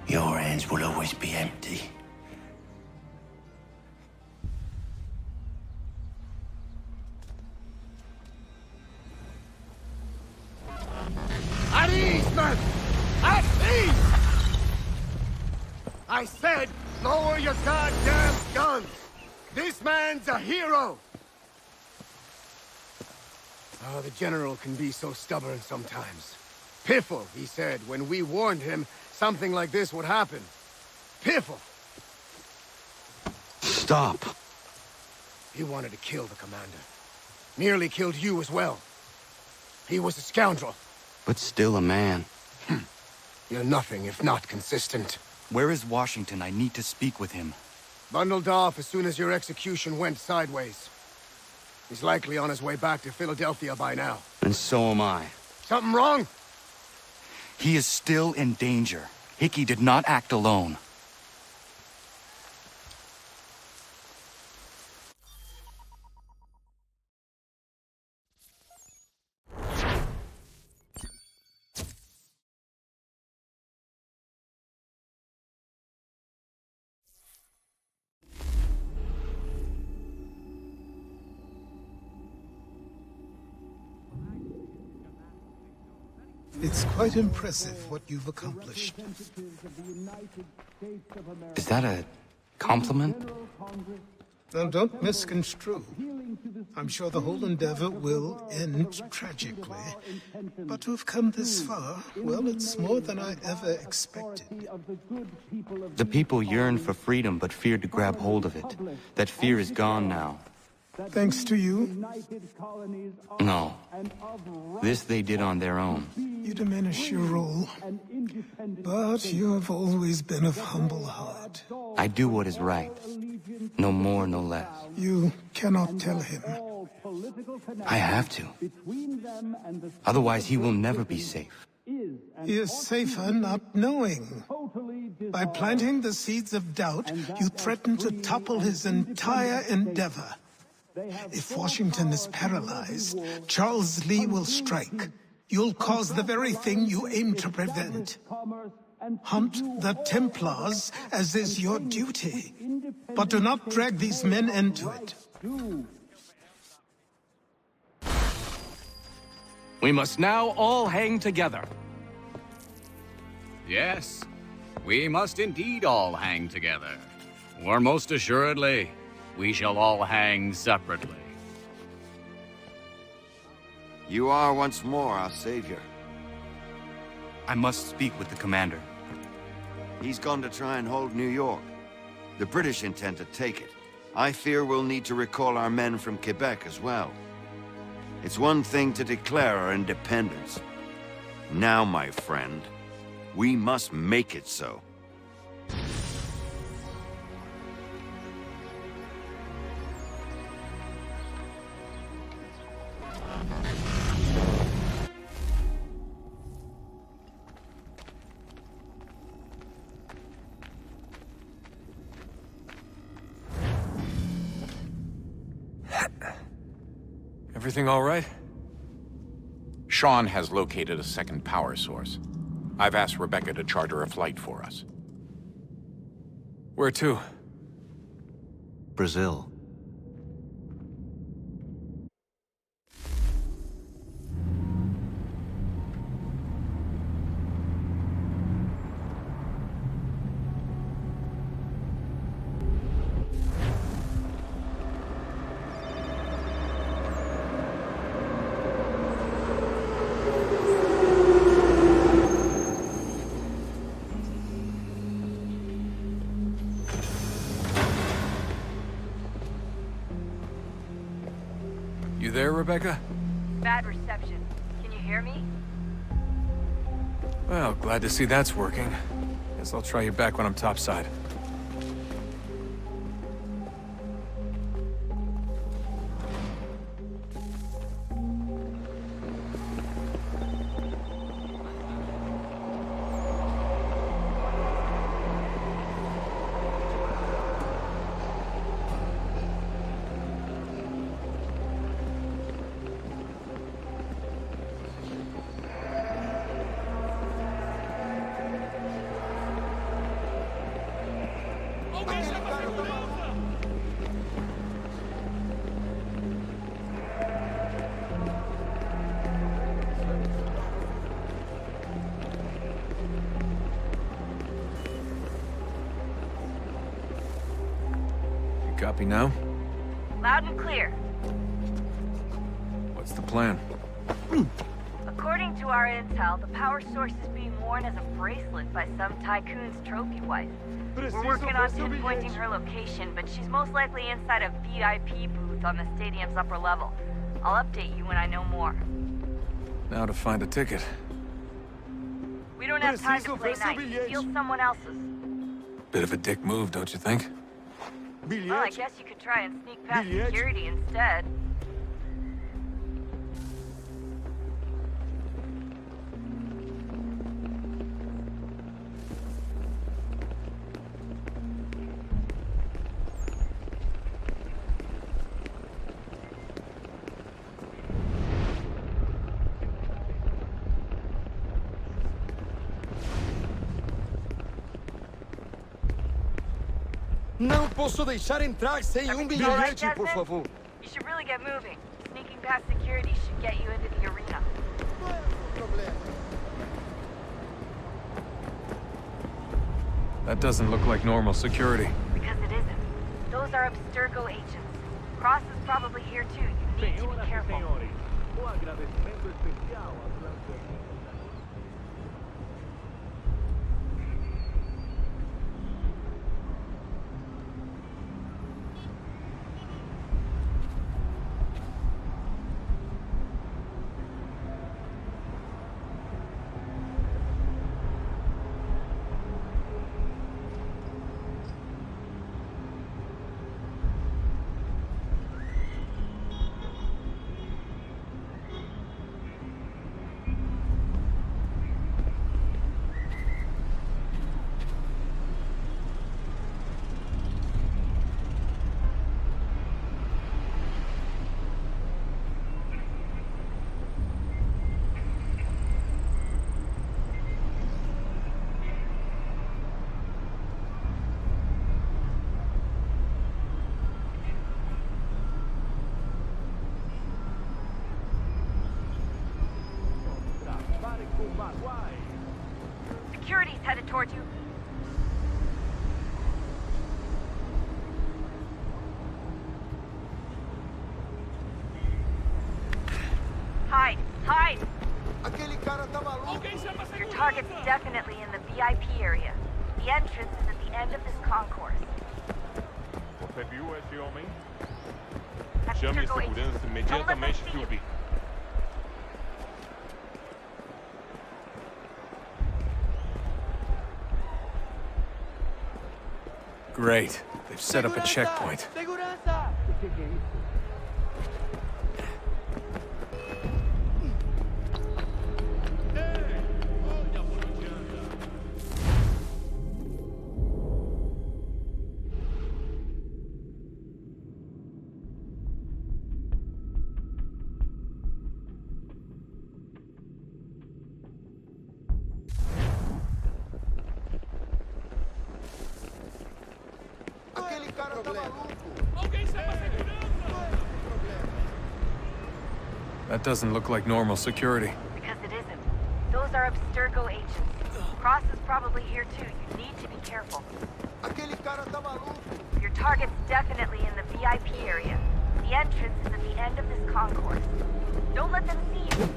Your hands will always be empty. At ease, men! At ease! I said, lower your goddamn guns! This man's a hero! Oh, the General can be so stubborn sometimes. Piffle, he said, when we warned him something like this would happen. Piffle! Stop. He wanted to kill the commander. Nearly killed you as well. He was a scoundrel. But still a man. You're nothing if not consistent. Where is Washington? I need to speak with him. Bundled off as soon as your execution went sideways. He's likely on his way back to Philadelphia by now. And so am I. Something wrong? He is still in danger. Hickey did not act alone. It's quite impressive what you've accomplished. Is that a compliment? Now, don't misconstrue. I'm sure the whole endeavor will end tragically. But to have come this far, well, it's more than I ever expected. The people yearn for freedom but feared to grab hold of it. That fear is gone now. Thanks to you? No. This they did on their own. You diminish your role. But you have always been of humble heart. I do what is right. No more, no less. You cannot tell him. I have to. Otherwise, he will never be safe. He is safer not knowing. By planting the seeds of doubt, you threaten to topple his entire endeavor. If Washington is paralyzed, Charles Lee will strike. you'll cause the very thing you aim to prevent. Hunt the Templars, as is your duty. But do not drag these men into it. We must now all hang together. Yes, we must indeed all hang together. Or most assuredly, we shall all hang separately. You are once more our savior. I must speak with the commander. He's gone to try and hold New York. The British intend to take it. I fear we'll need to recall our men from Quebec as well. It's one thing to declare our independence. Now, my friend, we must make it so. Everything all right? Sean has located a second power source. I've asked Rebecca to charter a flight for us. Where to? Brazil. You there, Rebecca? Bad reception. Can you hear me? Well, glad to see that's working. Guess I'll try you back when I'm topside. Copy now? Loud and clear. What's the plan? According to our intel, the power source is being worn as a bracelet by some tycoon's trophy wife. We're working on pinpointing her location, but she's most likely inside a VIP booth on the stadium's upper level. I'll update you when I know more. Now to find a ticket. We don't have time to play nice. Steal someone else's. Bit of a dick move, don't you think? Well, I guess you could try and sneak past security instead. Não posso deixar entrar sem bilhete, por favor. You should really get moving. Sneaking past security should get you into the arena. That doesn't look like normal security. Because it isn't. Those are Abstergo agents. Cross is probably here too. You need to be careful. Security's headed towards you. Hide! Hide! Your target's definitely in the VIP area. The entrance is at the end of this concourse. Você viu esse homem? That's Chame a Circle H. segurança Don't let them imediatamente see que you. o vi. Great. They've set up a checkpoint. That doesn't look like normal security. Because it isn't. Those are Abstergo agents. Cross is probably here too. You need to be careful. Your target's definitely in the VIP area. The entrance is at the end of this concourse. Don't let them see you.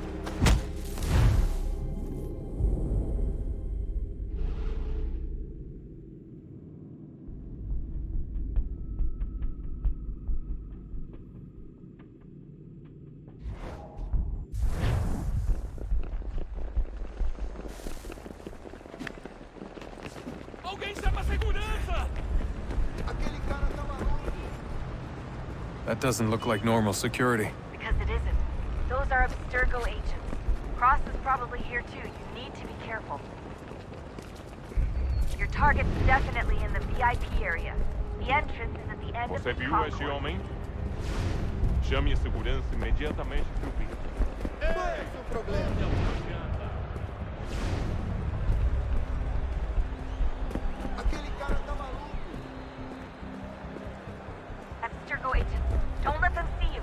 That doesn't look like normal security. Because it isn't. Those are Abstergo agents. Cross is probably here too. You need to be careful. Your target's definitely in the VIP area. The entrance is at the end of Você the viu concourse. esse homem? Chame a segurança imediatamente que o vi. Abstergo agents. Don't let them see you.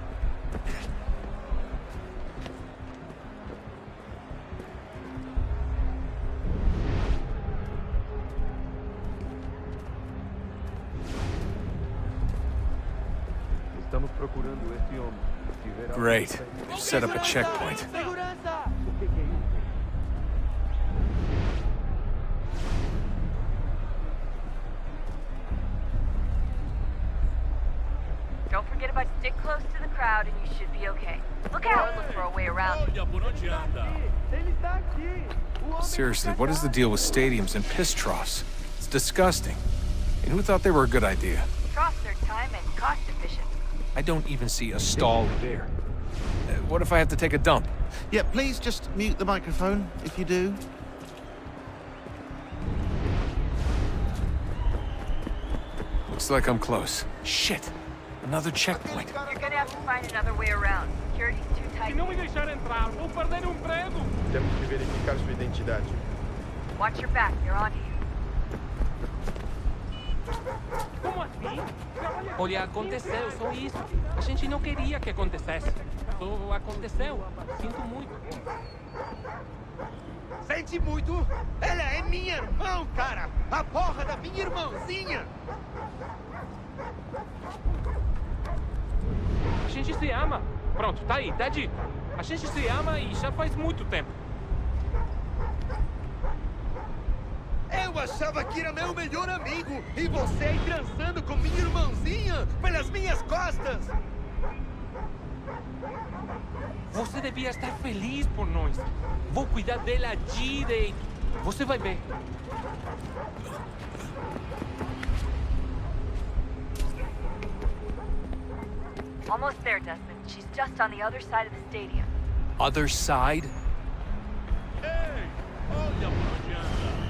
Estamos procurando este homem. Great. They've set up a checkpoint. Don't forget about stick close to the crowd and you should be okay. Look out! Or look for a way around. Seriously, what is the deal with stadiums and piss troughs? It's disgusting. And who thought they were a good idea? Troughs are time and cost efficient. I don't even see a stall there. What if I have to take a dump? Yeah, please just mute the microphone if you do. Looks like I'm close. Shit! Another checkpoint. You're gonna have to find another way around. Security's too tight. Se não me deixar entrar, vou perder emprego. Temos que verificar sua identidade. Watch your back, they're on you. Como assim? Olha, aconteceu, só isso. A gente não queria que acontecesse. Só aconteceu. Sinto muito. Sente muito? Ela é minha irmã, cara! A porra da minha irmãzinha! A gente se ama. Pronto, tá aí, tá dito. A gente se ama e já faz muito tempo. Eu achava que era meu melhor amigo e você aí transando com minha irmãzinha pelas minhas costas! Você devia estar feliz por nós. Vou cuidar dela direito. Você vai ver. Almost there, Dustin. She's just on the other side of the stadium. Other side? Ei, olha por onde anda.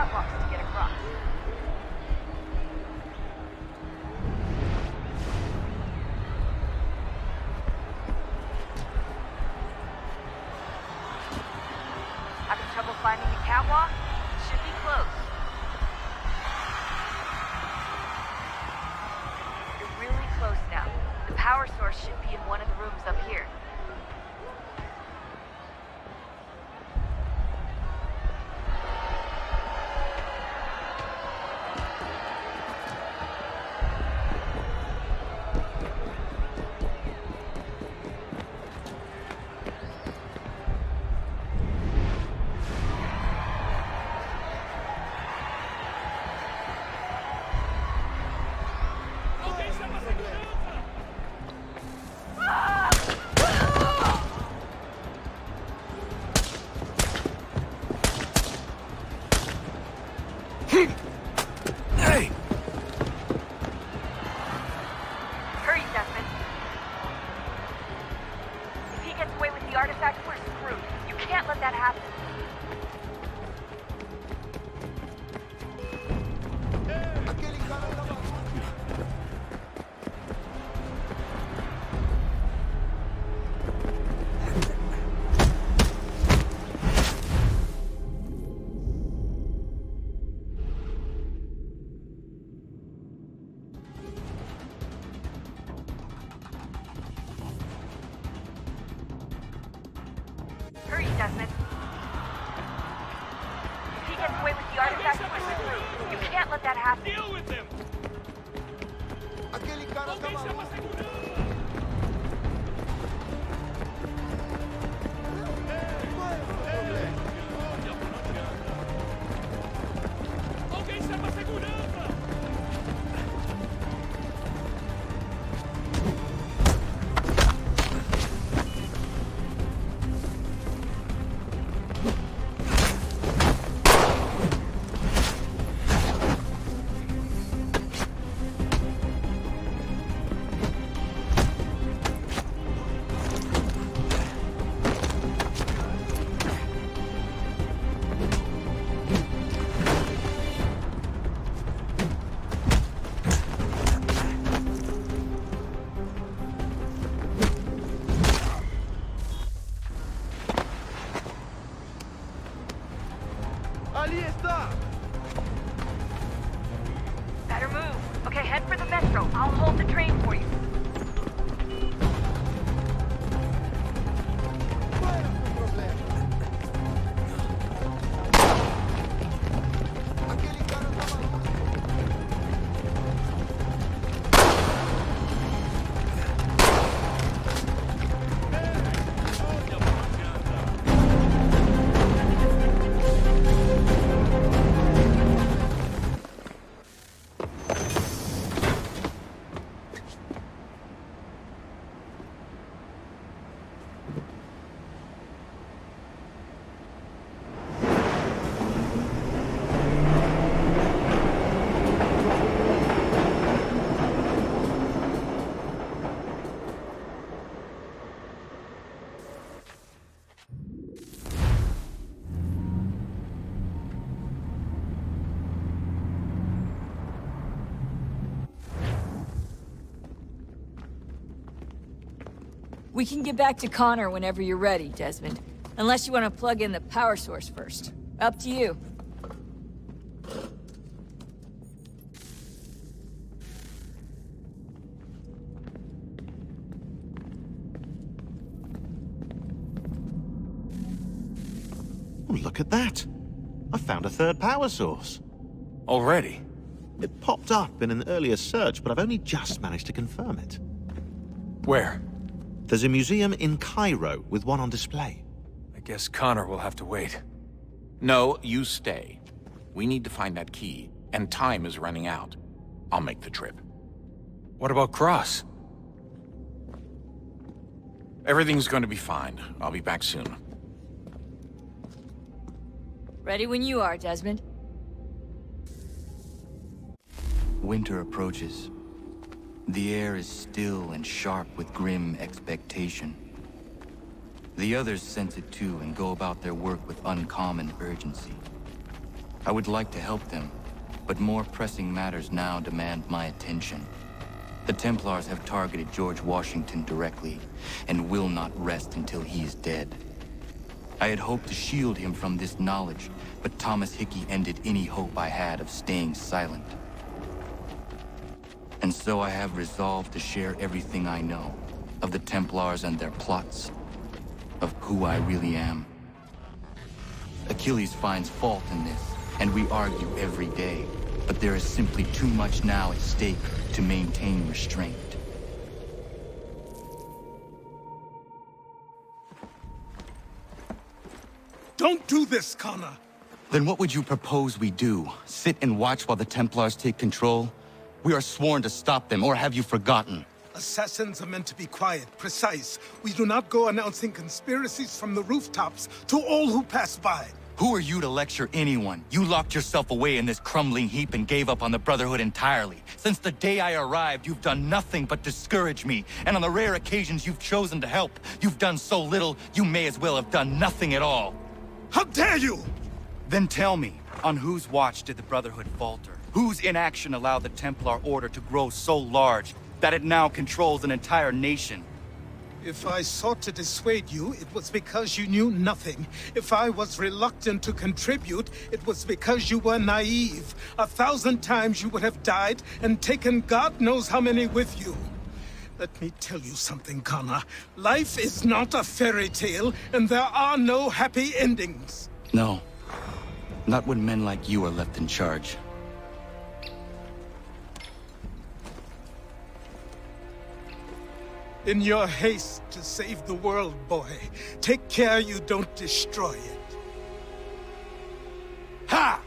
catwalks to get across. Having trouble finding a catwalk? Should be close. You're really close now. The power source should be in one of the rooms up here. Hey! Hurry, Desmond. If he gets away with the artifact, we're screwed. You can't let that happen. Hurry, Desmond. If he gets away with the artifact, we're screwed. You can't let that happen. Deal with him! Ok, chama a segurança! Ali está! Better move. Okay, head for the metro. I'll hold the train for you. We can get back to Connor whenever you're ready, Desmond. Unless you want to plug in the power source first. Up to you. Oh, look at that. I found a third power source. Already? It popped up in an earlier search, but I've only just managed to confirm it. Where? There's a museum in Cairo with one on display. I guess Connor will have to wait. No, you stay. We need to find that key, and time is running out. I'll make the trip. What about Cross? Everything's going to be fine. I'll be back soon. Ready when you are, Desmond. Winter approaches. The air is still and sharp with grim expectation. The others sense it too and go about their work with uncommon urgency. I would like to help them, but more pressing matters now demand my attention. The Templars have targeted George Washington directly, and will not rest until he is dead. I had hoped to shield him from this knowledge, but Thomas Hickey ended any hope I had of staying silent. And so I have resolved to share everything I know, of the Templars and their plots, of who I really am. Achilles finds fault in this, and we argue every day, but there is simply too much now at stake to maintain restraint. Don't do this, Connor! Then what would you propose we do? Sit and watch while the Templars take control? We are sworn to stop them, or have you forgotten? Assassins are meant to be quiet, precise. We do not go announcing conspiracies from the rooftops to all who pass by. Who are you to lecture anyone? You locked yourself away in this crumbling heap and gave up on the Brotherhood entirely. Since the day I arrived, you've done nothing but discourage me. And on the rare occasions you've chosen to help, you've done so little, you may as well have done nothing at all. How dare you! Then tell me, on whose watch did the Brotherhood falter? Whose inaction allowed the Templar Order to grow so large that it now controls an entire nation? If I sought to dissuade you, it was because you knew nothing. If I was reluctant to contribute, it was because you were naive. 1,000 times you would have died and taken God knows how many with you. Let me tell you something, Connor. Life is not a fairy tale, and there are no happy endings. No. Not when men like you are left in charge. In your haste to save the world, boy, take care you don't destroy it. Ha!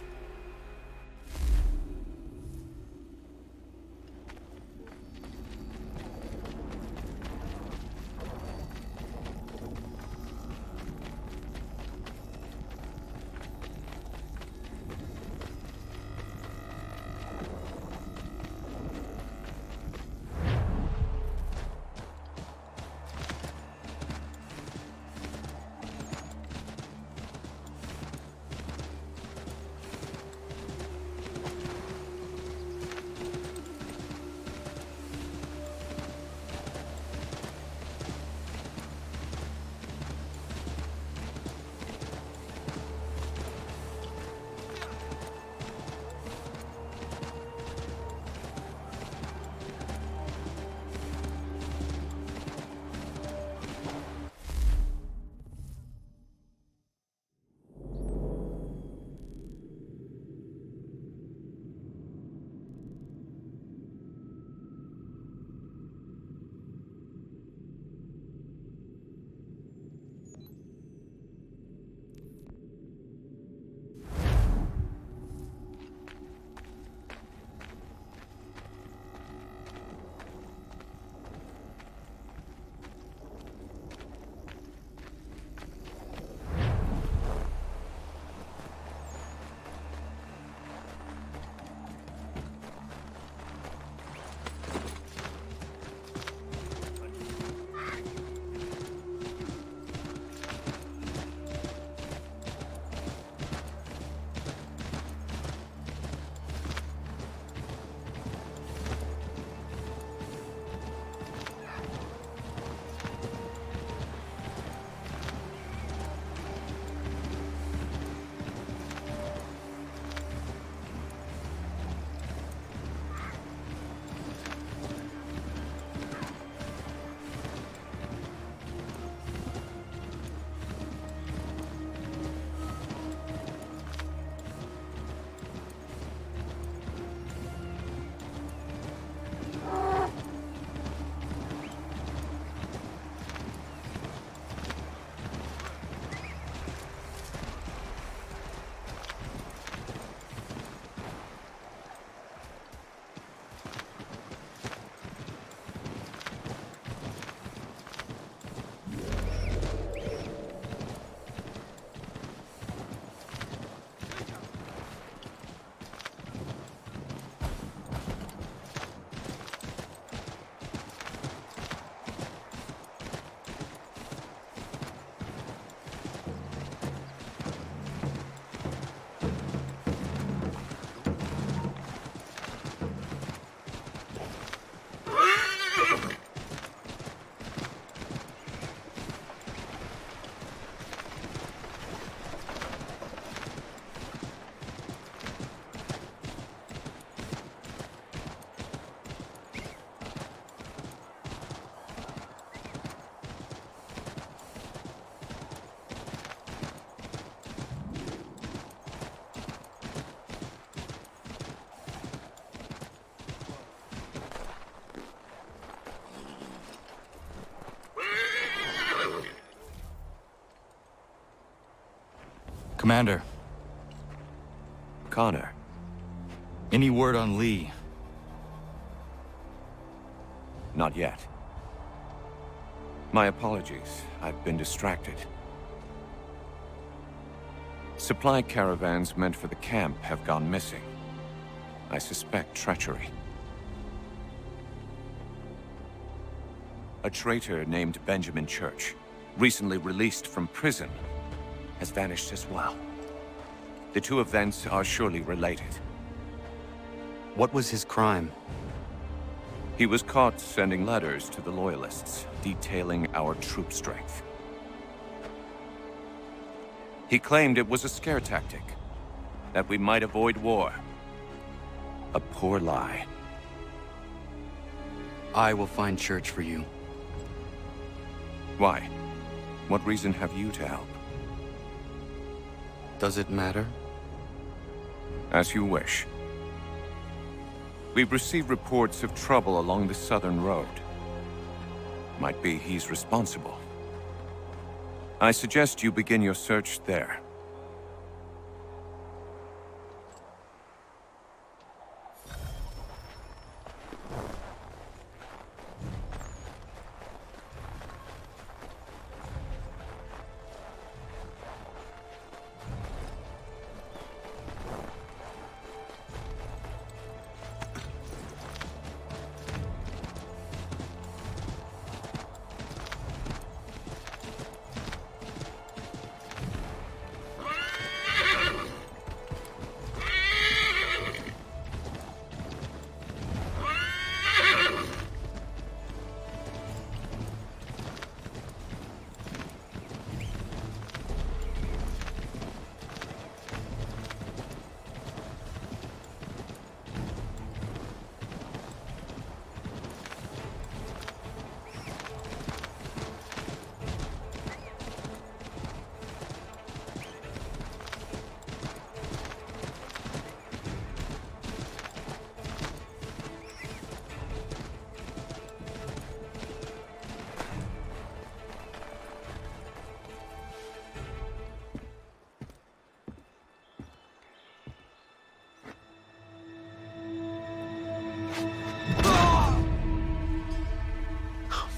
Commander. Connor. Any word on Lee? Not yet. My apologies. I've been distracted. Supply caravans meant for the camp have gone missing. I suspect treachery. A traitor named Benjamin Church, recently released from prison, has vanished as well. The two events are surely related. What was his crime? He was caught sending letters to the Loyalists, detailing our troop strength. He claimed it was a scare tactic, that we might avoid war. A poor lie. I will find Church for you. Why? What reason have you to help? Does it matter? As you wish. We've received reports of trouble along the southern road. Might be he's responsible. I suggest you begin your search there.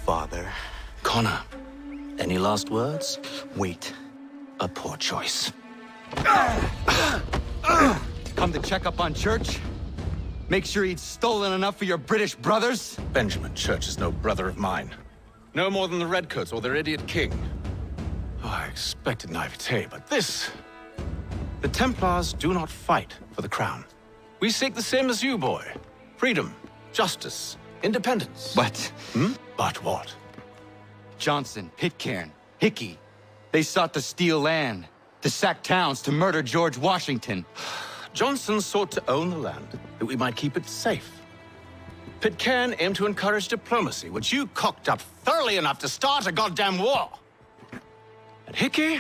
Father. Connor, any last words? Wait. A poor choice. Come to check up on Church? Make sure he'd stolen enough for your British brothers? Benjamin Church is no brother of mine. No more than the Redcoats or their idiot king. Oh, I expected naivete, but this... The Templars do not fight for the crown. We seek the same as you, boy. Freedom, justice, independence. But... But what? Johnson, Pitcairn, Hickey. They sought to steal land, to sack towns, to murder George Washington. Johnson sought to own the land, that we might keep it safe. Pitcairn aimed to encourage diplomacy, which you cocked up thoroughly enough to start a goddamn war. And Hickey?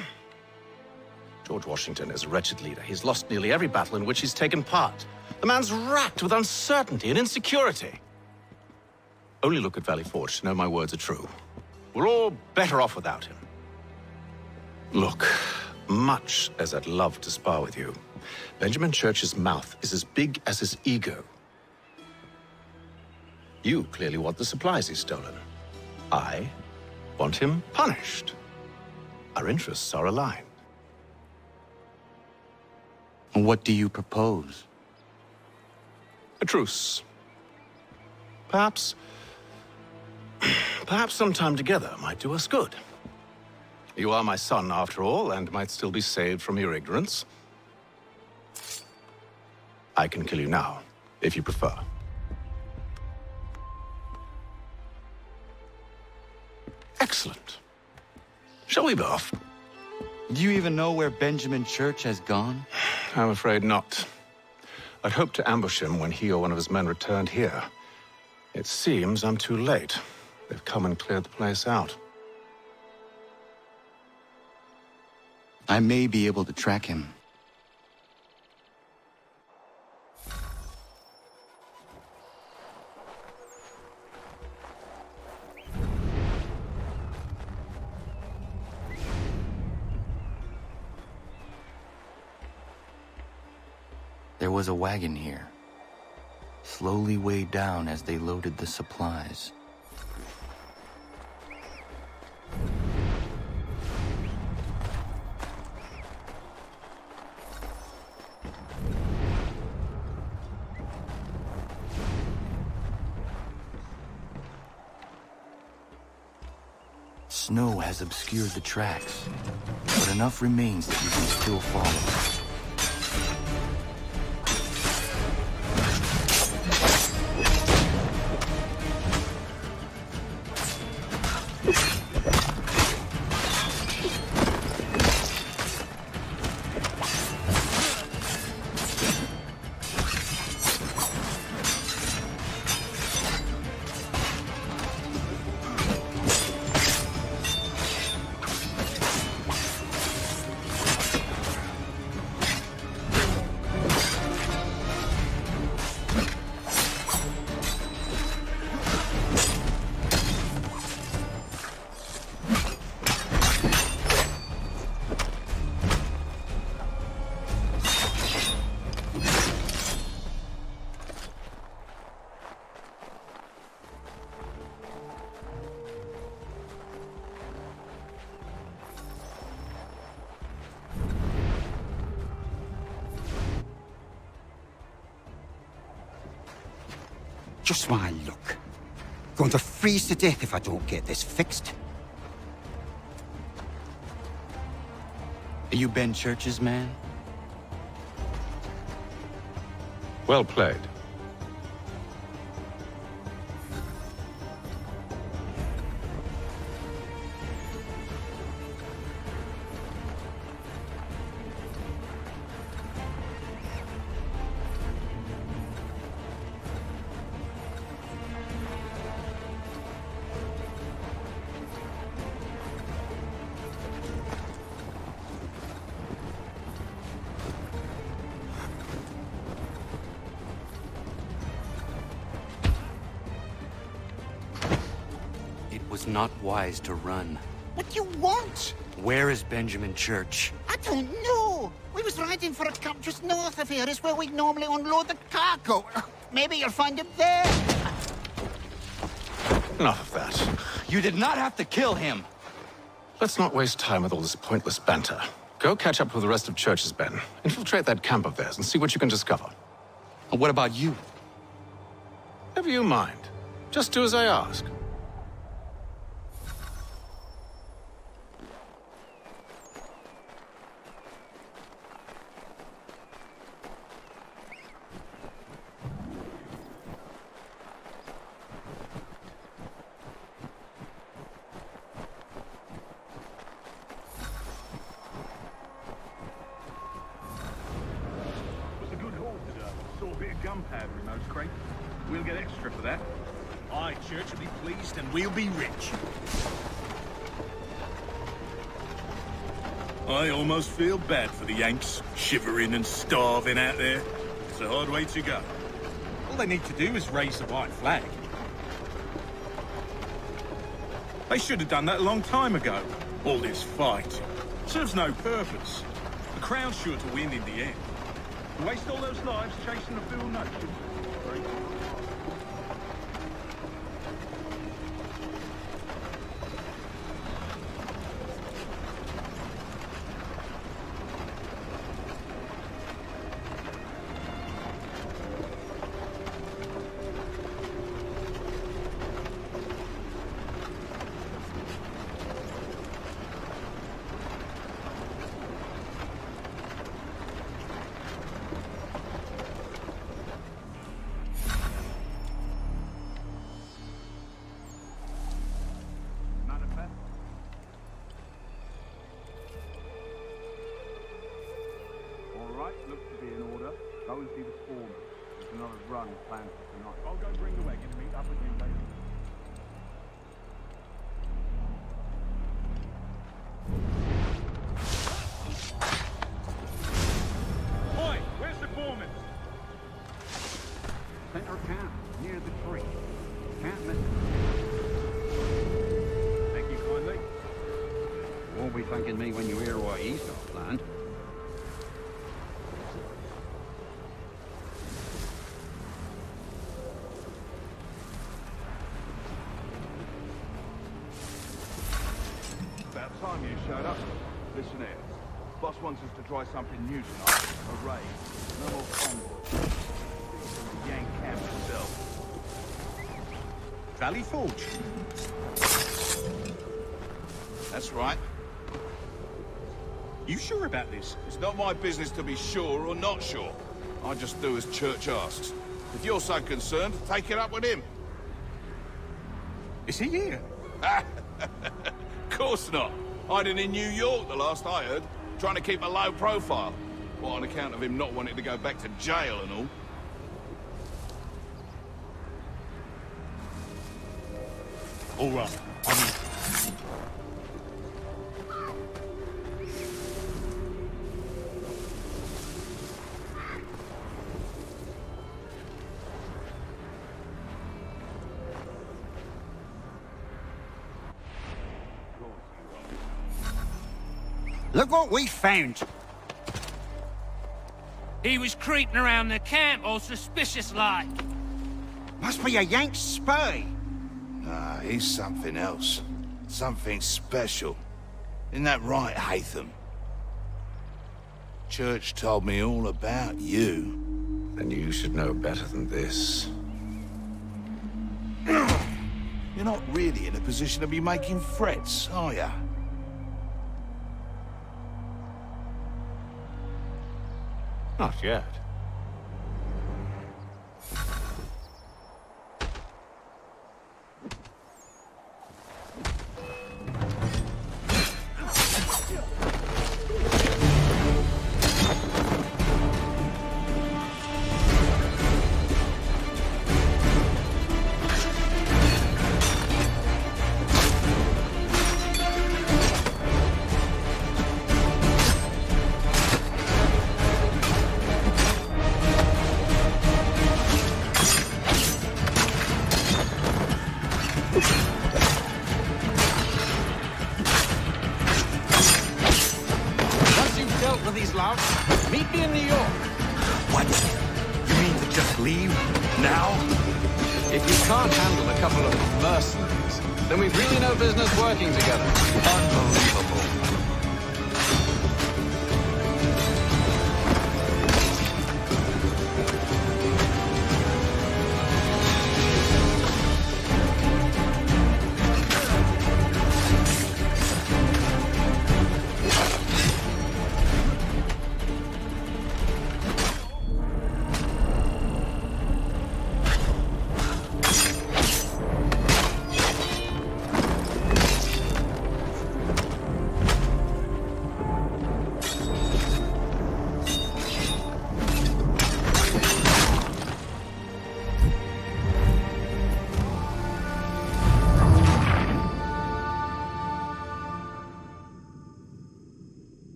George Washington is a wretched leader. He's lost nearly every battle in which he's taken part. The man's racked with uncertainty and insecurity. Only look at Valley Forge to know my words are true. We're all better off without him. Look, much as I'd love to spar with you, Benjamin Church's mouth is as big as his ego. You clearly want the supplies he's stolen. I want him punished. Our interests are aligned. What do you propose? A truce. Perhaps some time together might do us good. You are my son, after all, and might still be saved from your ignorance. I can kill you now, if you prefer. Excellent. Shall we be off? Do you even know where Benjamin Church has gone? I'm afraid not. I'd hoped to ambush him when he or one of his men returned here. It seems I'm too late. They've come and cleared the place out. I may be able to track him. There was a wagon here, slowly weighed down as they loaded the supplies. Snow has obscured the tracks, but enough remains that you can still follow. Just my luck. Going to freeze to death if I don't get this fixed. Are you Ben Church's man? Well played. It was not wise to run. What do you want? Where is Benjamin Church? I don't know. We was riding for a camp just north of here. Is where we normally unload the cargo. Maybe you'll find him there. Enough of that. You did not have to kill him. Let's not waste time with all this pointless banter. Go catch up with the rest of Church's men. Infiltrate that camp of theirs and see what you can discover. And what about you? Never you mind. Just do as I ask. Gunpowder in those crates. We'll get extra for that. Aye, Church will be pleased and we'll be rich. I almost feel bad for the Yanks, shivering and starving out there. It's a hard way to go. All they need to do is raise the white flag. They should have done that a long time ago. All this fight serves no purpose. The Crown's sure to win in the end. Waste all those lives chasing a fool nation. Looks to be in order. Go and see the spawn. There's another run planned for tonight. I'll go bring the wagon and meet up with you later. Oi, where's the foreman? Center camp, near the tree. Can't miss it. Thank you kindly. You won't be thanking me when you hear what he's got planned. showed up. Listen here. Boss wants us to try something new tonight. A raid. No more convoys. From the Yank camp itself. Valley Forge. That's right. You sure about this? It's not my business to be sure or not sure. I just do as Church asks. If you're so concerned, take it up with him. Is he here? Of course not. Hiding in New York, the last I heard. Trying to keep a low profile. Well, on account of him not wanting to go back to jail and all. All right. I mean... Look what we found. He was creeping around the camp all suspicious-like. Must be a Yank spy. Nah, he's something else. Something special. Isn't that right, Hatham? Church told me all about you. Then you should know better than this. You're not really in a position to be making threats, are ya? Not yet. Meet me in New York. What? You mean to just leave? Now? If you can't handle a couple of mercenaries, then we've really no business working together. Unbelievable.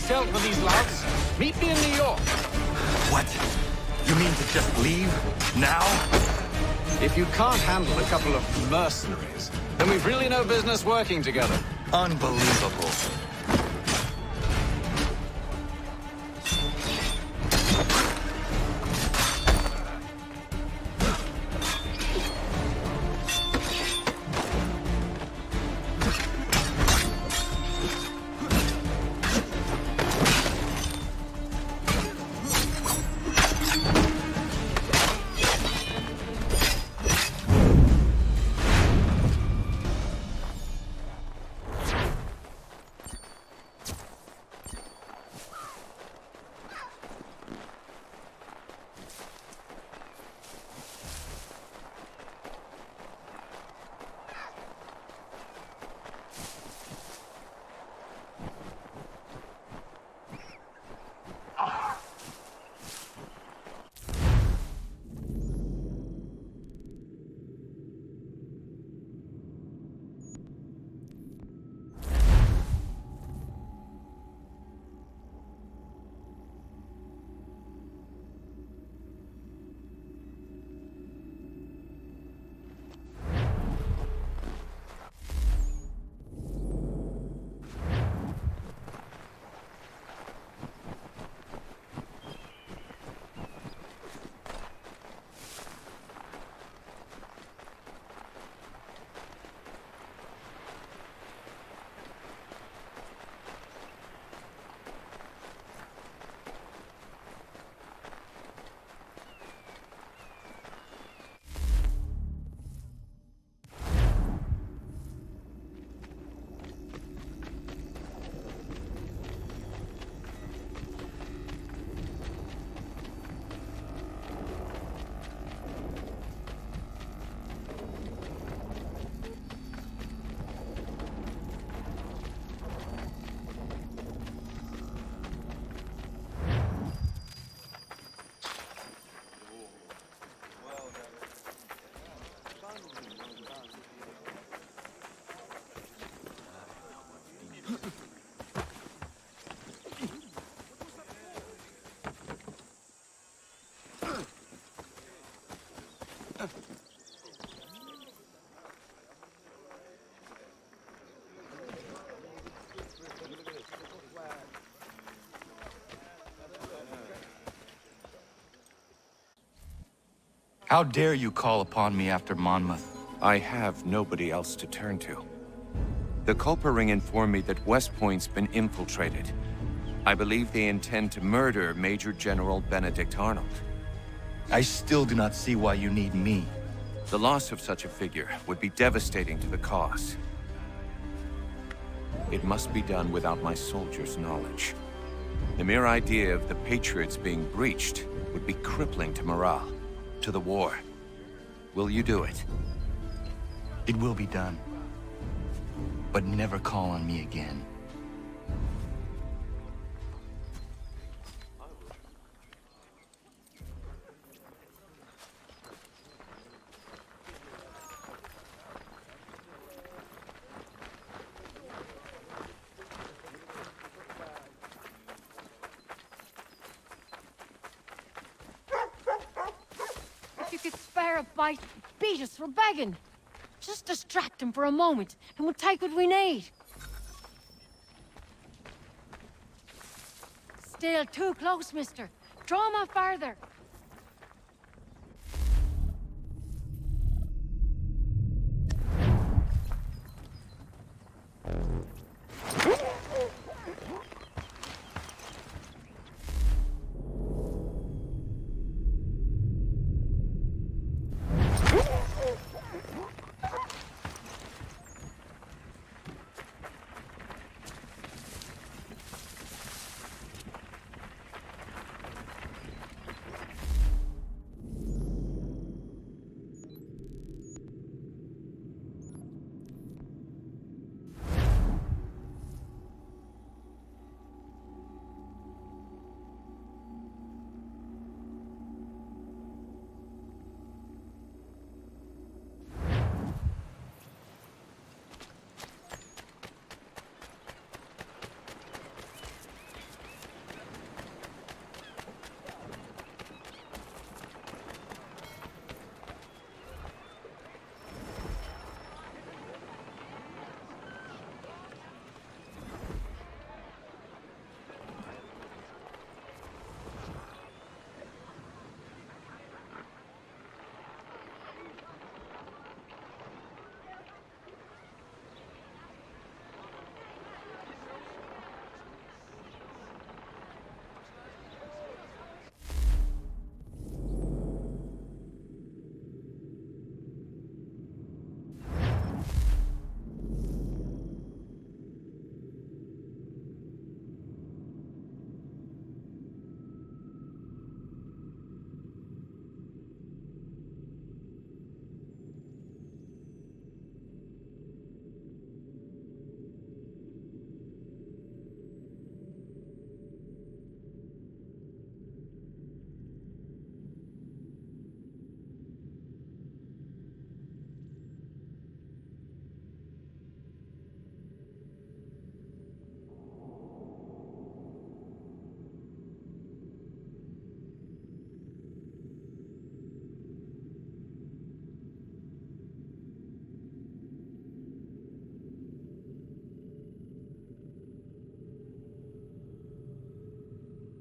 Dealt with these louts. Meet me in New York. What? You mean to just leave? Now? If you can't handle a couple of mercenaries, then we've really no business working together. Unbelievable. How dare you call upon me after Monmouth? I have nobody else to turn to. The Culper Ring informed me that West Point's been infiltrated. I believe they intend to murder Major General Benedict Arnold. I still do not see why you need me. The loss of such a figure would be devastating to the cause. It must be done without my soldiers' knowledge. The mere idea of the Patriots being breached would be crippling to morale, to the war. Will you do it? It will be done. But never call on me again. If you could spare a bite, beat us for begging. Just distract him for a moment, and we'll take what we need. Still too close, mister. Draw him out farther.